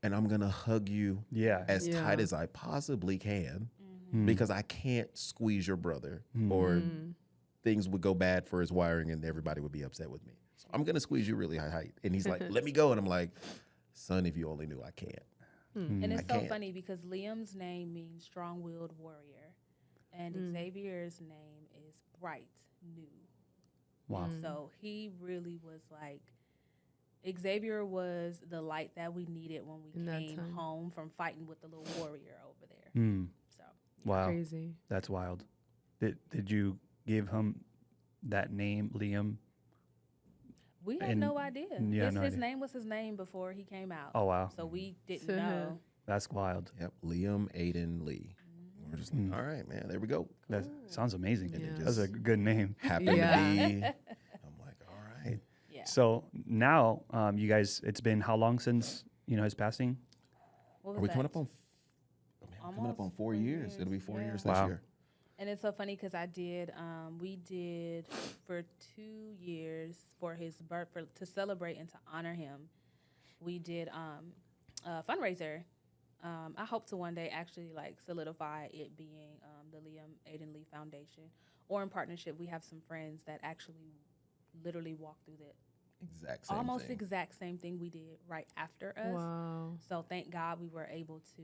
and I'm going to hug you Yeah. as tight Yeah. as I possibly can Mm. because I can't squeeze your brother or things would go bad for his wiring and everybody would be upset with me. So I'm going to squeeze you really high. And he's like, let me go. And I'm like, son, if you only knew, I can't. And it's I so can't. funny because Liam's name means strong-willed warrior, and Xavier's name is bright new. Wow. So he really was like, Xavier was the light that we needed when we In that came time. home from fighting with the little warrior over there. Mm. So Wow. Crazy. That's wild. Did you give him that name, Liam? we had And- no idea. yeah, his no his idea. name was his name before he came out. Oh wow. So we didn't So- know. That's wild. Yep. Liam, Aiden, Lee. We're just like, all right, man, there we go. That sounds amazing. And it Yeah. That's a just good name. happened Yeah. to be. I'm like, all right. Yeah. So now, you guys, it's been how long since his passing? What Are was we coming that? up on? Coming up on Almost 4 years. It'll be 4 yeah. years Wow. this year. And it's so funny because we did for 2 years for his birth, to celebrate and to honor him. We did a fundraiser. I hope to one day actually like solidify it being the Liam Aiden Lee Foundation, or in partnership. We have some friends that actually literally walk through the Exact same almost thing. exact same thing we did right after us. Wow. So thank God we were able to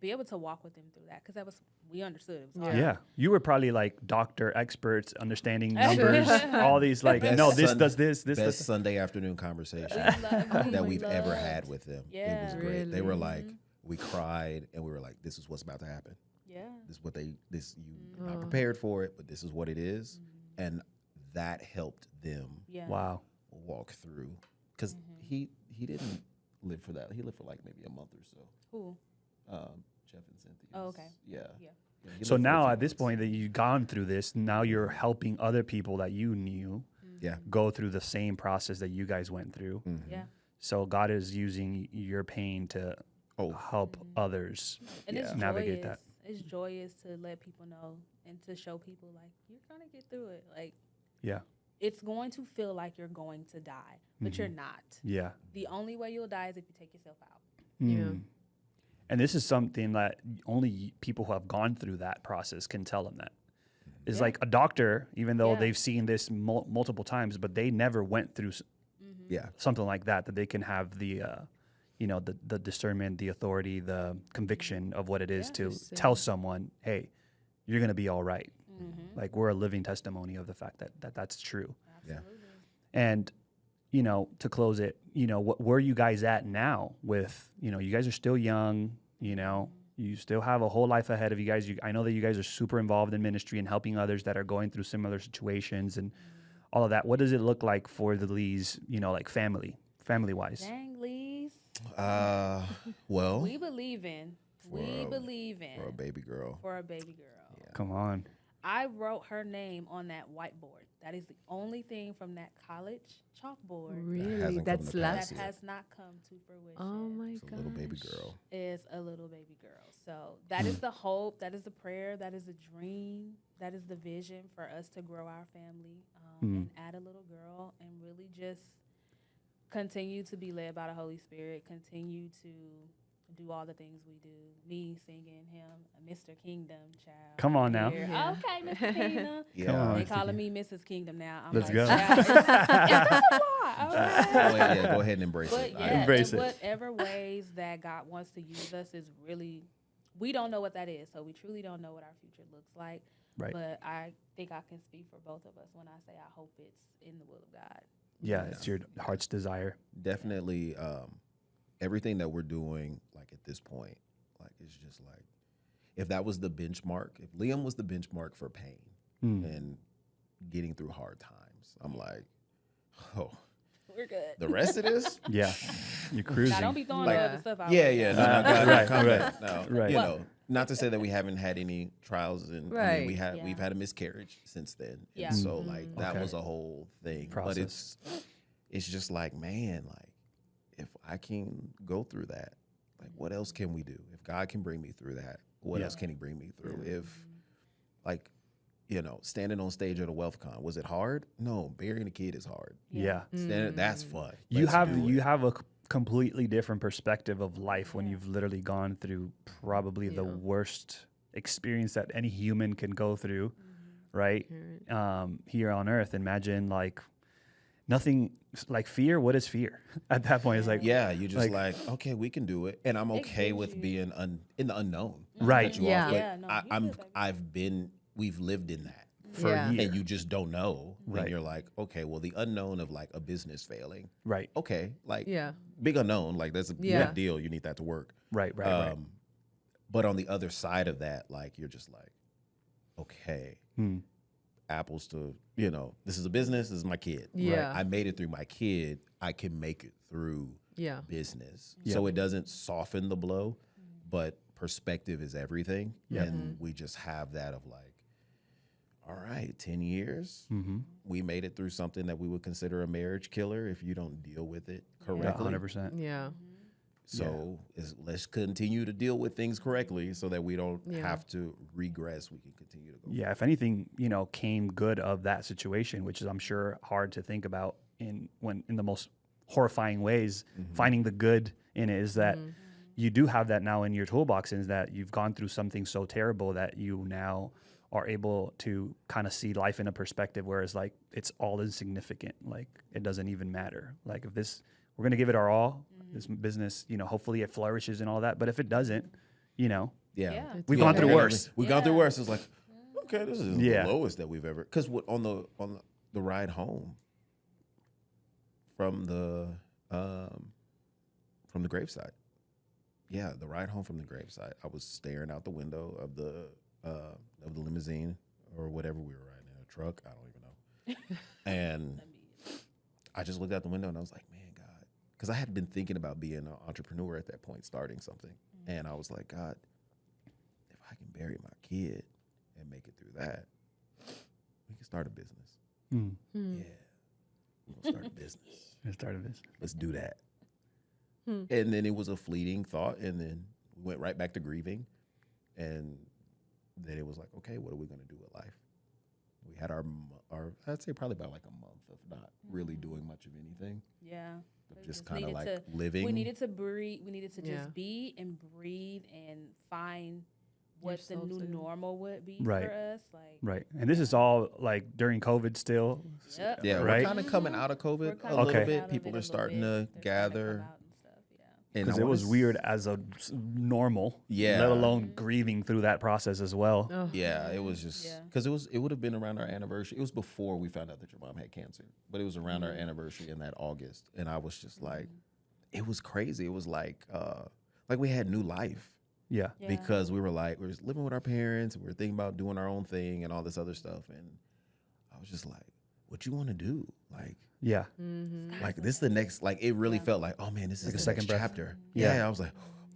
be able to walk with him through that, because we understood it was hard. Yeah. You were probably like doctor experts, understanding numbers, all these like, Best no, this Sun- does this Best does Sunday afternoon conversation We that we've ever loved- had with them. It Yeah. was great. They were Really? like, we cried and we were like, this is what's about to happen. Yeah. This is what you're not prepared for it, but this is what it is. And that helped them Yeah. Wow. walk through. Because he didn't live for that. He lived for like maybe a month or so. Who? Jeff and Cynthia. Oh, okay. Yeah. Yeah. Yeah, he So lived for a now few at this months. point that you've gone through this, now you're helping other people that you knew Yeah. go through the same process that you guys went through. Yeah. So God is using your pain to Oh. help others And it's navigate joyous. that. It's joyous to let people know and to show people like you're gonna get through it. Like Yeah. it's going to feel like you're going to die, but you're not. Yeah. The only way you'll die is if you take yourself out. Yeah. Mm. And this is something that only people who have gone through that process can tell them that. It's Yeah. like a doctor, even though Yeah. they've seen this multiple times, but they never went through Yeah. something like that, that they can have the, the discernment, the authority, the conviction of what it is to tell someone, hey, you're going to be all right. Like we're a living testimony of the fact that that's true. Yeah. And, to close it, where are you guys at now with, you guys are still young, you still have a whole life ahead of you guys. I know that you guys are super involved in ministry and helping others that are going through similar situations and all of that. What does it look like for the Lees, like family-wise? Dang, Lees. Well, We believe in. We believe in. for a baby girl. For a baby girl. Come on. I wrote her name on that whiteboard. That is the only thing from that college chalkboard Really? hasn't come That's to that pass last. yet. has not come to fruition. Oh my It's a god. little baby girl. Is a little baby girl. So that is the hope, that is the prayer, that is the dream, that is the vision for us to grow our family and add a little girl and really just continue to be led by the Holy Spirit, continue to do all the things we do. Me singing him, Mr. Kingdom, child. Come on now. Here. Yeah. Okay, Mr. Kingdom. Yeah. Come on. They calling me Mrs. Kingdom now. I'm Let's like, go. child, it's a lot, all right? Go ahead and embrace But it. yeah, Embrace in it. whatever ways that God wants to use us is really, we don't know what that is. So we truly don't know what our future looks like. Right. But I think I can speak for both of us when I say I hope it's in the will of God. Yeah, it's your heart's desire. Definitely, everything that we're doing, like at this point, like it's just like, if that was the benchmark, if Liam was the benchmark for pain and getting through hard times, I'm like, oh, We're good. the rest of this, Yeah, you're cruising. Now, don't be throwing Like- the other stuff out. yeah, no, Right, calm right, down. No, right. you know, not to say that we haven't had any trials, and I mean, Right. we've had a miscarriage since then, Yeah. and so like that Okay. was a whole thing. Process. But it's just like, man, like if I can go through that, like what else can we do? If God can bring me through that, what else can He bring me through? If like, you know, standing on stage at a WealthCon, was it hard? No, burying a kid is hard. Yeah. That's fun. You Let's have do you it. have a completely different perspective of life when you've literally gone through probably the worst experience that any human can go through, right? Here on earth. Imagine like nothing like fear. What is fear? At that point, it's like Yeah, you just like, okay, we can do it, and I'm okay gives with you- being in the unknown. Right. Cut you off, Yeah. but Yeah, no, you good, baby. we've lived in that, for Yeah. a year. and you just don't know. Right. And you're like, okay, well, the unknown of like a business failing, Right. okay, like Yeah. big unknown, like that's a Yeah. big deal. You need that to work. Right. Right. But on the other side of that, like you're just like, okay, apples to, you know, this is a business, this is my kid. Yeah. I made it through my kid. I can make it through Yeah. business. So it doesn't soften the blow, but perspective is everything. And we just have that of like, all right, 10 years, we made it through something that we would consider a marriage killer if you don't deal with it Yeah. correctly. 100%. Yeah. So let's continue to deal with things correctly so that we don't Yeah. have to regress. We can continue to go. Yeah, if anything, you know, came good of that situation, which is I'm sure hard to think about in the most horrifying ways, finding the good in it is that you do have that now in your toolbox, is that you've gone through something so terrible that you now are able to kind of see life in a perspective where it's like it's all insignificant. Like it doesn't even matter. Like if this, we're gonna give it our all. This business, you know, hopefully it flourishes and all that. But if it doesn't, you know, Yeah. we've gone through worse. We've gone through worse. It's like, okay, this is Yeah. the lowest that we've ever. Because on the ride home from the graveside, yeah, the ride home from the graveside, I was staring out the window of the limousine or whatever we were riding in, a truck, I don't even know, and I just looked out the window and I was like, man, God, because I had been thinking about being an entrepreneur at that point, starting something, and I was like, God, if I can bury my kid and make it through that, we can start a business. Yeah, we're gonna start a business. It started this. Let's do that. And then it was a fleeting thought, and then we went right back to grieving, and then it was like, okay, what are we gonna do with life? We had our I'd say probably about like a month of not really doing much of anything, Yeah. of We just kind of needed like living. We needed to breathe. We needed to Yeah. just be and breathe and find what the Yourselves new again. normal would be Right. for us. Like, Right. And this is all like during COVID still. Yep. Yeah, Right. we're kind of coming out of COVID We're a kinda little Okay. coming out bit. of People it a are little starting bit. to They're starting gather. come out and stuff, yeah. And Because I it wanna was weird as a normal. Yeah. Let alone grieving through that process as well. Oh. Yeah, it was just Yeah. because it would have been around our anniversary. It was before we found out that your mom had cancer, but it was around our anniversary in that August, and I was just like, it was crazy. It was like we had new life Yeah. Yeah. because we were living with our parents, and we were thinking about doing our own thing and all this other stuff, and I was just like, what you want to do, like. Yeah. Like this is the next, like it really felt like, oh man, this is Like a the second next breath. chapter. Yeah. Yeah, I was like,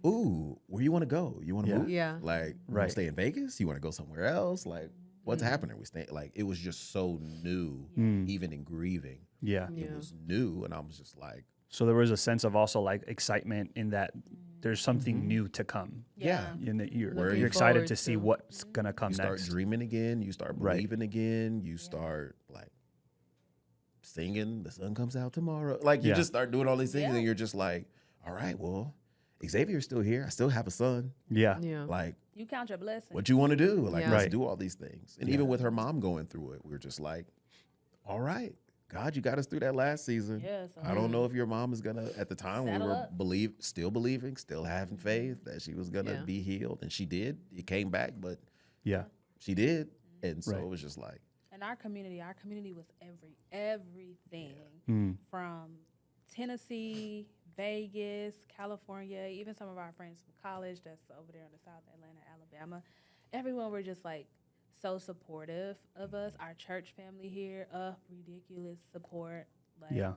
ooh, where you want to go? You want to Yeah. move? Yeah. Like, you Right. wanna stay in Vegas? You want to go somewhere else? Like, what's happening? We stay like it was just so new, even in grieving. Yeah. It was new, and I was just like, So there was a sense of also like excitement in that there's something new to come. yeah. In that you're Looking excited forward to see to. what's gonna come You start next. dreaming again. You start Right. believing again. You start like singing. The sun comes out tomorrow. Like you Yeah. just start doing all these things, Yeah. and you're just like, all right, well. Xavier's still here. I still have a son. Yeah. Yeah. Like, You count your blessings. what you want to do? Like, Yeah. let's Right. do all these things. And even with her mom going through it, we're just like, all right, God, you got us through that last season. Yeah, so I don't know if your mom is gonna. At the time, we Saddle were up. still believing, still having faith that she was gonna Yeah. be healed, and she did. It came back, but Yeah. she did, and so Right. it was just like, And our community was everything Mm. from Tennessee, Vegas, California, even some of our friends from college that's over there in the South, Atlanta, Alabama. Everyone were just like so supportive of us. Our church family here, ridiculous support. Like, Yeah.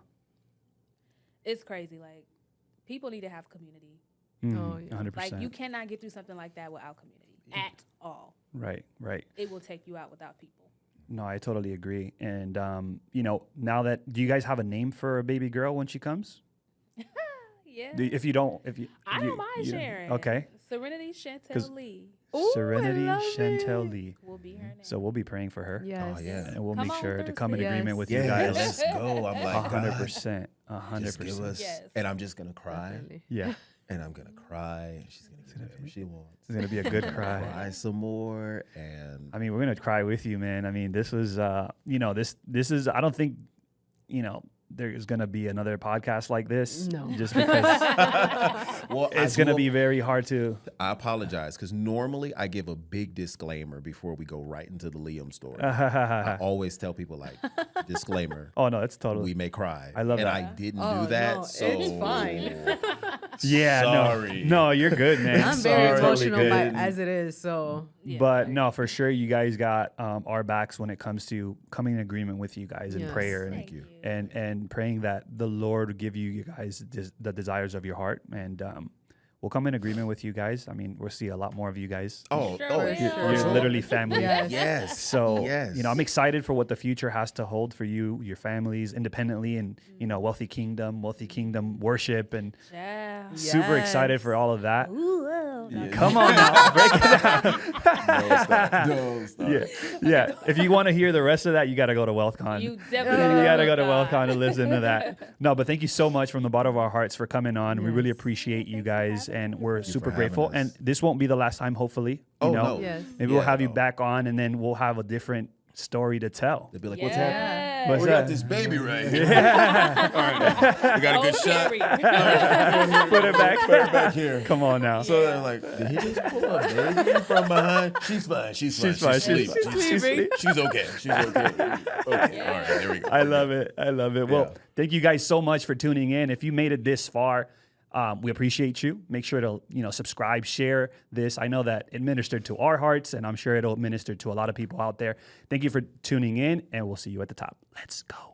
it's crazy. Like, people need to have community. Oh, yeah. 100%. Like, you cannot get through something like that without community at all. Right. Right. It will take you out without people. No, I totally agree. And, now that, do you guys have a name for a baby girl when she comes? Yeah. If you don't, I don't mind sharing. Okay. Serenity 'Cause- Chantel Lee Serenity love Chantel it. Lee. will be her name. So we'll be praying for her. Yes. oh yeah, And we'll Come make on sure to come in Thursday. agreement with Yes. you yeah, guys. let's go. I'm like, 100%. God, just give 100%. us, Yes. and I'm just gonna cry, Definitely. Yeah. and I'm gonna cry, and she's gonna get whatever she wants. It's going to be a good cry. Cry some more, and I mean, we're going to cry with you, man. I mean, this was, this is, I don't think, there's going to be another podcast like this. No. Just because well, it's going to be very hard to. I apologize because normally I give a big disclaimer before we go right into the Liam story. Oh, I always tell people like, disclaimer, no, it's totally. we may cry. I love and that. I didn't Oh, do that. no, so it's fine. Yeah, sorry. no, you're good, man. I'm very Totally emotional good. as it is. So Yeah, But right. no, for sure, you guys got our backs when it comes to coming in agreement with you guys in Yes. prayer and Thank you. and praying that the Lord will give you guys the desires of your heart, and we'll come in agreement with you guys. I mean, we'll see a lot more of you guys. Oh, Sure oh, will. You're Sure. literally family. Yes. yes. So, yes. I'm excited for what the future has to hold for you, your families, independently, and, wealthy kingdom worship, and Yeah. super excited Yes. for all of that. Ooh, oh, no. Come on now, break it down. No, stop. No, stop. Yeah. If you want to hear the rest of that, you got to go to WealthCon. You You definitely got to go to God. WealthCon to listen to that. No, but thank you so much from the bottom of our hearts for coming on. We really Yes. appreciate you guys, and we're super for grateful. having us. And this won't be the last time, hopefully. Oh, you know? no. Yes. Maybe we'll Yeah, have you no. back on, and then we'll have a different story to tell. They'll be like, what's happening? Yeah. What's We got that? this baby right here. All right. We got a good Oh, shot. Carrie. Put it back. Put it back here. Come on now. So they're like, did he just pull a baby from behind? She's fine. She's fine. She's fine. She's asleep. She's sleeping. She's okay. She's okay. Okay. All right. There we go. I love it. Well, Yeah. thank you guys so much for tuning in. If you made it this far, we appreciate you. Make sure to subscribe, share this. I know that it ministered to our hearts, and I'm sure it'll minister to a lot of people out there. Thank you for tuning in, and we'll see you at the top. Let's go.